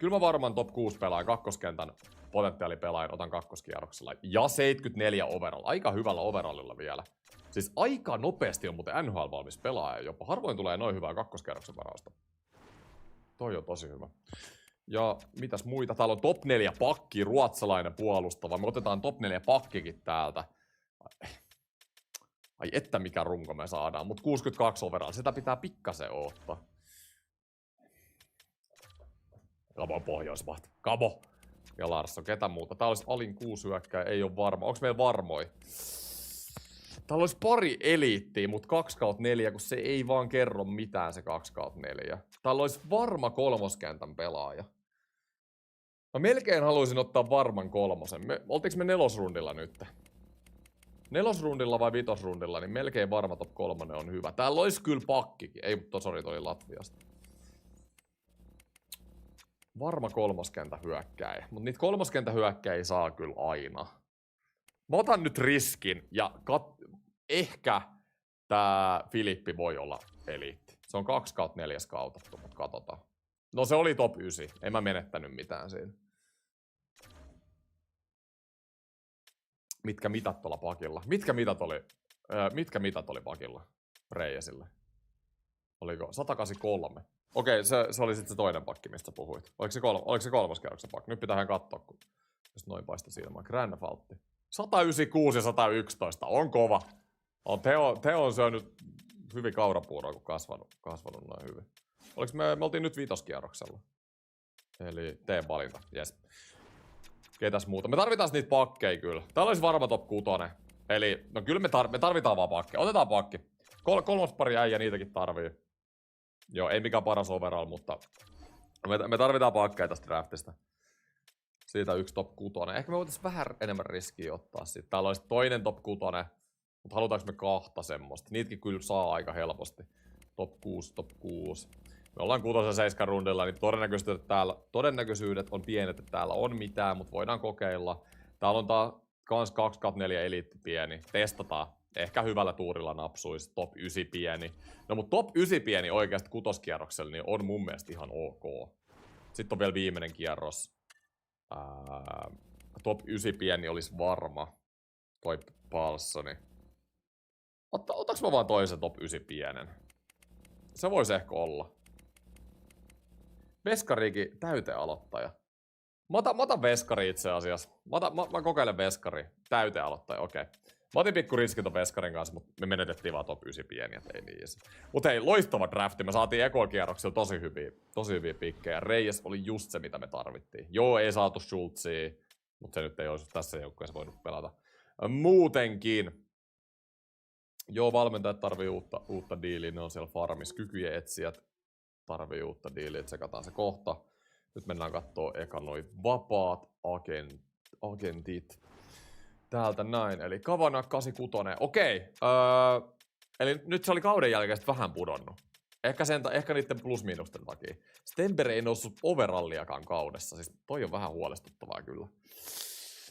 mä varman top 6 pelaaja, kakkoskentän potentiaalipelaajan otan kakkoskierroksella. Ja 74 overall, aika hyvällä overallilla vielä. Siis aika nopeasti on muuten NHL-valmis pelaaja jopa. Harvoin tulee noin hyvää kakkoskierroksen varausta. Toi on tosi hyvä. Ja mitäs muita? Täällä on top 4 pakki, ruotsalainen puolustava. Me otetaan top 4 pakkikin täältä. Ai että mikä runko me saadaan, mut 62 overall, sitä pitää pikkasen oottaa. Kamo Pohjoismaat, Kamo ja Larsson, ketä muuta? Täällä olisi alin 6 hyökkää, ei ole varma. Onks meillä varmoi? Täällä olisi pari eliittiä, mut 2/4, kun se ei vaan kerro mitään se 2/4. Täällä olisi varma kolmoskentän pelaaja. Mä melkein haluaisin ottaa varman kolmosen. Oltiinko me 4. nyt? 4. vai 5. niin melkein varma top 3 on hyvä. Täällä olisi kyllä pakkikin. Ei, mutta sori, toi Latviasta. Varma kolmoskentä hyökkäjä. Mutta niitä kolmoskentä hyökkäjä ei saa kyllä aina. Mä otan nyt riskin ja ehkä tää Filippi voi olla eliitti. Se on 2/4 skautattu, mutta katsotaan. No se oli top 9. En mä menettänyt mitään siinä. Mitkä mitat tuolla pakilla? Mitkä mitat oli pakilla Reyesille? Oliko 183? Okei, se oli sitten se toinen pakki, mistä puhuit. Oliko se kolmoskierroksen pakki? Nyt pitää katsoa, kun just noin paista silmään. Grandfaltti. 196 ja 111. On kova. Teo on syönyt hyvin kaurapuuroa, kun kasvanut noin hyvin. Me oltiin nyt 5. kierroksella. Eli tee valinta. Jes. Ketäs muuta? Me tarvitaan niitä pakkeja kyllä. Täällä olisi varma top 6. Eli, no kyllä me tarvitaan vaan pakkeja. Otetaan pakki. Kolmas pari äijä, niitäkin tarvii. Joo, ei mikään paras overall, mutta me tarvitaan pakkeja tästä draftista. Siitä 1 top 6. Ehkä me voitaisiin vähän enemmän riskiä ottaa siitä. Täällä olisi toinen top 6, mutta halutaanko me 2 semmoista? Niitäkin kyllä saa aika helposti. Top 6. Me ollaan 6-7 rundilla, niin todennäköisyydet on pienet, että täällä on mitään, mutta voidaan kokeilla. Täällä on kans 2/4 eliitti pieni. Testataan. Ehkä hyvällä tuurilla napsuisi. Top 9 pieni. No mut top 9 pieni oikeasti 6. kierroksella niin on mun mielestä ihan ok. Sitten on vielä viimeinen kierros. Top 9 pieni olisi varma. Toi Palssoni. Otaks mä vaan toisen top 9 pienen? Se voisi ehkä olla. Veskariikin täytealoittaja. Mä otan veskari itse asiassa. Mä kokeilen veskari. Täytealoittaja, okei. Mä otin pikku riskin ton veskarin kanssa, mutta me menetettiin vaan top 9 pieniä, ei niin ees. Mut hei, loistava drafti. Me saatiin ekokierroksella tosi hyviä pikkejä. Reyes oli just se, mitä me tarvittiin. Joo, ei saatu Schultzia, mutta se nyt ei olisi tässä joukkueessa voinut pelata. Muutenkin. Joo, valmentajat tarvii uutta diiliä, ne on siellä farmissa. Kykyjen etsijät tarvii uutta diiliä, tsekataan se kohta. Nyt mennään kattoo eka noi vapaat agentit. Täältä näin, eli Kavana 86. Okei, eli nyt se oli kauden jälkeen vähän pudonnut. Ehkä niiden plus-miinusten takia. Stenberg ei noussut overalliakaan kaudessa, siis toi on vähän huolestuttavaa kyllä.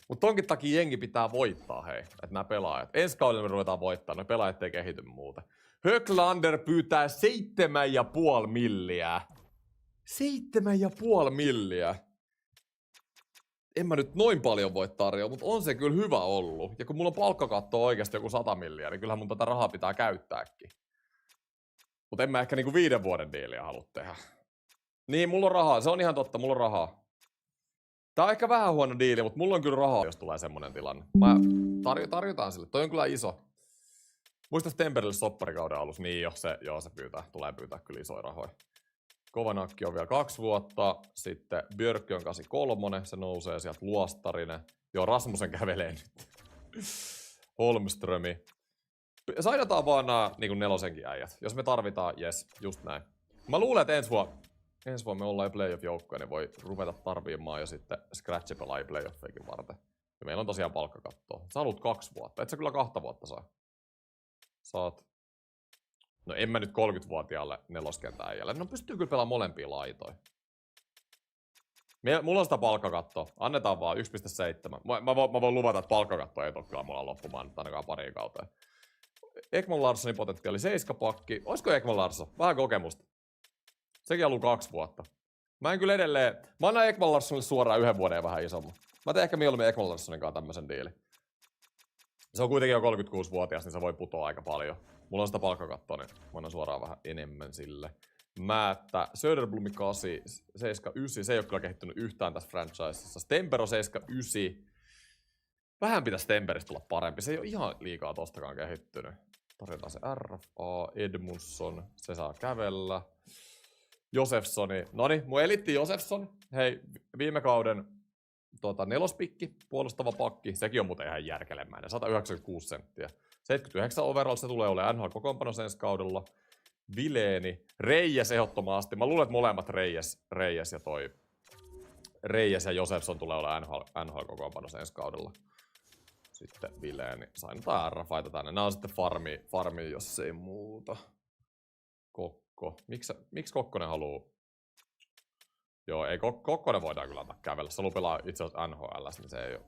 Mutta tonkin takia jengi pitää voittaa, hei, että nämä pelaajat. Ensi kaudella me ruvetaan voittaa, ne pelaajat ei kehity muuten. Höglander pyytää 7,5 milliä. 7,5 milliä. En mä nyt noin paljon voi tarjoa, mutta on se kyllä hyvä ollut. Ja kun mulla on palkkakatto oikeasti joku 100 milliä, niin kyllähän mun tätä rahaa pitää käyttääkin. Mutta en mä ehkä niinku 5 vuoden diiliä halua tehdä. Niin, mulla on rahaa. Se on ihan totta, mulla on rahaa. Tää on ehkä vähän huono diili, mutta mulla on kyllä rahaa, jos tulee semmonen tilanne. Tarjotaan sille. Toi on kyllä iso. Muista Stemperille sopparikauden alussa. Niin se tulee pyytää kyllä isoja rahoja. Kovanakki on vielä 2 vuotta. Sitten Björk on 83. Se nousee sieltä. Luostarinen. Joo, Rasmussen kävelee nyt. Holmströmi. Sainataan vaan nää niin nelosenkin äijät. Jos me tarvitaan, jes, just näin. Mä luulen, että ensi vuonna me ollaan jo playoff-joukkoja, niin voi ruveta tarviimaan jo sitten scratch-pelaajia playoffeikin varten. Ja meillä on tosiaan palkkakattoa. Sä haluat 2 vuotta. Et sä kyllä 2 vuotta saa. Saat. No en mä nyt 30-vuotiaalle neloskentän äijälle. No pystyy kyllä pelaamaan molempia laitoja. Mulla on sitä palkkakattoa. Annetaan vaan 1,7. Mä voin luvata, että palkkakatto ei tule kyllä mulla loppumaan nyt ainakaan pariin kauteen. Ekman Larssonin potentiaali 7-pakki. Olisiko Ekman Larsson? Vähän kokemusta. Sekin haluaa 2 vuotta. Mä en kyllä edelleen. Mä annan Ekman Larssonille suoraan 1 vuoden ja vähän isomman. Mä teen ehkä mieluummin Ekman Larssonin kanssa tämmösen diilin. Se on kuitenkin jo 36-vuotias, niin se voi putoa aika paljon. Mulla on sitä palkkakattoa, niin mä annan suoraan vähän enemmän sille. Määttä, Söderblom 8, 7-9. Se ei oo kyllä kehittynyt yhtään tässä franchisessa. Stempero 7-9. Vähän pitäisi Stemperistä tulla parempi. Se ei ole ihan liikaa tostakaan kehittynyt. Tarjotaan se RFA, Edmundsson. Se saa kävellä. Josefsoni. Noniin, mun elitti Josefson. Hei, viime kauden nelospikki, puolustava pakki. Sekin on muuten ihan järkelemäinen. 196 senttiä. 79 overall se tulee olemaan NHL-kokoonpanossa ensi kaudella. Vileeni. Reyes ehdottomasti. Mä luulen, että molemmat Reyes ja Josefson tulee olemaan NHL-kokoonpanossa ensi kaudella. Sitten Vileeni. Sainataan RFAita tänne. Nää on sitten farmi jos ei muuta. Kokko. Miksi Kokkonen haluu? Joo, ei Kokkonen voidaan kyllä antaa kävellä. Se haluaa pelaa itse asiassa NHL, niin se ei ole.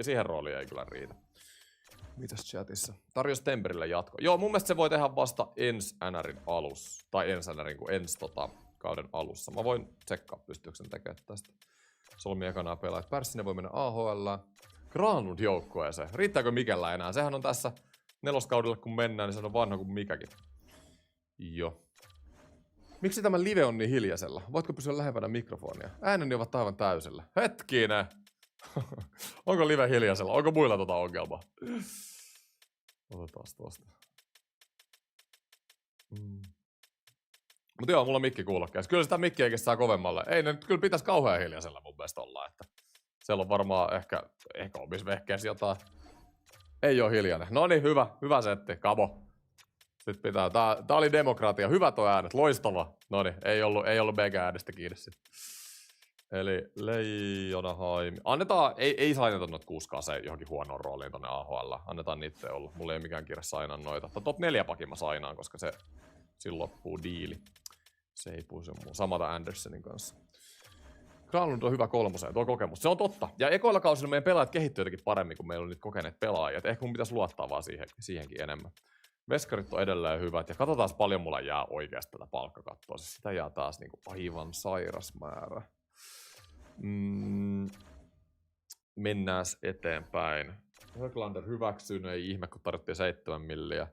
Siihen rooliin ei kyllä riitä. Mitäs chatissa? Tarjous Temperille jatko. Joo, mun mielestä se voi tehdä vasta ensi NRin alussa. Tai ensi NRin kuin ensi kauden alussa. Mä voin tsekkaa, pystyykö sen tekemään tästä. Solmi ekana pelaajat. Pärssinen voi mennä AHL. Granlund joukkueeseen. Riittääkö Mikellä enää? Sehän on tässä neloskaudella kun mennään, niin se on vanha kuin Mikäkin. Joo. Miksi tämä live on niin hiljaisella? Voitko pysyä lähempänä mikrofonia? Ääneni ovat aivan täysillä. Hetkinen! Onko live hiljaisella? Onko muilla ongelmaa? Otetaan tuosta. Mutta joo, mulla on mikki kuulokkeessa. Kyllä sitä mikkiäkin saa kovemmalle. Ei ne nyt kyllä pitäisi kauhean hiljaisella mun mielestä olla. Että siellä on varmaan ehkä omissa vehkeissä jotain. Ei oo hiljainen. Noniin, hyvä setti. Kamo. Sitten pitää. Tää oli demokratia. Hyvä toi äänet. Loistava. Noniin, ei ollut BG-äänestä kiinni sitten. Eli Leijonaheim. Annetaan, ei sainata noita 6K se johonkin huonoon rooliin tonne AHL. Annetaan niitä olla. Mulla ei ole mikään kiire sainaa noita. Top 4 pakin mä sainaan, koska se silloin loppuu diili. Se ei puhu sen muu. Samata Andersonin kanssa. Granlund on hyvä 3, tuo kokemus. Se on totta. Ja ekoilla kausilla meidän pelaajat kehittyy jotenkin paremmin, kun meillä on nyt kokeneet pelaajat. Ehkä mun pitäisi luottaa vaan siihenkin enemmän. Veskarit on edelleen hyvät. Ja katsotaan paljon mulla jää oikeasti tätä palkkakattoa. Siis sitä jää taas niinku aivan sairas määrä. Mennääs eteenpäin. Höglander hyväksynyt, ei ihme, kun tarvittiin 7 milliä.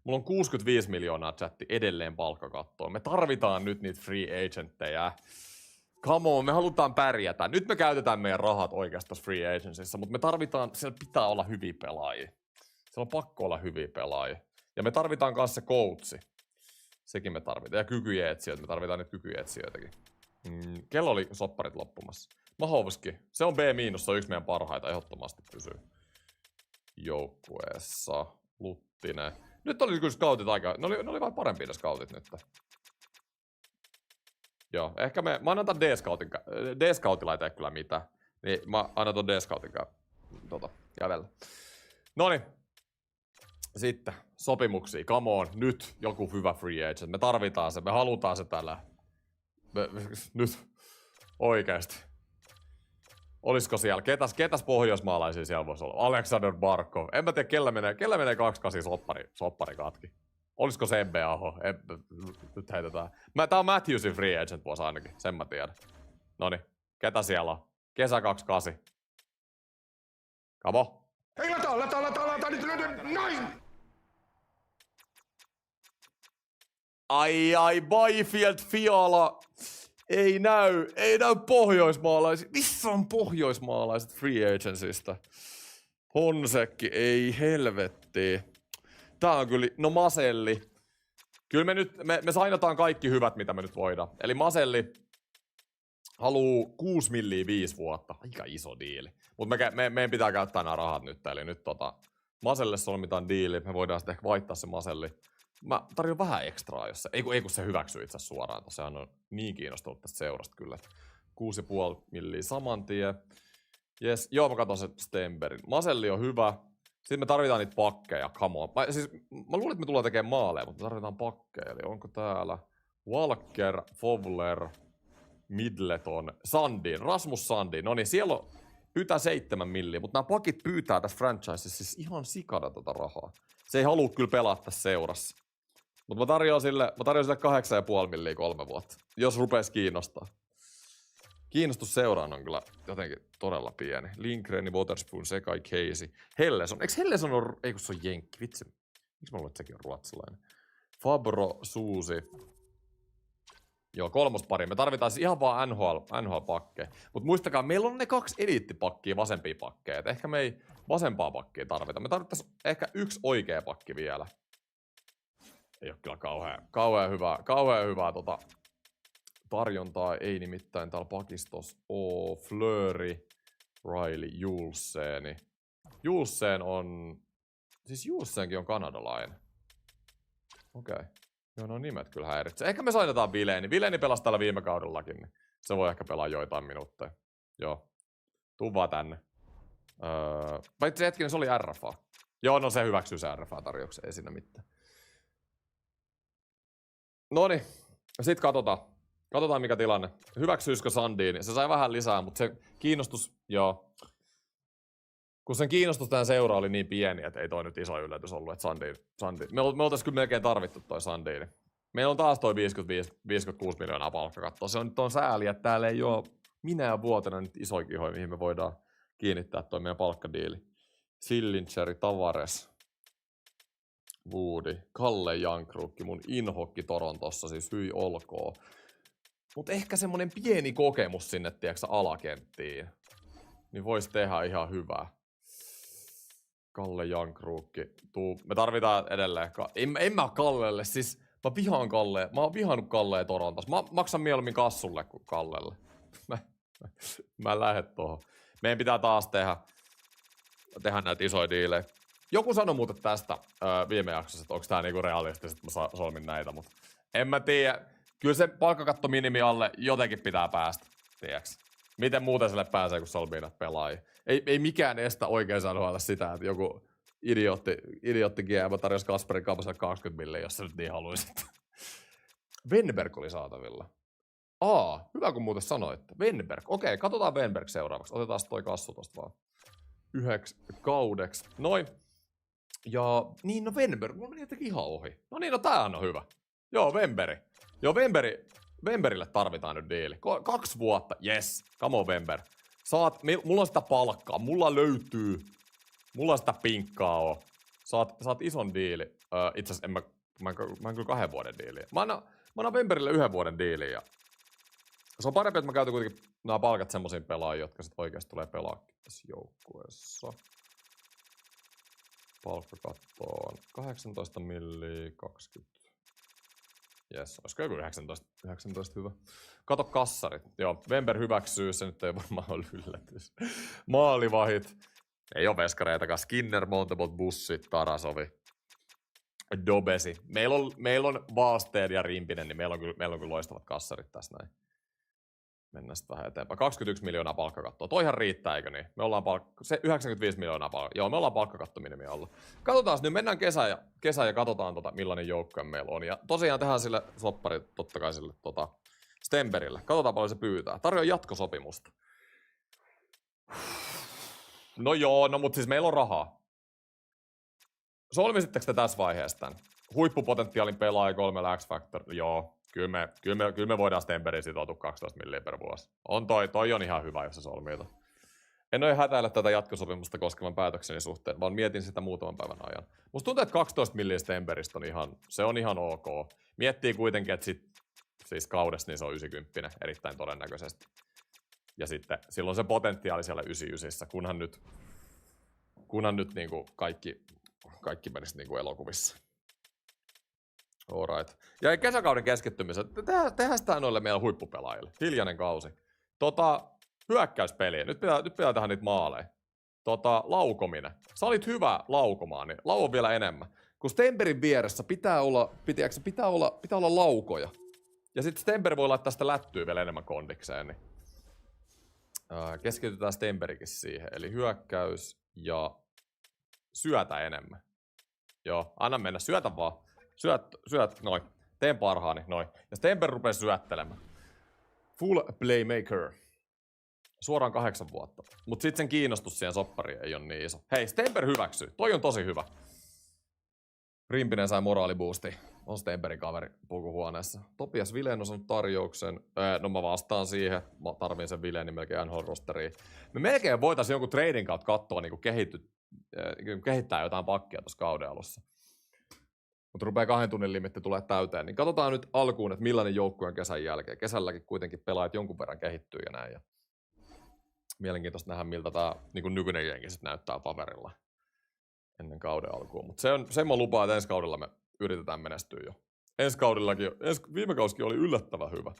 Mulla on 65 miljoonaa chatti edelleen palkkakattoon. Me tarvitaan nyt niitä free agentteja. Come on, me halutaan pärjätä. Nyt me käytetään meidän rahat oikeasti tuossa free agentsissa, mutta me tarvitaan, siellä pitää olla hyviä pelaajia. Siellä on pakko olla hyviä pelaajia. Ja me tarvitaan kanssa se coachi. Sekin me tarvitaan. Ja kykyjä etsijöitä, me tarvitaan nyt kykyjä etsijöitäkin. Kello oli sopparit loppumassa. Mahovski. Se on B-, se on yksi meidän parhaita, ehdottomasti pysyy joukkueessa. Luttinen. Nyt oli kyllä scoutit aika, ne oli vain parempia ne scoutit nyt. Joo, ehkä mä annan tämän D-scoutilla ei tee kyllä mitään. Niin mä annan ton D-scoutin kävellä. Noniin. Sitten sopimuksia, come on, nyt joku hyvä free agent. Me tarvitaan se, me halutaan se tällä. Nyt oikeesti. Olisiko siellä? Ketäs pohjoismaalaisia siellä voisi olla? Alexander Barkov. En mä tiedä, kellä menee 28 soppari katki. Olisiko Sebbe Aho? Nyt heitetään. Tää on Matthewsin free agent vuosi ainakin, sen mä tiedän. Noni, ketä siellä on? Kesä 28. Kamo. Hei, lataa, nyt, noin! Ai, Byfield, Fiala. Ei näy pohjoismaalaiset. Missä on pohjoismaalaiset free agentsista? Honsekki, ei helvetti. Tää on kyllä, no Maselli. Kyllä me sainataan kaikki hyvät, mitä me nyt voidaan. Eli Maselli haluu 6 milliä 5 vuotta. Aika iso diili. Mutta meidän pitää käyttää nämä rahat nyt. Eli nyt Maselle solmitaan diili. Me voidaan sitten ehkä vaihtaa se Maselli. Mä tarjoan vähän ekstraa, jos se... Ei kun se hyväksyy itse asiassa suoraan. Sehän on niin kiinnostunut tästä seurasta kyllä. 6,5 milliä saman tien. Jes, joo mä katson se Stenbergin. Maselli on hyvä. Sitten me tarvitaan niitä pakkeja, come on. Mä luulen, että me tullaan tekemään maaleja, mutta me tarvitaan pakkeja. Eli onko täällä Walker, Fowler, Middleton, Sandin, Rasmus Sandin. No niin, siellä on pyytää 7 milliä, mutta nämä pakit pyytää tässä franchisessa siis ihan sikana tota rahaa. Se ei halua kyllä pelaa tässä seurassa. Mutta mä tarjoan sille 8,5 milliä 3 vuotta, jos rupees kiinnostaa. Kiinnostus seuraan on kyllä jotenkin todella pieni. Lindgren, Waterspoon, Sekai, Casey. Helleson. Eikö Helleson ole... Ei kun se on jenkki. Vitsi. Miksi mä luulen, että sekin on ruotsalainen? Fabro, Suusi. Joo, 3. pari. Me tarvitaan siis ihan vaan NHL-pakkeja. Mutta muistakaa, meillä on ne 2 eliittipakkia, vasempia pakkeja. Et ehkä me ei vasempaa pakkia tarvita. Me tarvittaisiin ehkä 1 oikea pakki vielä. Ei ole kyllä kauhean hyvää tarjontaa. Ei nimittäin täällä pakistos oo. Fleury, Riley, Julseni. Julsen on... Siis Julsenkin on kanadalainen. Okei. Joo, no nimet kyllä häiritsee. Ehkä me sainataan Vileni. Vileni pelasi täällä viime kaudellakin, niin se voi ehkä pelaa joitain minuutteja. Joo. Tuu vaan tänne. Paitsi hetkinen, se oli RFA. Joo, no se hyväksyy se RFA-tarjouksen, ei siinä mitään. Noniin, sit katsotaan. Katsotaan mikä tilanne. Hyväksyisikö Sandin? Se sai vähän lisää, mutta se kiinnostus, joo. Kun sen kiinnostus tähän seuraan oli niin pieni, että ei toi nyt iso yllätys ollut, että Sandin. Me oltais kyllä melkein tarvittu toi Sandin. Meillä on taas toi 56 miljoonaa palkkakattoa. Se on nyt sääli, että täällä ei oo minä vuotena nyt isoja kihoja, mihin me voidaan kiinnittää toi meidän palkkadiili. Sillincheri, Tavares, Woody, Kalle Jankrukki, mun inhokki Torontossa, siis hyi olkoon. Mut ehkä semmonen pieni kokemus sinne, tiiäksä, alakenttiin. Niin vois tehdä ihan hyvää. Kalle Jankrukki. Me tarvitaan edelleen. En mä Kallelle, siis mä vihaan Kalleen. Mä oon vihannut Kalleen Torontossa. Mä maksan mieluummin Kassulle kuin Kallelle. Mä en lähde tohon. Meidän pitää taas tehdä näitä isoja diilejä. Joku sanoi muuten tästä viime jaksossa, että onko tää niinku realistista, että mä solmin näitä, mutta en mä tiedä. Kyllä se palkkakatto minimi alle jotenkin pitää päästä, tiiäks. Miten muuten sille pääsee, kun solmii näitä pelaajia? Ei mikään estä oikein sanoa sitä, että joku idiootti GM tarjosi Kasperin kaupassa 20 milliä, jos sä nyt niin haluisit. Wenberg oli saatavilla. Hyvä kun muuten sanoitte. Wenberg. Okei, katsotaan Wenberg seuraavaksi. Otetaan toi kassu tosta vaan. 1 kaudeksi. Noin. Ja niin, no Wenberg. Mulla meni jotenkin ihan ohi. No niin, no tää on hyvä. Joo, Wenberg. Joo, Wemberille tarvitaan nyt diili. 2 vuotta, yes. Come on, Wember. Mulla on sitä palkkaa, mulla on sitä pinkkaa oo. Saat ison diili. Itse asiassa mä en kyllä 2 vuoden diiliä. Mä annan Wemberille 1 vuoden diiliä. Ja se on parempi, että mä käytän kuitenkin nämä palkat semmosiin pelaajia, jotka sit oikeesti tulee pelaa tässä joukkueessa. Palkkakattoon 18 milliä, 20. Jes, olisiko joku 19 hyvä. Kato kassarit. Joo, Wember hyväksyy, se nyt ei varmaan ole yllätys. Maalivahit. Ei oo veskareitakaan. Skinner, Montebot, Bussi, Tarasovi. Dobesi. Meillä on Vaasteen ja Rimpinen, niin meillä on kyllä loistavat kassarit tässä näin. Mennään sitten vähän eteenpäin. 21 miljoonaa palkkakattoa. Toihan riittää, eikö niin? Me ollaan 95 miljoonaa palkkakattoa. Joo, me ollaan palkkakattominimi alla. Katsotaan, nyt mennään kesään ja katsotaan millainen joukkue meillä on. Ja tosiaan tehdään sille soppari, totta kai sille Stenbergille. Katsotaan paljon se pyytää. Tarjoaa jatkosopimusta. No joo, no mutta siis meillä on rahaa. Solmisitteko te tässä vaiheessa tämän? huippupotentiaalin pelaaja 3 X-Factor. Joo, kyllä me voidaan Stemperin sitoutua 12 milliä per vuosi. Toi on ihan hyvä, jos se solmii. En ole hätäillä tätä jatkosopimusta koskevan päätökseni suhteen, vaan mietin sitä muutaman päivän ajan. Musta tuntuu, että 12 milliä Stemperistä on ihan ok. Miettii kuitenkin, että siis kaudessa niin se on 90 erittäin todennäköisesti. Ja sitten silloin se potentiaali siellä 99, kunhan nyt niinku kaikki menisi niinku elokuvissa. Alright. Ja kesäkauden keskittymisen. Tehdään sitä noille meidän huippupelaajille. Hiljainen kausi. Hyökkäyspeliä. Nyt pitää tehdä niitä maaleja. Laukominen. Sä olit hyvä laukomaan, niin lauo vielä enemmän. Kun Stemperin vieressä pitää olla laukoja. Ja sitten Stemper voi laittaa sitä lättyä vielä enemmän kondikseen. Niin. Keskitytään Stemperikin siihen. Eli hyökkäys ja syötä enemmän. Joo, anna mennä. Syötä vaan. Syöt, noin. Teen parhaani, noin. Ja Stemper rupee syöttelemään. Full playmaker. Suoraan 8 vuotta. Mut sit sen kiinnostus siihen soppariin ei ole niin iso. Hei, Stemper hyväksyy. Toi on tosi hyvä. Rimpinen sai moraaliboostia. On Stemperin kaveri pukuhuoneessa. Topias Vilen on saanut tarjouksen. No mä vastaan siihen. Mä tarvin sen Vilen niin melkein NHL-rosteriin. Me melkein voitais jonkun trading kautta katsoa niinku kehittää jotain pakkia tossa kauden alussa. Mutta rupeaa 2 tunnin limitti tulee täyteen, niin katsotaan nyt alkuun, että millainen joukkue on kesän jälkeen. Kesälläkin kuitenkin pelaajat jonkun verran kehittyy ja näin. Ja mielenkiintoista nähdä, miltä tämä niin nykyinen jengi sit näyttää paperilla ennen kauden alkuun. Mutta sen mä lupaan, että ensi kaudella me yritetään menestyä jo. Viime kausikin oli yllättävän hyvä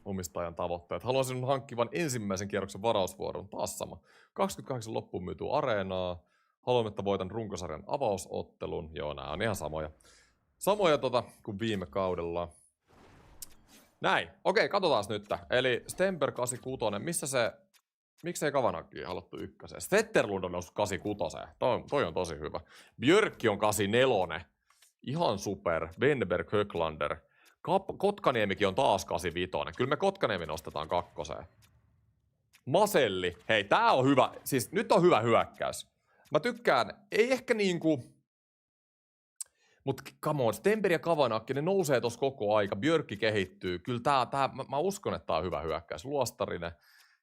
omistajan tavoitteet. Haluaisin hankkivan ensimmäisen kierroksen varausvuoron, taas sama. 28 loppuun myytyy areenaa. Haluan, että voitan runkosarjan avausottelun. Joo, nää on ihan samoja. Samoja kuin viime kaudella. Näin. Okei, katsotaan nyt. Eli Stemper 86. Miksei Kavanaghi haluttu 1? Zetterlund on noussut 86. Toi on tosi hyvä. Björkki on 84. Ihan super. Wenberg, Höglander. Kotkaniemikin on taas 85. Kyllä me Kotkaniemi nostetaan 2. Maselli. Hei, tää on hyvä. Siis nyt on hyvä hyökkäys. Mä tykkään, ei ehkä niinku, mut come on, Stemper ja Kavanaghi, ne nousee tossa koko aika, Björkki kehittyy, kyllä mä uskon, että tää on hyvä hyökkäys, Luostarinen.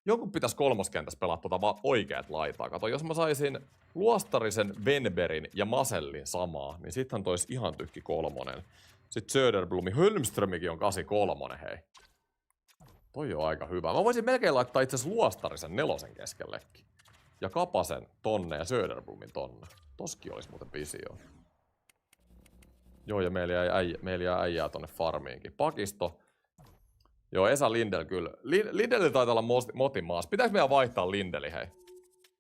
Jonkun pitäisi kolmoskentässä pelaa oikeat laitaa. Kato, jos mä saisin Luostarisen, Wenberin ja Masellin samaa, niin sittenhän tois ihan tykki 3. Sitten Söderblom, Hölmströmikin on 83, hei. Toi on aika hyvä. Mä voisin melkein laittaa itse asiassa Luostarisen 4 keskellekin. Ja Kapasen tonne ja Söderblomin tonne. Toski olisi muuten visio. Joo, ja meillä jää äijää tonne farmiinkin. Pakisto. Joo, Esa Lindell kyllä. Lindell taitaa olla motin maassa. Pitäis meidän vaihtaa Lindeli, hei.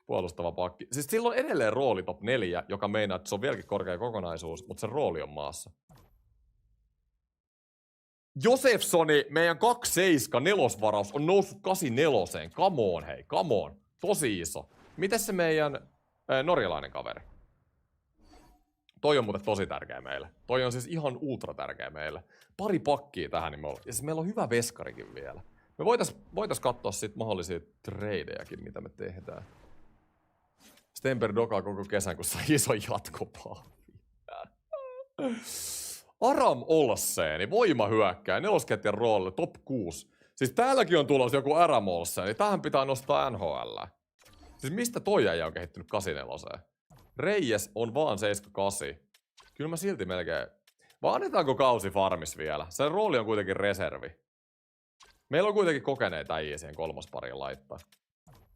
Puolustava pakki. Siis sillä on edelleen rooli top 4, joka meinaa, että se on vieläkin korkea kokonaisuus, mutta se rooli on maassa. Josefsoni, meidän 27 nelosvaraus on noussut 84. Come on, hei, come on. Tosi iso. Mites se meidän norjalainen kaveri? Toi on muuten tosi tärkeä meille. Toi on siis ihan ultra tärkeä meille. Pari pakkia tähän, niin ja siis meillä on hyvä veskarikin vielä. Me voitais katsoa sit mahdollisia tradejakin, mitä me tehdään. Stemper dokaa koko kesän, kun sai ison jatkopaa. Aram Olseni, voimahyökkääjä, 4 roolille, top 6. Siis täälläkin on tulossa joku Aram Olseni, niin tähän pitää nostaa NHL. Siis mistä toi äijä on kehittynyt 84? Reyes on vaan 78. Kyllä mä silti melkein... Vai annetaanko kausi farmis vielä? Sen rooli on kuitenkin reservi. Meillä on kuitenkin kokeneita äijä siihen 3. pariin laittaa.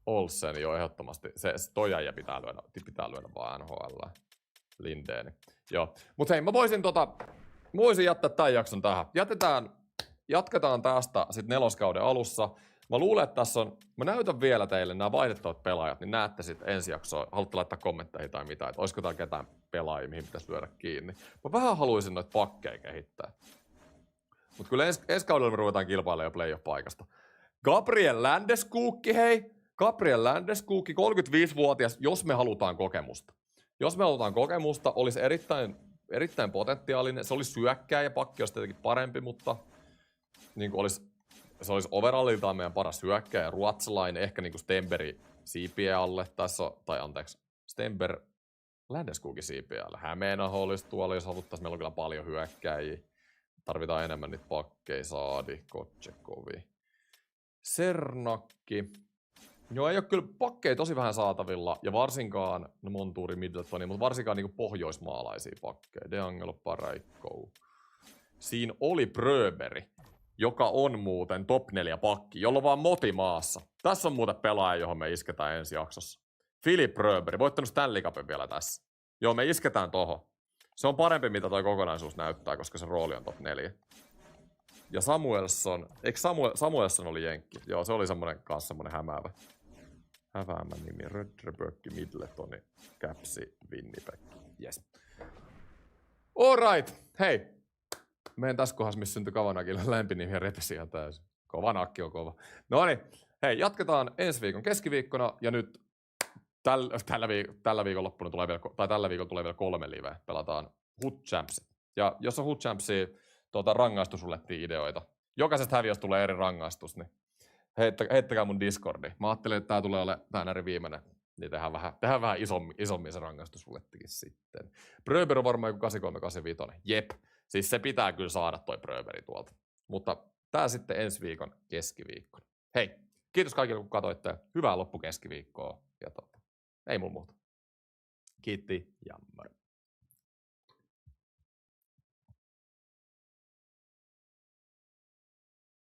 Olsen jo ehdottomasti. Toi äijä pitää lyödä vaan NHL. Lindeni. Joo. Mut hei, mä voisin jättää tän jakson tähän. Jatketaan tästä sit 4. kauden alussa. Mä luulen, että tässä on... Mä näytän vielä teille nämä vaihdettavat pelaajat, niin näette sitten ensi jaksoa. Haluatte laittaa kommentteihin tai mitä, että olisiko täällä ketään pelaajia, mihin pitäisi lyödä kiinni. Mä vähän haluaisin noita pakkeja kehittää. Mut kyllä ensi kaudella me ruvetaan kilpailemaan jo playoff-paikasta. Gabriel Landeskukki, hei! Gabriel Landeskukki, 35-vuotias, jos me halutaan kokemusta. Jos me halutaan kokemusta, olisi erittäin potentiaalinen. Se olisi syökkääjä, pakki olisi tietenkin parempi, mutta niin kuin se olisi overalliltaan meidän paras hyökkääjä, ruotsalainen, ehkä niinku Stemberi siipien alle, Stember Landeskogin CPL. Hämeenaho olisi tuolla, jos haluttaisiin. Meillä on kyllä paljon hyökkäjiä. Tarvitaan enemmän niitä pakkeja. Saadi, Kotchekovi. Sernakki. Joo, ei ole kyllä pakkeja tosi vähän saatavilla. Ja varsinkaan, no Montuuri, Middletoni, mutta varsinkaan niinku pohjoismaalaisia pakkeja. De Angelo, Paraikko. Siinä oli Bröberi, joka on muuten top 4 pakki, jolla on vaan moti maassa. Tässä on muuten pelaaja, johon me isketään ensi jaksossa. Philip Bröberi, voittanut Stanley Cupin vielä tässä. Joo, me isketään tohon. Se on parempi, mitä toi kokonaisuus näyttää, koska se rooli on top 4. Ja Samuelson, eikö Samuelson oli jenkki? Joo, se oli kanssa semmonen hämäävä nimi. Rödreberg, Middletoni, Capsi, Winnipeg. Yes. Alright, hei. Meidän tässä kohdassa, missä syntyi Kavanakille lempinimi ja repesi ihan täysin. Kavanakki on kova. Noniin, hei, jatketaan ensi viikon keskiviikkona ja nyt tällä viikonloppuna tulee vielä, tai tällä viikolla tulee vielä 3 liveä. Pelataan Hood Champsia. Ja jos on Hood Champsia rangaistusruletti-ideoita, jokaisesta häviöstä tulee eri rangaistus, niin heittäkää mun Discordiin. Mä ajattelin, että tää tulee olemaan tänään eri viimeinen. Niin tehdään vähän isommin se rangaistusrulettikin sitten. Bröber on varmaan joku 8385. Jep. Siis se pitää kyllä saada toi Bröberi tuolta. Mutta tää sitten ensi viikon keskiviikkona. Hei, kiitos kaikille kun katsoitte. Hyvää loppukeskiviikkoa. Ja ei mulla muuta. Kiitti ja moi.